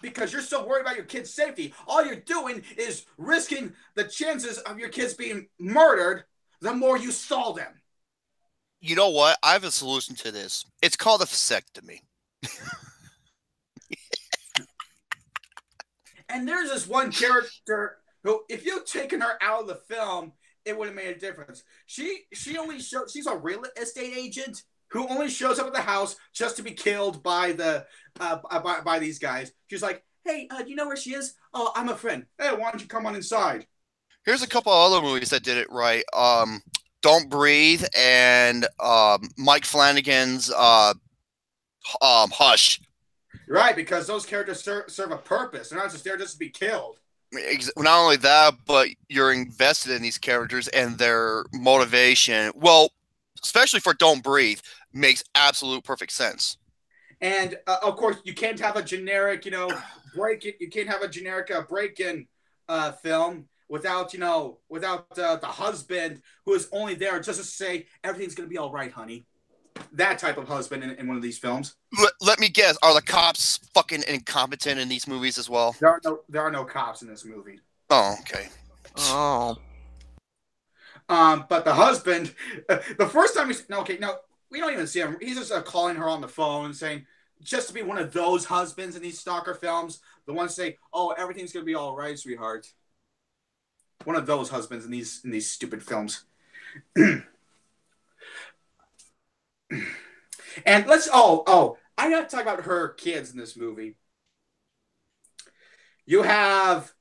B: Because you're so worried about your kids' safety. All you're doing is risking the chances of your kids being murdered the more you stall them.
A: You know what? I have a solution to this. It's called a vasectomy.
B: And there's this one character who, if you'd taken her out of the film, it would have made a difference. She's a real estate agent who only shows up at the house just to be killed by by these guys. She's like, "Hey, do you know where she is? Oh, I'm a friend. Hey, why don't you come on inside?"
A: Here's a couple of other movies that did it right. Don't Breathe and Mike Flanagan's Hush.
B: Right, because those characters serve a purpose. They're not just there just to be killed.
A: Not only that, but you're invested in these characters and their motivation. Well, especially for Don't Breathe, makes absolute perfect sense.
B: And of course, you can't have a generic, break-in. You can't have a generic break-in film without the husband who is only there just to say everything's gonna be all right, honey. That type of husband in one of these films.
A: Let me guess. Are the cops fucking incompetent in these movies as well?
B: There are no cops in this movie.
A: Oh, okay.
C: Oh.
B: But the husband, the first time we don't even see him. He's just calling her on the phone, saying, just to be one of those husbands in these stalker films, the ones say, "Oh, everything's gonna be all right, sweetheart." One of those husbands in these stupid films. And I gotta talk about her kids in this movie. You have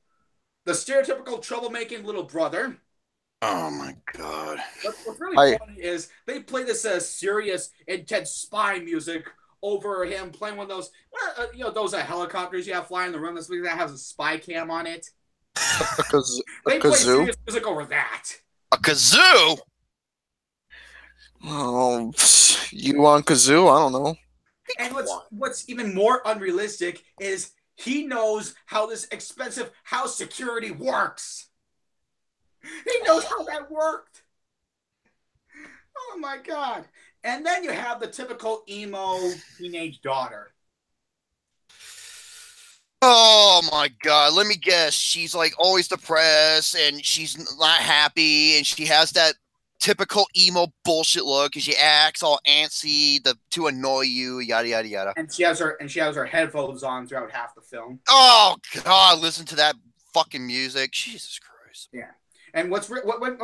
B: the stereotypical troublemaking little brother.
A: Oh my God.
B: What's really funny is they play this serious, intense spy music over him playing one of those, those helicopters you have flying in the room that has a spy cam on it. They play serious music over that.
A: A kazoo?
C: Oh, you on kazoo? I don't know.
B: And what's even more unrealistic is he knows how this expensive house security works. He knows how that worked. Oh my God. And then you have the typical emo teenage daughter.
A: Oh my God. Let me guess. She's like always depressed and she's not happy and she has that typical emo bullshit look because she acts all antsy to annoy you, yada yada yada.
B: And she has her headphones on throughout half the film.
A: Oh God, listen to that fucking music, Jesus Christ.
B: Yeah. And what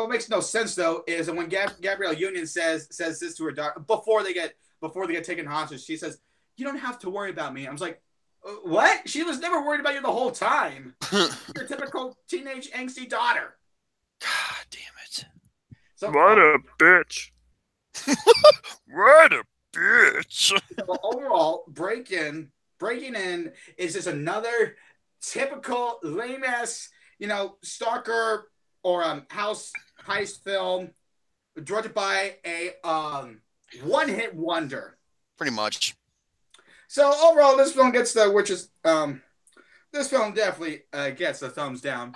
B: makes no sense though is when Gabrielle Union says this to her daughter before they get taken hostage, she says, "You don't have to worry about me." I was like, "What?" She was never worried about you the whole time. Your typical teenage angsty daughter.
A: God damn it!
B: So,
C: What a bitch!
A: What a bitch!
B: So overall, breaking in is just another typical lame ass, stalker or house heist film directed by a one-hit wonder.
A: Pretty much.
B: So overall, this film gets this film definitely gets the thumbs down.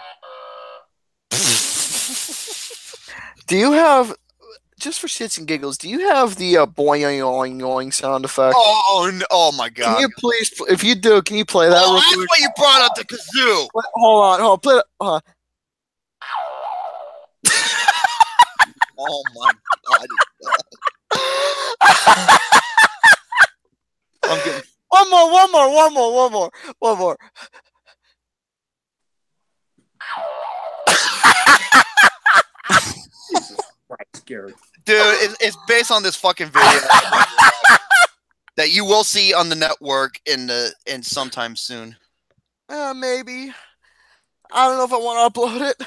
C: Do you have, just for shits and giggles, do you have the boing sound effect?
A: Oh my God!
C: Can you please, if you do, can you play that?
A: Oh,
C: real
A: that's
C: quick?
A: why you brought up the kazoo.
C: Hold on, play it.
A: Oh my God! I'm getting
C: One more.
B: Jesus Christ, Gary.
A: dude. It's based on this fucking video that you will see on the network in sometime soon.
C: Maybe. I don't know if I want to upload it.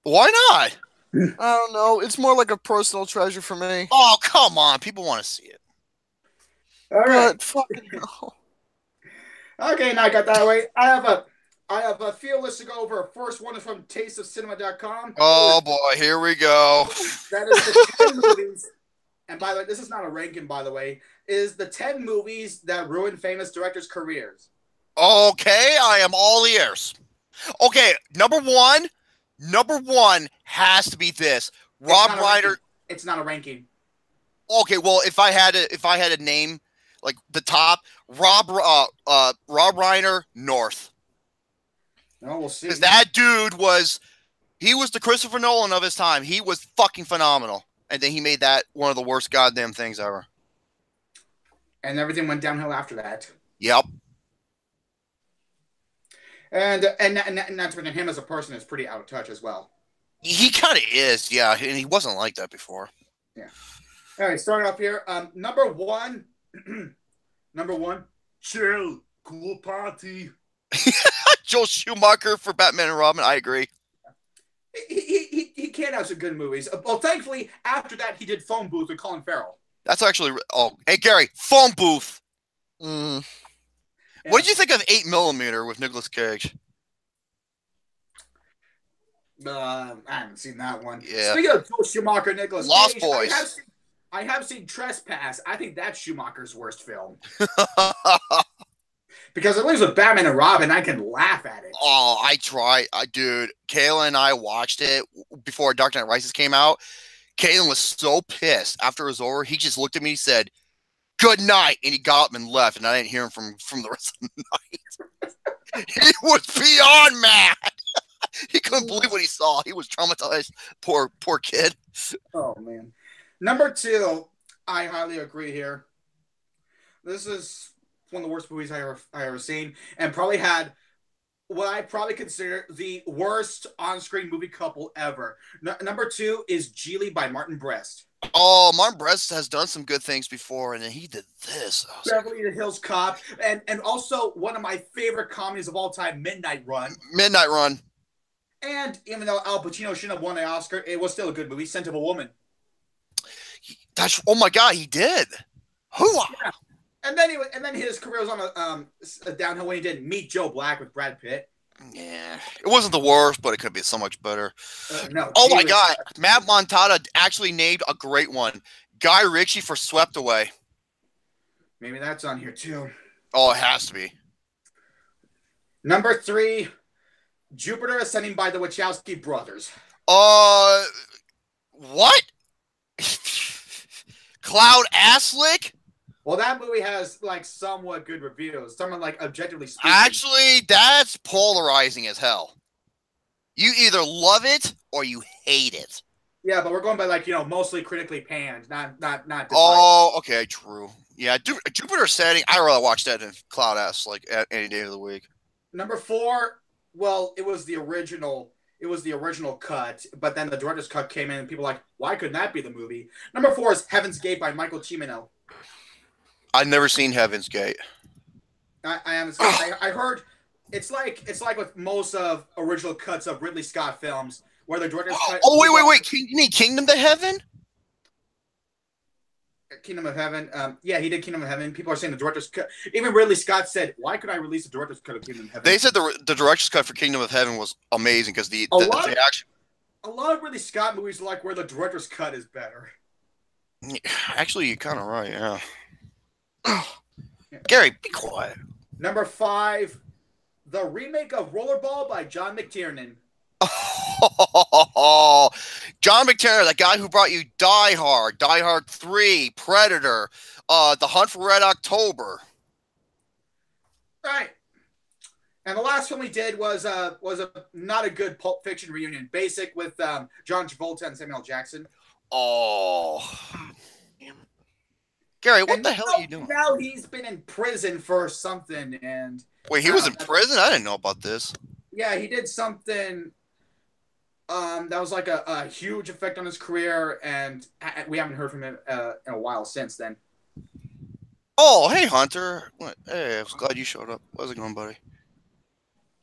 A: Why not?
C: I don't know. It's more like a personal treasure for me.
A: Oh come on, people want to see it.
B: All right.
C: But fucking hell.
B: Okay, now I got that away. I have a field list to go over. First one is from tasteofcinema.com.
A: Oh boy, here we go.
B: That is the 10 movies. And by the way, this is not a ranking, by the way. Is the 10 movies that ruined famous directors' careers.
A: Okay, I am all ears. Okay, number one has to be this. Rob Reiner.
B: It's not a ranking.
A: Okay, well, if I had a name like the top, Rob Reiner North.
B: No, we'll see.
A: Because that dude was the Christopher Nolan of his time. He was fucking phenomenal. And then he made that one of the worst goddamn things ever.
B: And everything went downhill after that.
A: Yep.
B: And not to mention him as a person is pretty out of touch as well.
A: He kind of is, yeah. And he wasn't like that before.
B: Yeah. All right, starting off here. Number one, chill, cool party.
A: Joel Schumacher for Batman and Robin. I agree.
B: He can't have some good movies. Well, thankfully, after that, he did Phone Booth with Colin Farrell.
A: That's actually. Oh, hey Gary, Phone Booth.
C: Mm.
B: Yeah.
A: What did you think of 8mm with Nicolas Cage?
B: I haven't seen that one.
A: Yeah.
B: Speaking of Joel Schumacher, Nicolas
A: Lost
B: Cage,
A: Boys.
B: I have seen Trespass. I think that's Schumacher's worst film. Because at least with Batman and Robin, I can laugh at it.
A: Oh, I tried. Dude, Kayla and I watched it before Dark Knight Rises came out. Kayla was so pissed after it was over. He just looked at me and said, "Good night," and he got up and left, and I didn't hear him from the rest of the night. He was beyond mad. He couldn't believe what he saw. He was traumatized. Poor kid.
B: Oh, man. Number two, I highly agree here. This is one of the worst movies I ever seen, and probably had what I probably consider the worst on-screen movie couple ever. Number two is Geely by Martin Brest.
A: Oh, Martin Brest has done some good things before, and then he did this.
B: Beverly Hills Cop, and also one of my favorite comedies of all time, Midnight Run.
A: Midnight Run.
B: And even though Al Pacino shouldn't have won an Oscar, it was still a good movie, Scent of a Woman.
A: Oh my God, he did. Hoo-ah.
B: Yeah. And then his career was on a downhill when he did Meet Joe Black with Brad Pitt.
A: Yeah, it wasn't the worst, but it could be so much better.
B: No.
A: Oh my God, Matt Montana actually named a great one. Guy Ritchie for Swept Away.
B: Maybe that's on here too.
A: Oh, it has to be.
B: Number three, Jupiter Ascending by the Wachowski brothers.
A: What? Cloud Asslick?
B: Well, that movie has like somewhat good reviews. Someone like objectively speaking.
A: Actually, that's polarizing as hell. You either love it or you hate it.
B: Yeah, but we're going by like mostly critically panned, not divided.
A: Oh, okay, true. Yeah, Jupiter Setting. I really watch that in Cloud S like any day of the week.
B: Number 4, well, it was the original. It was the original cut, but then the director's cut came in, and people were like, why couldn't that be the movie? Number 4 is Heaven's Gate by Michael Cimino.
A: I've never seen Heaven's Gate.
B: I heard it's like with most of original cuts of Ridley Scott films, where the director's cut.
A: Oh wait! You mean Kingdom to Heaven?
B: Kingdom of Heaven. Yeah, he did Kingdom of Heaven. People are saying the director's cut. Even Ridley Scott said, "Why could I release the director's cut of Kingdom of Heaven?"
A: They said the director's cut for Kingdom of Heaven was amazing because
B: a lot of Ridley Scott movies are like where the director's cut is better.
A: Actually, you're kind of right. Yeah. Gary, be quiet.
B: Number 5, the remake of Rollerball by John McTiernan.
A: Oh, John McTiernan, the guy who brought you Die Hard, Die Hard 3, Predator, The Hunt for Red October.
B: Right. And the last film he did was a not a good Pulp Fiction reunion, Basic with John Travolta and Samuel Jackson.
A: Oh. Gary, what the hell are you doing?
B: Now he's been in prison for something, and
A: wait, he was in prison? I didn't know about this.
B: Yeah, he did something that was like a huge effect on his career, and we haven't heard from him in a while since then.
A: Oh, hey, Hunter. What? Hey, I was glad you showed up. How's it going, buddy?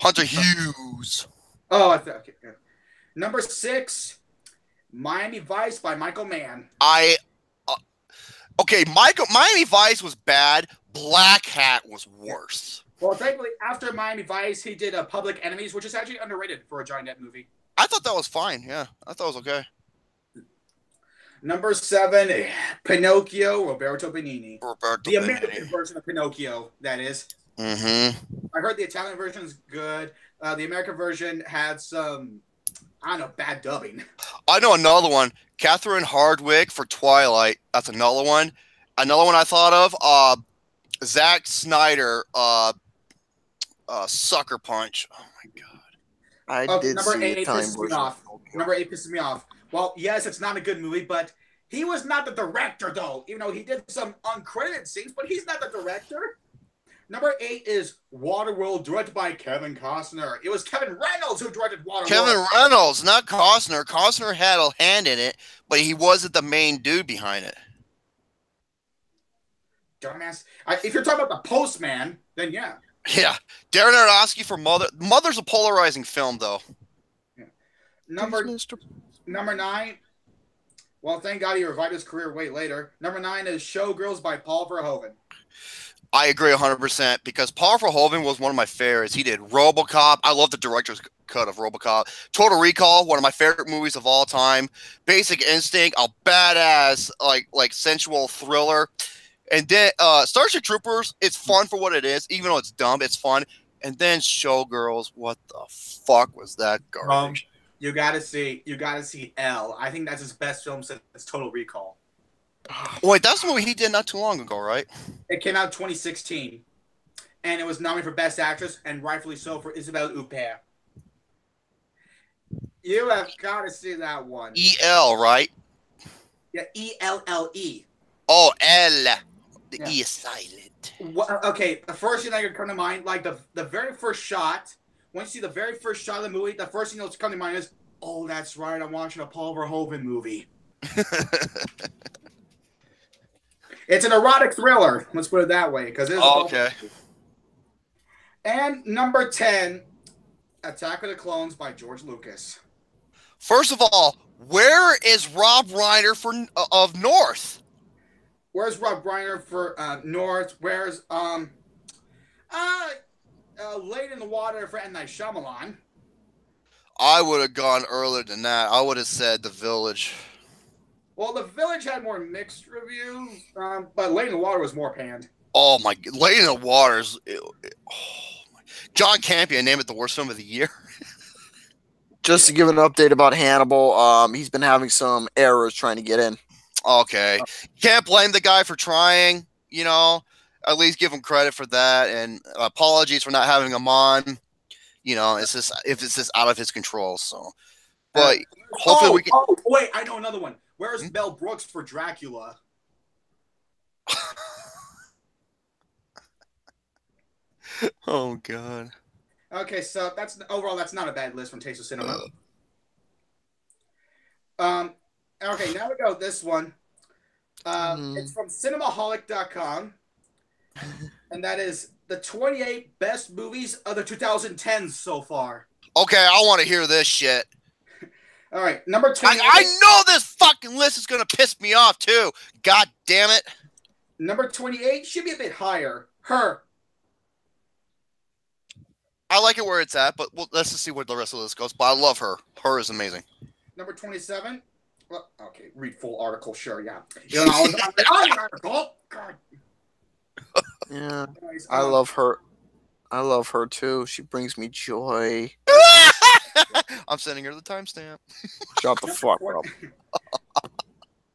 A: Hunter Hughes.
B: Oh, okay. Number 6, Miami Vice by Michael Mann.
A: Okay, Miami Vice was bad. Black Hat was worse.
B: Well, thankfully, after Miami Vice, he did Public Enemies, which is actually underrated for a Johnny Depp movie.
A: I thought that was fine. Yeah, I thought it was okay.
B: Number 7, Pinocchio, Roberto Benigni. The American version of Pinocchio, that is.
A: Mm-hmm.
B: I heard the Italian version is good. The American version had some, I don't know, bad dubbing.
A: I know another one. Catherine Hardwicke for Twilight. That's another one. Another one I thought of. Zack Snyder. Sucker Punch. Oh my god.
B: Number 8 pisses me off. Number 8 pisses me off. Well, yes, it's not a good movie, but he was not the director, though. Even though he did some uncredited scenes, but he's not the director. Number 8 is Waterworld, directed by Kevin Costner. It was Kevin Reynolds who directed Waterworld.
A: Kevin Reynolds, not Costner. Costner had a hand in it, but he wasn't the main dude behind it.
B: Dumbass. If you're talking about The Postman, then yeah.
A: Yeah. Darren Aronofsky for Mother. Mother's a polarizing film, though.
B: Yeah. Number 9. Well, thank God he revived his career way later. Number 9 is Showgirls by Paul Verhoeven.
A: I agree 100% because Paul Verhoeven was one of my favorites. He did RoboCop. I love the director's cut of RoboCop. Total Recall, one of my favorite movies of all time. Basic Instinct, a badass like sensual thriller. And then Starship Troopers, it's fun for what it is, even though it's dumb, it's fun. And then Showgirls, what the fuck was that garbage?
B: You gotta see L. I think that's his best film since Total Recall.
A: Wait, that's the movie he did not too long ago, right?
B: It came out 2016, and it was nominated for Best Actress, and rightfully so for Isabelle Huppert. You have got to see that one.
A: E-L, right?
B: Yeah, E-L-L-E.
A: Oh, L. The E is silent.
B: Okay, the first thing that could come to mind, like the very first shot, when you see the very first shot of the movie, the first thing that's coming to mind is, oh, that's right, I'm watching a Paul Verhoeven movie. It's an erotic thriller. Let's put it that way, because it's
A: okay.
B: And number 10, Attack of the Clones by George Lucas.
A: First of all, where is Rob Reiner of North?
B: Where's Rob Reiner for North? Where's Late in the Water for M. Night Shyamalan?
A: I would have gone earlier than that. I would have said The Village.
B: Well, The Village had more mixed reviews, but Late in the Water was more panned.
A: Oh my! Late in the Water is. John Campion named it the worst film of the year.
C: Just to give an update about Hannibal, he's been having some errors trying to get in.
A: Okay, can't blame the guy for trying. You know, at least give him credit for that, and apologies for not having him on. You know, it's just out of his control. So, But hopefully we can.
B: Oh, wait, I know another one. Where's Mel Brooks for Dracula?
A: Oh God.
B: Okay, so that's not a bad list from Taste of Cinema. Okay, now we go with this one. It's from Cinemaholic.com, and that is the 28 best movies of the 2010s so far.
A: Okay, I want to hear this shit.
B: All right, number 28.
A: I know this fucking list is gonna piss me off too. God damn it.
B: Number 28 should be a bit higher. Her.
A: I like it where it's at, but let's just see where the rest of this goes. But I love her. Her is amazing.
B: Number 27. Well, okay, read full article, sure, yeah. You know, article. God.
C: Yeah,
B: Anyways,
C: I love her. I love her too. She brings me joy.
A: I'm sending her the timestamp.
C: Shut the fuck up.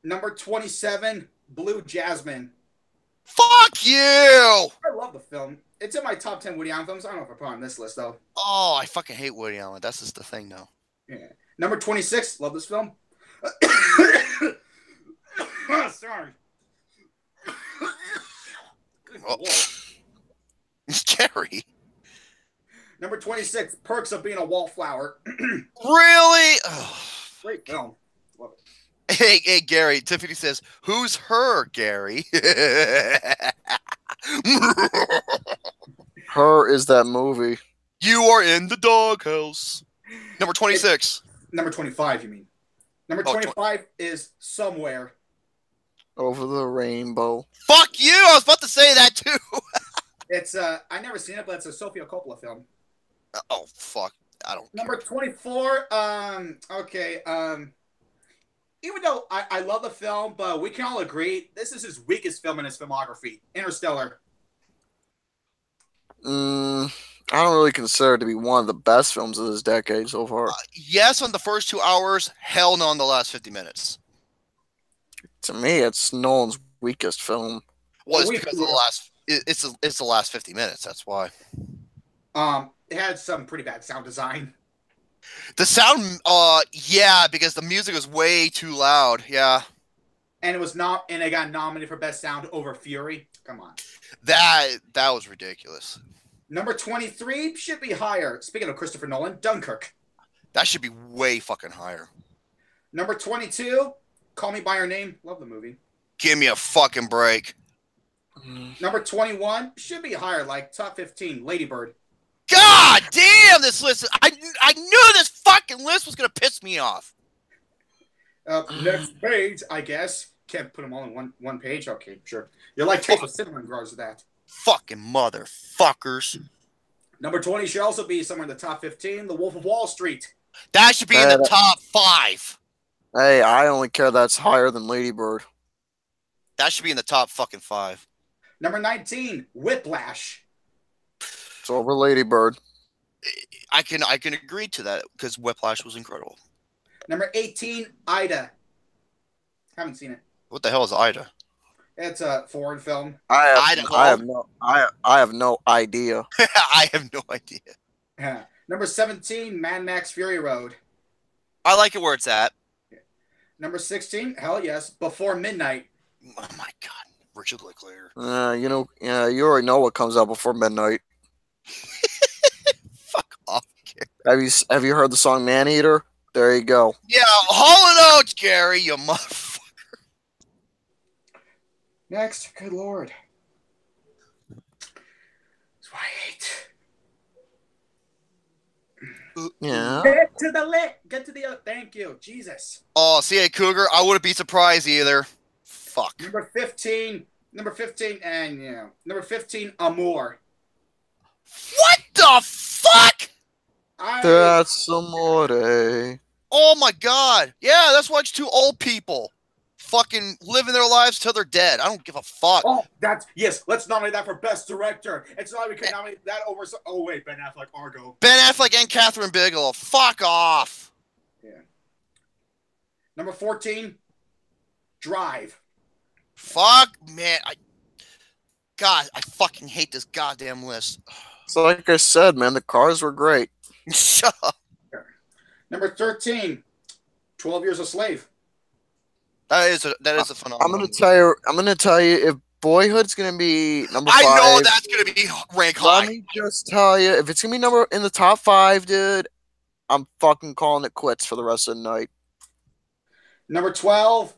B: Number 27, Blue Jasmine.
A: Fuck you!
B: I love the film. It's in my top 10 Woody Allen films. I don't know if I put it on this list, though.
A: Oh, I fucking hate Woody Allen. That's just the thing, though.
B: Yeah. Number 26, love this film. Sorry. Good Lord.
A: Scary.
B: Number 26, Perks of Being a Wallflower.
A: Really? Oh.
B: Great film. Love it.
A: Hey, Gary. Tiffany says, "Who's her, Gary?"
C: Her is that movie.
A: You are in the doghouse. Number 26.
B: Number 25, you mean? Number 25 is Somewhere.
C: Over the Rainbow.
A: Fuck you! I was about to say that too.
B: It's I never seen it, but it's a Sofia Coppola film.
A: Oh fuck! I don't.
B: Number 24. Okay. Even though I love the film, but we can all agree this is his weakest film in his filmography. Interstellar.
C: I don't really consider it to be one of the best films of this decade so far.
A: Yes, on the first 2 hours. Hell no on the last 50 minutes.
C: To me, it's Nolan's weakest film.
A: Well, it's because of the last. It's the last 50 minutes. That's why.
B: It had some pretty bad sound design.
A: The sound, yeah, because the music was way too loud. Yeah.
B: And it got nominated for Best Sound over Fury. Come on.
A: That was ridiculous.
B: Number 23 should be higher. Speaking of Christopher Nolan, Dunkirk.
A: That should be way fucking higher.
B: Number 22, Call Me By Your Name. Love the movie.
A: Give me a fucking break.
B: Number 21 should be higher, like top 15, Lady Bird.
A: God damn, this list! I knew this fucking list was gonna piss me off.
B: Next page, I guess. Can't put them all in one page. Okay, sure. You're like Taste of Cinema in regards to that.
A: Fucking motherfuckers.
B: Number 20 should also be somewhere in the top 15, The Wolf of Wall Street.
A: That should be in the top 5.
C: Hey, I only care that's higher than Lady Bird.
A: That should be in the top fucking 5.
B: Number 19, Whiplash.
C: It's over Lady Bird.
A: I can agree to that because Whiplash was incredible.
B: Number 18, Ida. Haven't seen it.
A: What the hell is Ida?
B: It's a foreign film.
C: I have no idea.
A: I have no idea.
B: Number 17, Mad Max Fury Road.
A: I like it where it's at.
B: Number 16, hell yes, Before Midnight.
A: Oh my god, Richard Linklater.
C: You already know what comes out before midnight.
A: Fuck off, Gary.
C: Have you heard the song Maneater? There you go.
A: Yeah, Hall & Oates, Gary, you motherfucker.
B: Next, good lord. That's why I hate.
C: Yeah.
B: Get to the lit. Get to the. Thank you, Jesus.
A: Oh, C.A. Cougar, I wouldn't be surprised either. Fuck.
B: Number 15, and number 15, Amour.
A: What the fuck?
C: That's amore.
A: Oh my god. Yeah, that's why it's 2 old people fucking living their lives till they're dead. I don't give a fuck.
B: Oh, yes. Let's nominate that for Best Director. It's not we can nominate that over. Oh wait, Ben Affleck, Argo.
A: Ben Affleck and Catherine Bigelow. Fuck off.
B: Yeah. Number 14, Drive.
A: Fuck, man. God, I fucking hate this goddamn list.
C: So like I said, man, the cars were great.
A: Shut up.
B: Number 13, 12 Years a Slave.
A: That is a phenomenal.
C: I'm gonna tell you if Boyhood's gonna be number 5.
A: I know that's gonna be rank high.
C: Let me just tell you, if it's gonna be in the top 5, dude, I'm fucking calling it quits for the rest of the night.
B: Number 12,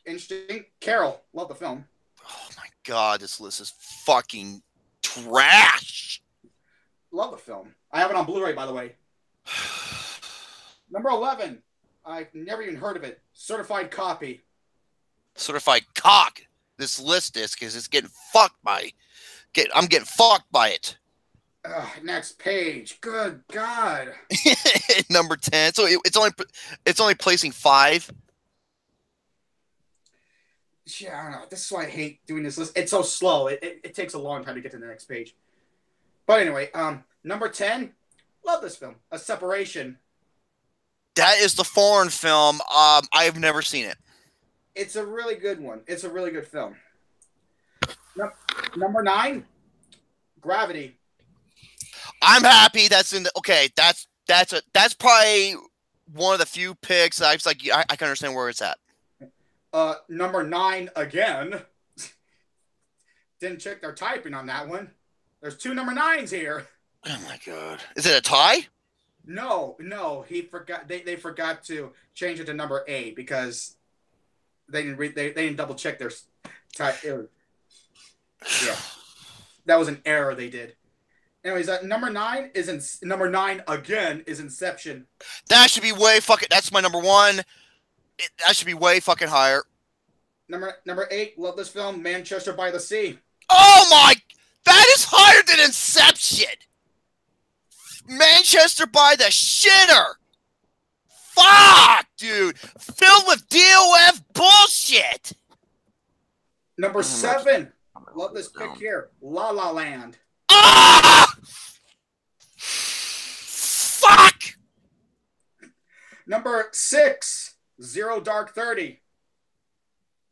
B: interesting. Carol, love the film.
A: Oh my god, this list is fucking trash.
B: Love the film. I have it on Blu-ray, by the way. Number 11, I've never even heard of it. Certified Copy.
A: Certified cock. This list is because it's getting fucked by. I'm getting fucked by it.
B: Next page. Good God.
A: Number 10. So it's only placing 5.
B: Yeah, I don't know. This is why I hate doing this list. It's so slow. It takes a long time to get to the next page. But anyway, number 10. Love this film. A Separation.
A: That is the foreign film. I have never seen it.
B: It's a really good one. It's a really good film. Number 9. Gravity.
A: I'm happy that's in the. Okay, that's probably one of the few picks that I was like, I can understand where it's at.
B: Number 9 again. Didn't check their typing on that one. There's 2 number 9s here.
A: Oh my god. Is it a tie?
B: No. He forgot. They forgot to change it to number 8 because they didn't double check their type. Yeah, that was an error they did. Anyways, number 9 again is Inception.
A: That should be way fucking. That's my number 1. That should be way fucking higher.
B: Number 8, love this film, Manchester by the Sea.
A: Oh my! That is higher than Inception. Manchester by the shitter. Fuck, dude. Filled with DOF bullshit.
B: Number 7, love this pick here, La La Land.
A: Ah! Fuck.
B: Number 6, Zero Dark 30.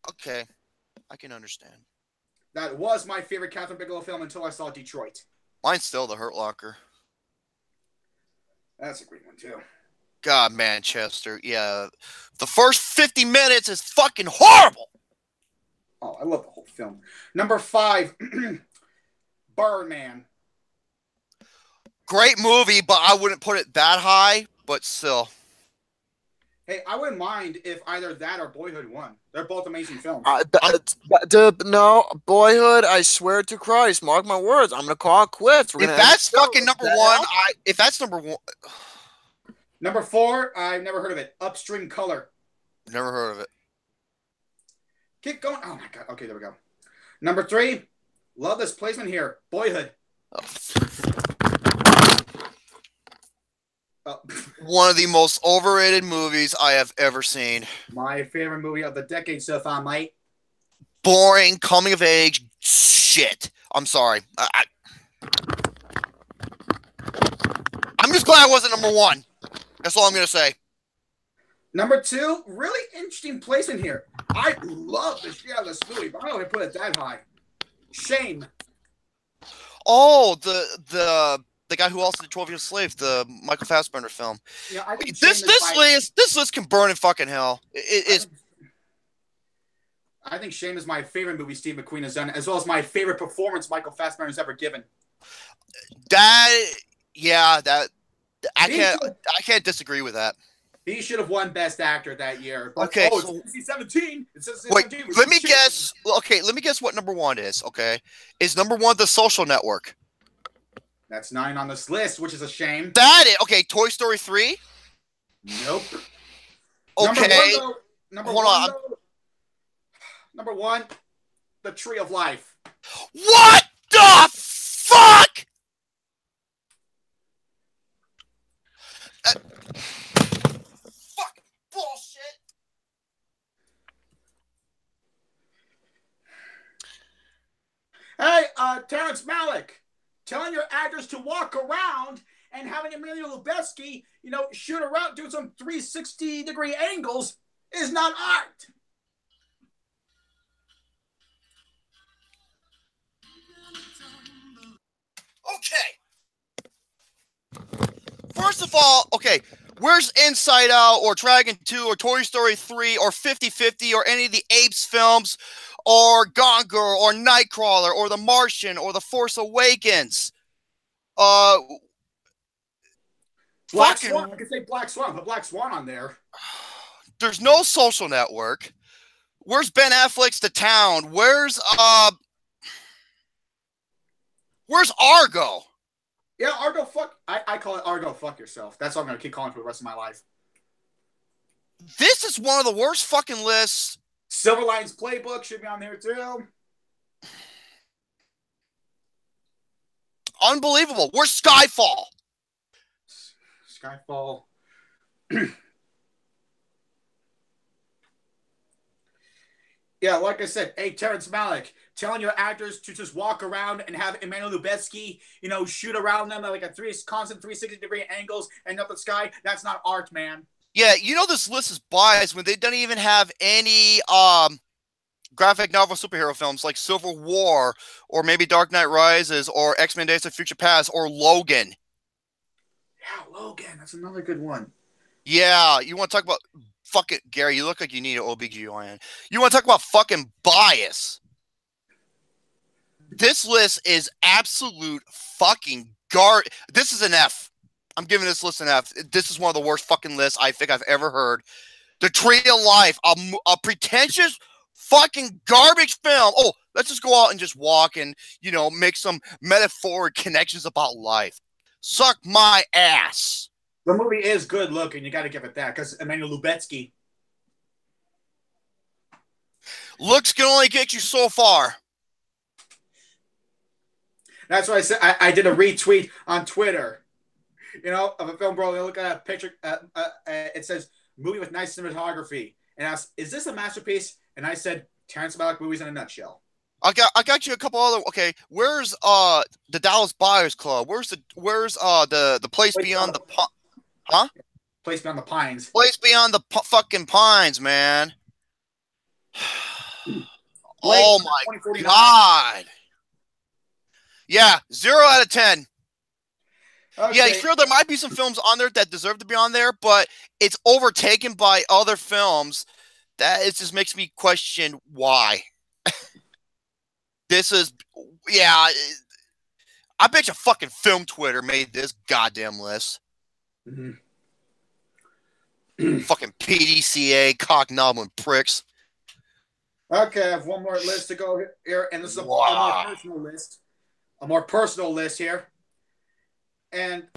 A: Okay, I can understand.
B: That was my favorite Catherine Bigelow film until I saw Detroit.
A: Mine's still The Hurt Locker.
B: That's a great one too.
A: God, Manchester. Yeah, the first 50 minutes is fucking horrible.
B: Oh, I love the whole film. Number 5, Birdman.
A: Great movie, but I wouldn't put it that high. But still.
B: Hey, I wouldn't mind if either that or Boyhood won. They're both amazing films.
C: No, Boyhood, I swear to Christ, mark my words, I'm gonna call it quits.
A: If that's fucking number 1, if that's number 1.
B: Number 4, I've never heard of it. Upstream Color.
A: Never heard of it.
B: Keep going. Oh my god. Okay, there we go. Number 3, love this placement here. Boyhood.
A: One of the most overrated movies I have ever seen.
B: My favorite movie of the decade so far, mate.
A: Boring, coming of age shit. I'm sorry. I'm just glad I wasn't number 1. That's all I'm going to say.
B: Number 2, really interesting placement here. I love the shit out of this movie, but I don't put it that high. Shame.
A: Oh, the guy who also did 12 Years a Slave, the Michael Fassbender film.
B: Yeah, I think
A: this list can burn in fucking hell.
B: I think Shame is my favorite movie Steve McQueen has done, as well as my favorite performance Michael Fassbender has ever given. I
A: can't disagree with that.
B: He should have won Best Actor that year. But,
A: okay,
B: it's 17. It says 17.
A: Wait, let me guess. Okay, let me guess what number 1 is. Okay, is number 1 The Social Network?
B: That's 9 on this list, which is a shame.
A: That is okay. Toy Story 3.
B: Nope.
A: Okay.
B: Number 1, The Tree of Life.
A: What the fuck? Fucking bullshit.
B: Hey, Terrence Malick, telling your actors to walk around and having Emilio Lubezki, shoot around, do some 360-degree angles is not art.
A: Okay. First of all, okay, Where's Inside Out or Dragon 2 or Toy Story 3 or 50-50 or any of the Apes films or Gone Girl or Nightcrawler or The Martian or The Force Awakens?
B: Black Swan. I could say Black Swan. Put Black Swan on there.
A: There's no Social Network. Where's Ben Affleck's The Town? Where's Argo?
B: Yeah, Argo, fuck. I call it Argo, fuck yourself. That's what I'm going to keep calling for the rest of my life.
A: This is one of the worst fucking lists.
B: Silver Linings Playbook should be on there too.
A: Unbelievable. Where's Skyfall?
B: Skyfall. Yeah, like I said, hey, Terrence Malick, telling your actors to just walk around and have Emmanuel Lubezki, shoot around them at like a constant 360-degree angles and up the sky. That's not art, man.
A: Yeah, this list is biased when they don't even have any graphic novel superhero films like Civil War or maybe Dark Knight Rises or X-Men Days of Future Past or Logan.
B: Yeah, Logan. That's another good one.
A: Yeah, you want to talk about fucking Gary, you look like you need an OBGYN. You want to talk about fucking bias? This list is absolute fucking This is an F. I'm giving this list an F. This is one of the worst fucking lists I think I've ever heard. The Tree of Life, a pretentious fucking garbage film. Oh, let's just go out and just walk and, make some metaphoric connections about life. Suck my ass.
B: The movie is good looking. You got to give it that because Emmanuel Lubezki.
A: Looks can only get you so far.
B: That's why I said I did a retweet on Twitter. Of a film, bro. Look at a picture. It says movie with nice cinematography, and I asked, "Is this a masterpiece?" And I said, "Terrence Malick movies in a nutshell."
A: I got you a couple other. Okay, where's the Dallas Buyers Club? Where's the place beyond the huh?
B: Place Beyond the Pines.
A: Place Beyond the fucking Pines, man. Oh my God. Yeah, 0 out of 10. Okay. Yeah, sure, there might be some films on there that deserve to be on there, but it's overtaken by other films. It just makes me question why. This is, yeah. I bet you fucking Film Twitter made this goddamn list.
B: Mm-hmm.
A: Fucking PDCA, cock-nobbling pricks.
B: Okay, I have one more list to go here, and this is a more personal list. A more personal list here. And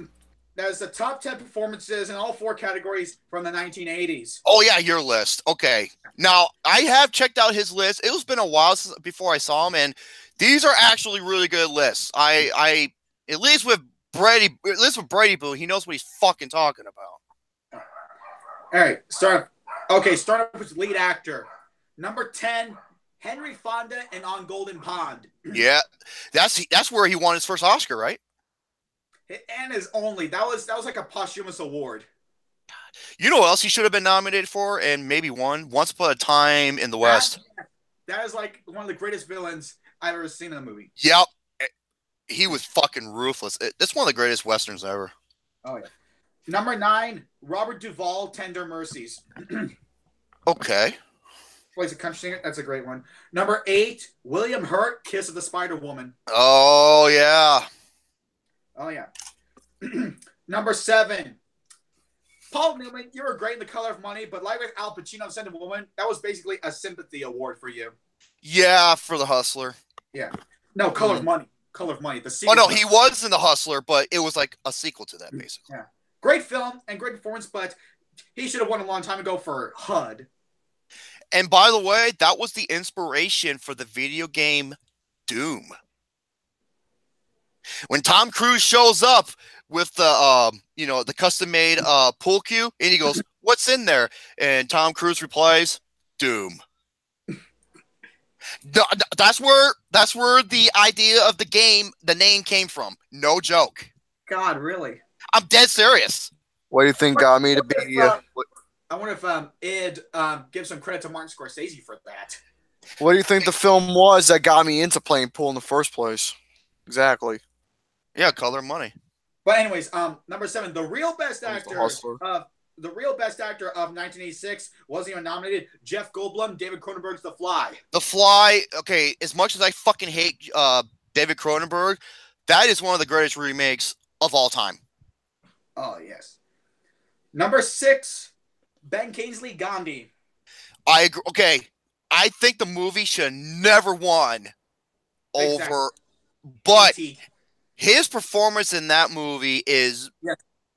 B: that is the top 10 performances in all 4 categories from the 1980s.
A: Oh, yeah, your list. Okay. Now, I have checked out his list. It was been a while before I saw him, and these are actually really good lists. I at least with Brady Boo, he knows what he's fucking talking about.
B: All right, start off with lead actor. Number 10, Henry Fonda in On Golden Pond.
A: Yeah, that's where he won his first Oscar, right?
B: And his only. That was like a posthumous award.
A: You know what else he should have been nominated for and maybe won? Once Upon a Time in the West.
B: That is like one of the greatest villains I've ever seen in a movie.
A: Yep. He was fucking ruthless. It's one of the greatest Westerns ever.
B: Oh, yeah. Number 9, Robert Duvall, Tender Mercies.
A: Okay.
B: Plays a country singer. That's a great one. Number 8, William Hurt, Kiss of the Spider Woman.
A: Oh, yeah.
B: Oh, yeah. Number 7, Paul Newman, you were great in The Color of Money, but like with Al Pacino, Scent of a Woman, that was basically a sympathy award for you.
A: Yeah, for The Hustler.
B: Yeah. No, Color of Money. Color of Money. The sequel.
A: Oh, no, he was in The Hustler, but it was like a sequel to that, basically.
B: Yeah. Great film and great performance, but he should have won a long time ago for HUD.
A: And by the way, that was the inspiration for the video game Doom. When Tom Cruise shows up with the the custom-made pool cue, and he goes, "What's in there?" And Tom Cruise replies, "Doom." That's where the idea of the game, the name came from. No joke.
B: God, really?
A: I'm dead serious.
C: What do you think got me to be?
B: I wonder if Ed gives some credit to Martin Scorsese for that.
C: What do you think the film was that got me into playing pool in the first place? Exactly.
A: Yeah, Color of Money.
B: But anyways, number 7, the real best actor the real best actor of 1986 wasn't even nominated. Jeff Goldblum, David Cronenberg's The Fly.
A: The Fly. Okay, as much as I fucking hate David Cronenberg, that is one of the greatest remakes of all time.
B: Oh yes. Number 6, Ben Kingsley, Gandhi.
A: I agree. Okay, I think the movie should have never won over, but his performance in that movie is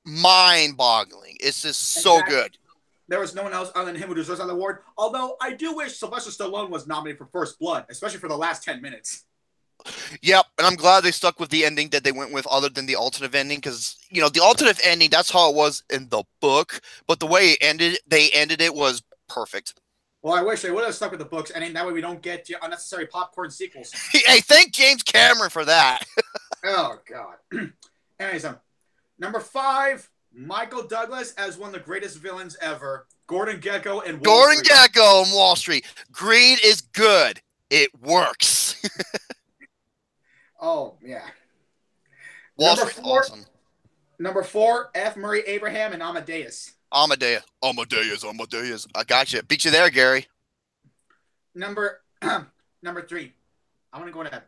A: mind-boggling. It's just so good.
B: There was no one else other than him who deserves that award. Although I do wish Sylvester Stallone was nominated for First Blood, especially for the last 10 minutes.
A: Yep, and I'm glad they stuck with the ending that they went with other than the alternate ending, because, you know, the alternate ending, that's how it was in the book, but the way they ended it was perfect.
B: Well, I wish they would have stuck with the books ending. That way we don't get unnecessary popcorn sequels.
A: Hey, thank James Cameron for that.
B: Oh, God. Anyways, number 5, Michael Douglas as one of the greatest villains ever. Gordon Gekko and
A: Gordon Gekko in Wall Street. Greed is good. It works.
B: Oh, yeah.
A: Wall Street's awesome.
B: Number 4, F. Murray Abraham and Amadeus.
A: Amadeus. I got you. Beat you there, Gary.
B: Number 3. I want to go to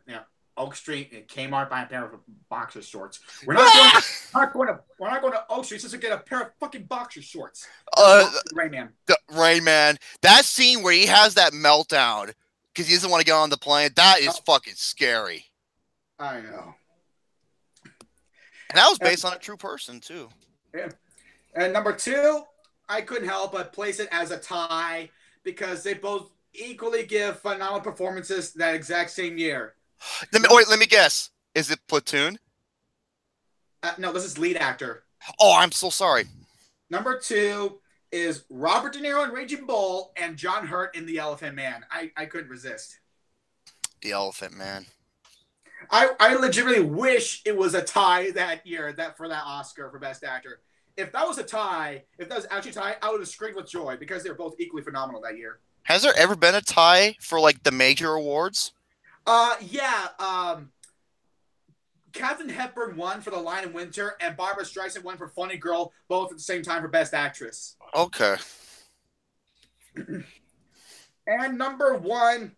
B: Oak Street and Kmart, buy a pair of boxer shorts. We're not going to Oak Street just to get a pair of fucking boxer shorts. Rayman.
A: Rayman. That scene where he has that meltdown because he doesn't want to get on the plane. That is fucking scary.
B: I know.
A: And that was based on a true person too.
B: Yeah. And number 2, I couldn't help but place it as a tie because they both equally give phenomenal performances that exact same year.
A: Let me guess. Is it Platoon?
B: No, this is lead actor.
A: Oh, I'm so sorry.
B: Number 2 is Robert De Niro in Raging Bull and John Hurt in The Elephant Man. I couldn't resist.
A: The Elephant Man.
B: I legitimately wish it was a tie that year for that Oscar for Best Actor. If that was a tie, if that was actually a tie, I would have screamed with joy because they were both equally phenomenal that year.
A: Has there ever been a tie for like the major awards?
B: Yeah. Katharine Hepburn won for The Lion in Winter, and Barbara Streisand won for Funny Girl, both at the same time for Best Actress.
A: Okay.
B: And number 1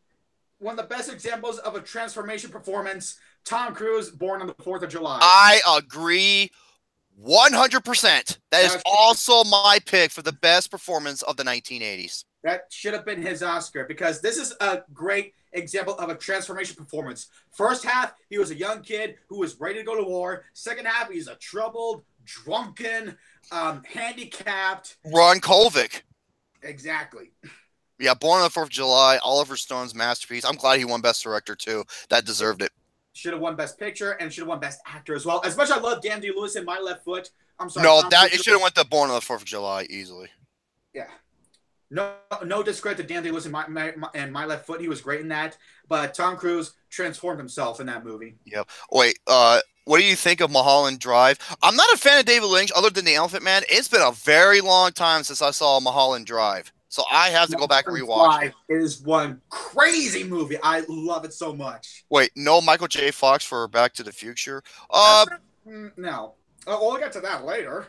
B: of the best examples of a transformation performance, Tom Cruise, Born on the 4th of July.
A: I agree 100%. That is also my pick for the best performance of the 1980s.
B: That should have been his Oscar because this is a great example of a transformation performance. First half, he was a young kid who was ready to go to war. Second half, he's a troubled, drunken, handicapped.
A: Ron Kovic.
B: Exactly.
A: Yeah, Born on the 4th of July, Oliver Stone's masterpiece. I'm glad he won Best Director, too. That deserved it.
B: Should have won Best Picture and should have won Best Actor as well. As much as I love Dan Day-Lewis in My Left Foot, I'm sorry.
A: No, it should have went to Born on the 4th of July easily.
B: Yeah. No discredit to Dan Day-Lewis in my Left Foot. He was great in that. But Tom Cruise transformed himself in that movie.
A: Yep. Wait, what do you think of Mulholland Drive? I'm not a fan of David Lynch other than The Elephant Man. It's been a very long time since I saw Mulholland Drive. So I have to go back and rewatch it.
B: It is one crazy movie. I love it so much.
A: Wait, no Michael J. Fox for Back to the Future?
B: No. We'll get to that later.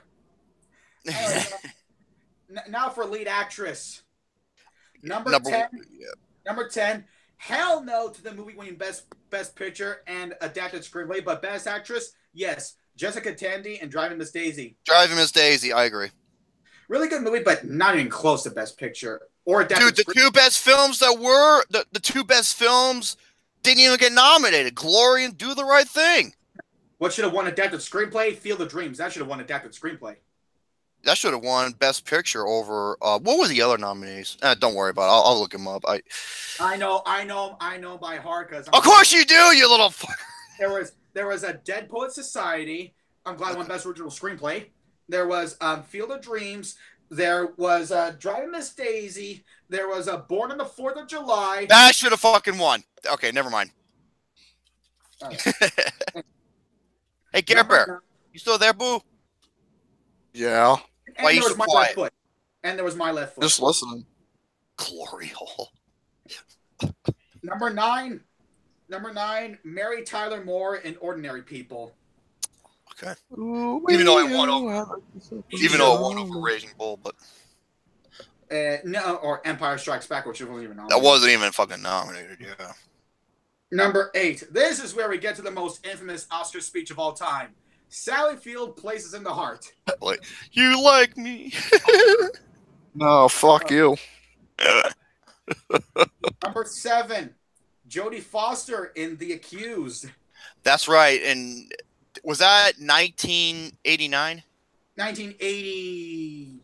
B: Now for lead actress. Number 10. Yeah. Number 10. Hell no to the movie winning best picture and adapted screenplay, but best actress, yes. Jessica Tandy and Driving Miss Daisy.
A: Driving Miss Daisy, I agree.
B: Really good movie, but not even close to best picture or adapted.
A: Dude, the two best films that were the 2 best films didn't even get nominated. Glory and Do the Right Thing.
B: What should have won adapted screenplay? Field of Dreams. That should have won adapted screenplay.
A: That should have won Best Picture over. What was the other nominees? Don't worry about it. I'll look them up.
B: I know by heart because.
A: Of course you do, you little.
B: There was a Dead Poet Society. I'm glad I won Best Original Screenplay. There was Field of Dreams. There was Driving Miss Daisy. There was Born on the 4th of July.
A: That should have fucking won. Okay, never mind. Hey, Garrett Bear, you still there, boo?
C: Yeah.
A: Why
B: and
A: you
B: there
A: so
B: was my
A: quiet?
B: left foot. And there was My Left Foot.
C: Just listening.
A: Glory hole.
B: Number 9, Mary Tyler Moore in Ordinary People.
A: Okay.
C: Ooh,
A: Even though I won
C: even
A: over Raging Bull, but
B: No, or Empire Strikes Back, which wasn't even
A: that
B: nominated.
A: wasn't even fucking nominated. Yeah.
B: Number 8. This is where we get to the most infamous Oscar speech of all time. Sally Field places in the heart.
A: Like, you like me?
C: No, fuck you.
B: Number 7. Jodie Foster in The Accused.
A: That's right. And was that 1989?
B: 1980.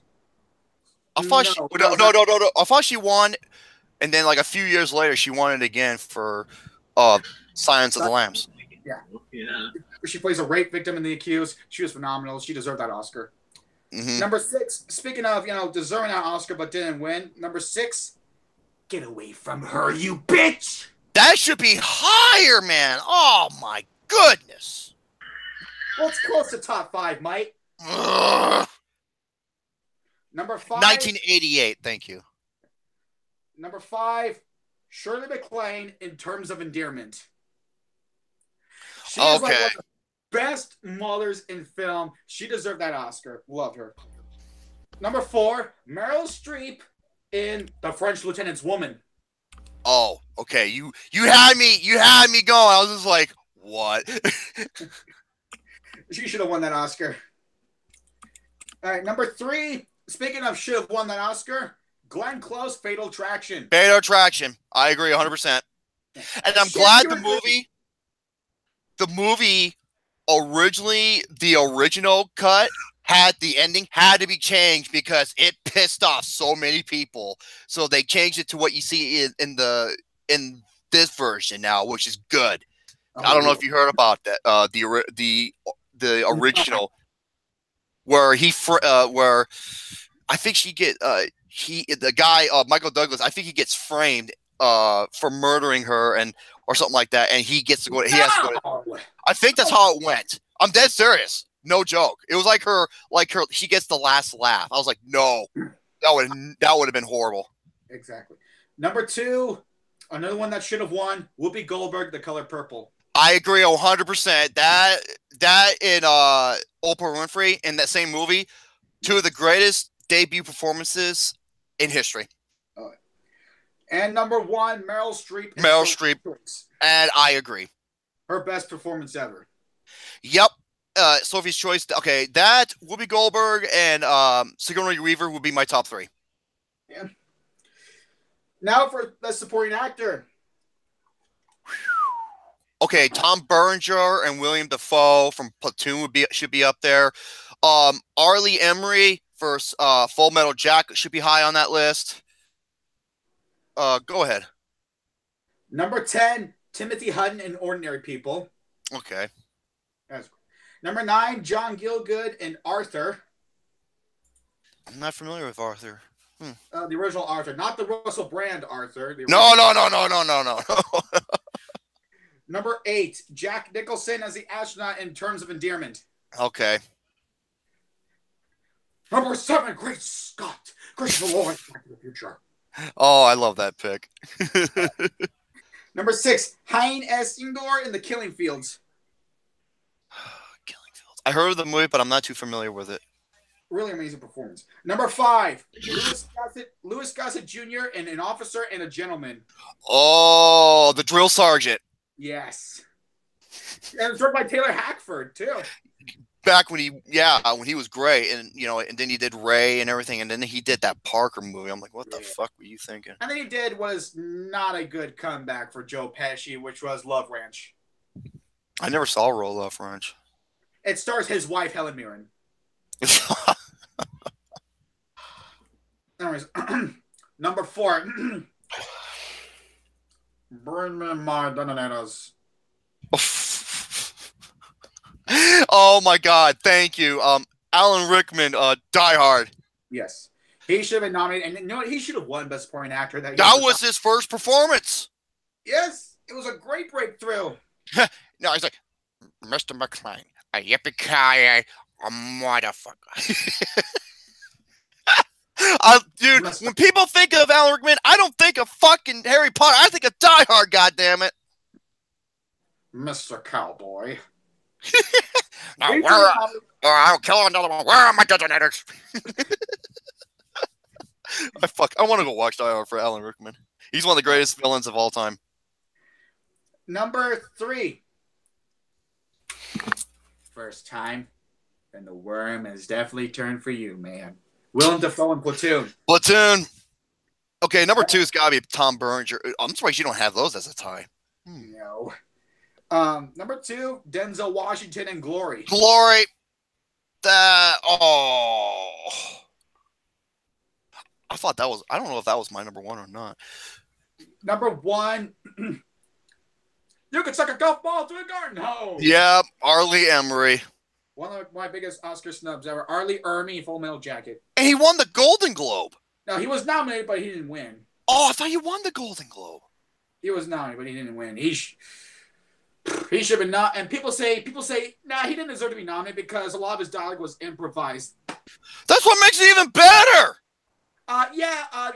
A: I thought no. I thought she won, and then like a few years later, she won it again for Silence of the Lambs.
B: Yeah. She plays a rape victim in The Accused. She was phenomenal. She deserved that Oscar.
A: Mm-hmm.
B: Number 6. Speaking of, deserving that Oscar but didn't win. Number 6. Get away from her, you bitch!
A: That should be higher, man. Oh my goodness.
B: Well, it's close to top 5, Mike. Number 5.
A: 1988. Thank you.
B: Number 5. Shirley MacLaine in Terms of Endearment. She is like one of the best mothers in film. She deserved that Oscar. Love her. Number 4. Meryl Streep in The French Lieutenant's Woman.
A: Oh, okay. You had me going. I was just like, what?
B: She should have won that Oscar. All right, number 3. Speaking of should have won that Oscar, Glenn Close, Fatal Attraction.
A: Fatal Attraction. I agree 100%. And I'm glad the movie originally, the original cut the ending had to be changed because it pissed off so many people. So they changed it to what you see in this version now, which is good. I don't know if you heard about that. The original where where I think the guy Michael Douglas, I think he gets framed for murdering her or something like that, and he gets to go. He has to go. I think that's how it went. I'm dead serious. No joke. It was like her. She gets the last laugh. I was like, no, that would have been horrible. Exactly.
B: Number 2, another one that should have won. Whoopi Goldberg, The Color Purple.
A: I agree 100%. That in Oprah Winfrey in that same movie, 2 of the greatest debut performances in history.
B: And number 1, Meryl Streep.
A: Meryl Streep, and I agree.
B: Her best performance ever.
A: Yep. Sophie's Choice. Okay, that Whoopi Goldberg and Sigourney Weaver would be my top 3.
B: Yeah. Now for the supporting actor.
A: Okay, Tom Berenger and William Dafoe from Platoon should be up there. Arlie Emery for Full Metal Jacket should be high on that list. Go ahead.
B: Number 10, Timothy Hutton in Ordinary People.
A: Okay.
B: Number 9, John Gielgud in Arthur.
A: I'm not familiar with Arthur.
B: The original Arthur, not the Russell Brand Arthur.
A: No.
B: Number 8, Jack Nicholson as the astronaut in Terms of Endearment.
A: Okay.
B: Number 7, Great Scott, Christopher Lloyd, Back to the Future.
A: Oh, I love that pick.
B: Number 6, Hein S. Ingor in The Killing Fields.
A: I heard of the movie, but I'm not too familiar with it.
B: Really amazing performance. Number 5, Louis Gossett Jr. in An Officer and a Gentleman.
A: Oh, the drill sergeant.
B: Yes. And it was written by Taylor Hackford, too.
A: Back when he was great, and and then he did Ray and everything, and then he did that Parker movie. I'm like, what the fuck were you thinking?
B: And then he did was not a good comeback for Joe Pesci, which was Love Ranch.
A: I never saw Love Ranch.
B: It stars his wife, Helen Mirren. Anyways, number 4. Bring me my bananas.
A: Oh my God! Thank you, Alan Rickman, Die Hard.
B: Yes, he should have been nominated, and you know what? He should have won Best Supporting Actor that year.
A: That was his first performance.
B: Yes, it was a great breakthrough.
A: No, he's like, Mr. McClane, a yippee-ki-yay, a motherfucker. Dude, when people think of Alan Rickman, I don't think of fucking Harry Potter. I think of Die Hard, goddammit.
B: Mr. Cowboy.
A: Now, I'll kill another one. Where are my detonators? I want to go watch Die Hard for Alan Rickman. He's one of the greatest villains of all time.
B: Number 3. First time, and the worm has definitely turned for you, man. Willem Dafoe in Platoon.
A: Platoon. Okay, number 2's got to be Tom Burns. I'm surprised you don't have those as a tie.
B: No. Number 2, Denzel Washington in Glory.
A: Glory. I thought that was. I don't know if that was my number 1 or not.
B: Number 1. You could suck a golf ball to a garden hose.
A: Yeah, Arlie Emery.
B: One of my biggest Oscar snubs ever. Arlie Ermy, Full Metal Jacket.
A: And he won the Golden Globe.
B: No, he was nominated, but he didn't win.
A: Oh, I thought you won the Golden Globe.
B: He was nominated, but he didn't win. He should have been not. And people say, nah, he didn't deserve to be nominated because a lot of his dialogue was improvised.
A: That's what makes it even better.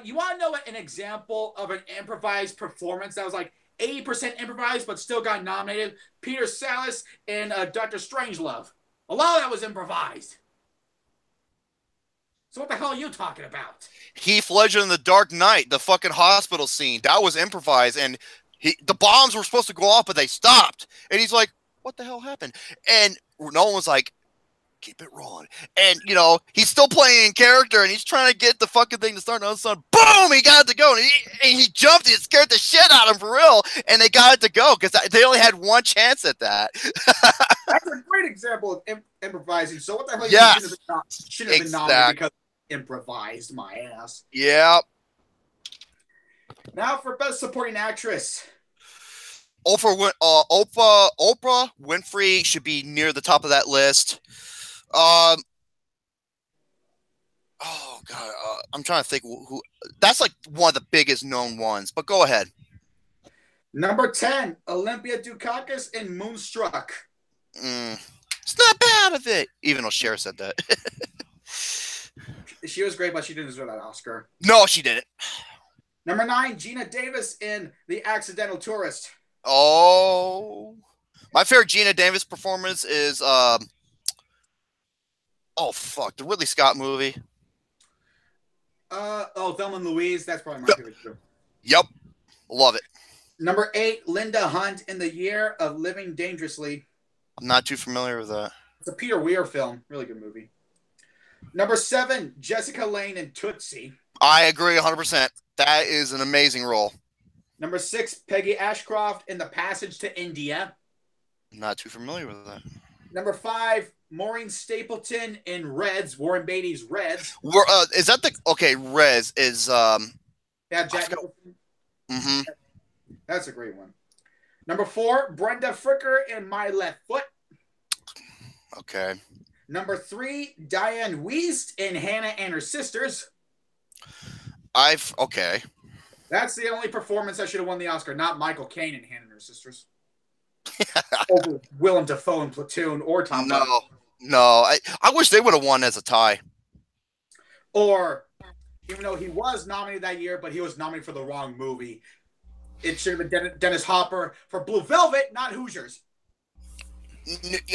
B: You want to know an example of an improvised performance that was like 80% improvised, but still got nominated? Peter Sallis and Dr. Strangelove. A lot of that was improvised. So what the hell are you talking about?
A: Heath Ledger in The Dark Knight, the fucking hospital scene, that was improvised, and the bombs were supposed to go off, but they stopped. And he's like, what the hell happened? And no one was like, keep it rolling. And, he's still playing in character, and he's trying to get the fucking thing to start. And all of a sudden, boom, he got it to go. And he jumped, and it scared the shit out of him for real. And they got it to go, because they only had one chance at that.
B: That's a great example of improvising. So what the hell shouldn't have been nominated because improvised my ass.
A: Yeah.
B: Now for Best Supporting Actress.
A: Oprah Winfrey should be near the top of that list. Oh god, I'm trying to think who. That's like one of the biggest known ones. But go ahead.
B: Number 10, Olympia Dukakis in Moonstruck.
A: It's not bad of it, even though Cher said that.
B: She was great, but she didn't deserve that Oscar.
A: No, she didn't.
B: Number 9, Gina Davis in The Accidental Tourist.
A: Oh, my favorite Gina Davis performance is the Ridley Scott movie.
B: Thelma and Louise. That's probably my favorite too.
A: Yep, love it.
B: Number 8, Linda Hunt in The Year of Living Dangerously.
A: I'm not too familiar with that.
B: It's a Peter Weir film. Really good movie. Number 7, Jessica Lange in Tootsie.
A: I agree 100%. That is an amazing role.
B: Number 6, Peggy Ashcroft in The Passage to India.
A: Not too familiar with that.
B: Number 5, Maureen Stapleton in Reds, Warren Beatty's Reds.
A: Is that Reds is
B: Yeah, Jack Nicholson.
A: Mm-hmm.
B: That's a great one. Number 4, Brenda Fricker in My Left Foot.
A: Okay.
B: Number 3, Diane Wiest in Hannah and Her Sisters.
A: Okay.
B: That's the only performance that should have won the Oscar, not Michael Caine in Hannah and Her Sisters. Over Willem Dafoe in Platoon or Tom Hardy.
A: No. I wish they would have won as a tie.
B: Or, even though he was nominated that year, but he was nominated for the wrong movie. It should have been Dennis Hopper for Blue Velvet, not Hoosiers.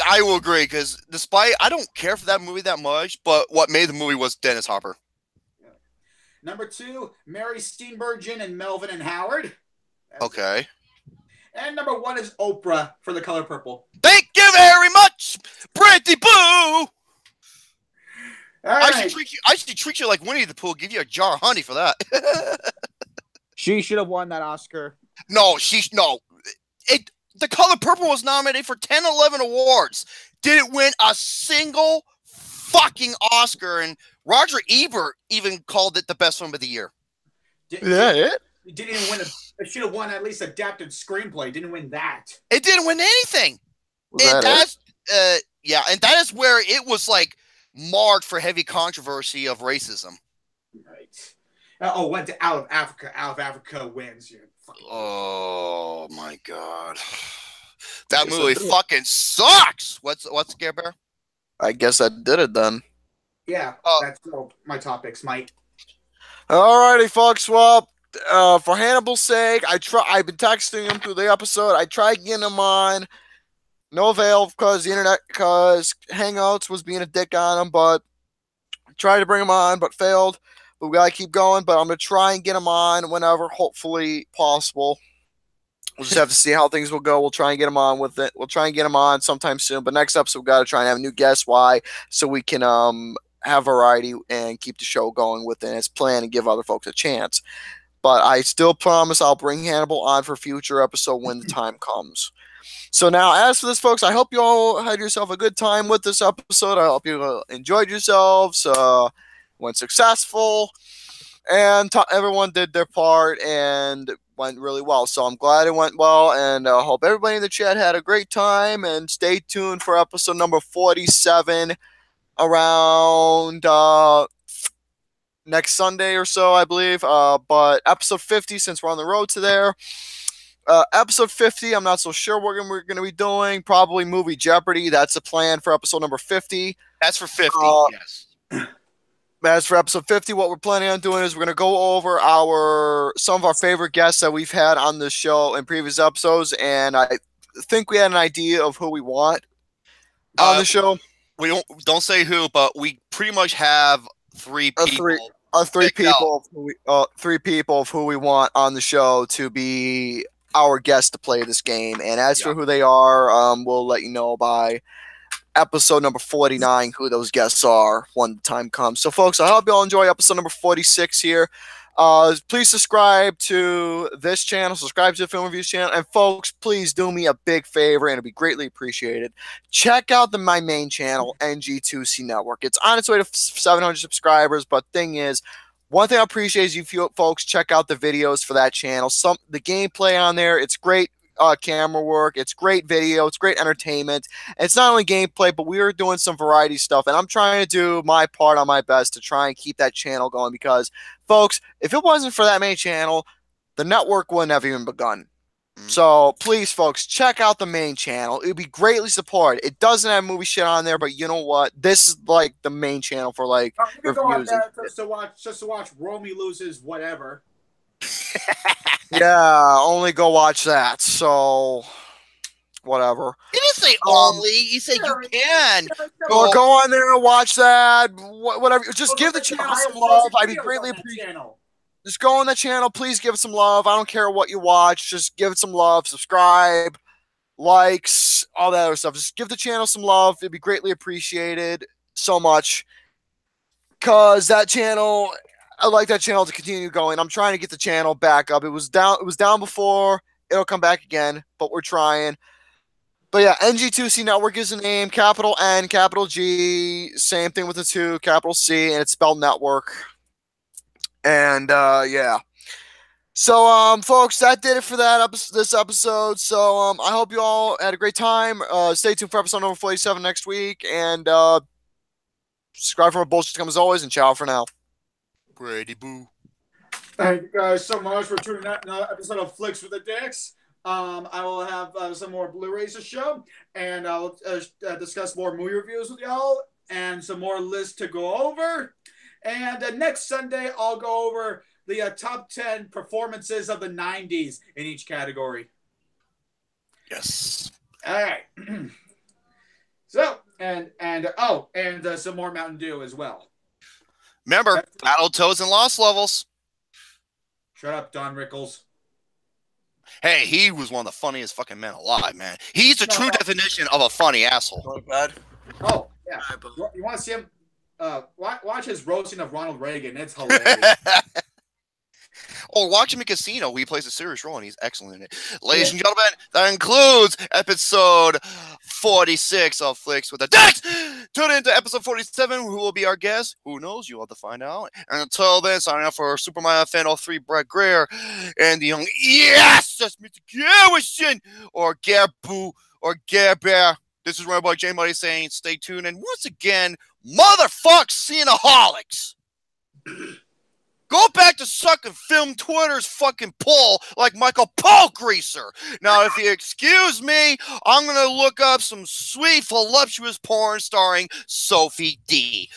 A: I will agree, because despite I don't care for that movie that much, but what made the movie was Dennis Hopper.
B: Yeah. Number 2, Mary Steenburgen and Melvin and Howard.
A: Okay.
B: And number 1 is Oprah for The Color Purple.
A: Thank you very much, Pretty Boo.
B: Right.
A: I should treat you like Winnie the Pooh. Give you a jar of honey for that.
C: She should have won that Oscar.
A: No. The Color Purple was nominated for 10, 11 awards. Didn't win a single fucking Oscar, and Roger Ebert even called it the best film of the year.
C: It
B: didn't even win. It should have won at least adapted screenplay. Didn't win that.
A: It didn't win anything. And that is where it was like marked for heavy controversy of racism.
B: Right. Went to Out of Africa. Out of Africa wins.
A: Oh my god, that movie fucking sucks. What's Scare Bear?
C: I guess that did it then.
B: Yeah, that's all my topics, Mike.
C: Alrighty, folks. Well, for Hannibal's sake, I've been texting him through the episode. I tried getting him on. No avail because the internet, because Hangouts was being a dick on them, but tried to bring them on, but failed. But we gotta keep going. But I'm gonna try and get them on whenever, hopefully possible. We'll just have to see how things will go. We'll try and get them on with it. We'll try and get them on sometime soon. But next episode, we got to try and have a new guest. Why? So we can have variety and keep the show going within its plan and give other folks a chance. But I still promise I'll bring Hannibal on for a future episode when the time comes. So now, as for this, folks, I hope you all had yourself a good time with this episode. I hope you enjoyed yourselves, went successful, and everyone did their part and went really well. So I'm glad it went well, and I hope everybody in the chat had a great time. And stay tuned for episode number 47 around next Sunday or so, I believe. But episode 50, since we're on the road to there. Episode 50, I'm not so sure what we're going to be doing. Probably movie Jeopardy. That's the plan for episode number 50.
A: That's for 50, yes.
C: As for episode 50, what we're planning on doing is we're going to go over some of our favorite guests that we've had on the show in previous episodes, and I think we had an idea of who we want on the show.
A: We don't say who, but we pretty much have three people.
C: Three people of who we want on the show to be our guests to play this game. And as for who they are, we'll let you know by episode number 49 who those guests are when the time comes. So, folks, I hope you all enjoy episode number 46 here. Please subscribe to this channel, subscribe to the Film Reviews channel, and folks, please do me a big favor, and it'd be greatly appreciated. Check out my main channel, NG2C Network. It's on its way to 700 subscribers, but thing is, one thing I appreciate is you folks check out the videos for that channel. The gameplay on there, it's great. Camera work, it's great video, it's great entertainment. And it's not only gameplay, but we are doing some variety stuff, and I'm trying to do my part on my best to try and keep that channel going, because folks, if it wasn't for that main channel, the network wouldn't have even begun. So please, folks, check out the main channel. It would be greatly supported. It doesn't have movie shit on there, but you know what, this is like the main channel for like reviews
B: just to watch Romy loses whatever.
C: Yeah, only go watch that. So, whatever.
A: You didn't say only. You said you can.
C: Go on there and watch that. Whatever. Just give the channel some love. I'd be greatly appreciated. Just go on the channel. Please give it some love. I don't care what you watch. Just give it some love. Subscribe, likes, all that other stuff. Just give the channel some love. It'd be greatly appreciated so much. Because that channel... I like that channel to continue going. I'm trying to get the channel back up. It was down before. It'll come back again, but we're trying. But yeah, NG2C Network is the name. Capital N, capital G. Same thing with the 2, capital C, and it's spelled network. And yeah. So folks, that did it for this episode. So I hope you all had a great time. Stay tuned for episode number 47 next week, and subscribe for more bullshit to come as always. And ciao for now.
A: Brady boo.
B: Thank you guys so much for tuning in another episode of Flicks with the Dicks. I will have some more Blu-rays to show, and I'll discuss more movie reviews with y'all, and some more lists to go over. And next Sunday, I'll go over the top 10 performances of the 90s in each category.
A: Yes.
B: All right. So, and some more Mountain Dew as well.
A: Remember, Battletoads and Lost Levels.
B: Shut up, Don Rickles.
A: Hey, he was one of the funniest fucking men alive, man. He's the true definition of a funny asshole.
C: Not bad.
B: Oh, yeah. You want to see him? Watch his roasting of Ronald Reagan. It's hilarious.
A: Or watch him in Casino. He plays a serious role, and he's excellent in it. Ladies and gentlemen, that includes episode 46 of Flicks with the Dicks. Tune in to episode 47, who will be our guest. Who knows? You'll have to find out. And until then, signing up for Super Mario Fan 03, Brett Greer, and the young, yes, that's Mr. Garrison, or Gabu, or Gabear. This is my boy J Money saying, stay tuned. And once again, motherfuck Cinemaholics. Go back to sucking Film Twitter's fucking pull like Michael Paul Greaser. Now, if you excuse me, I'm going to look up some sweet, voluptuous porn starring Sophie D.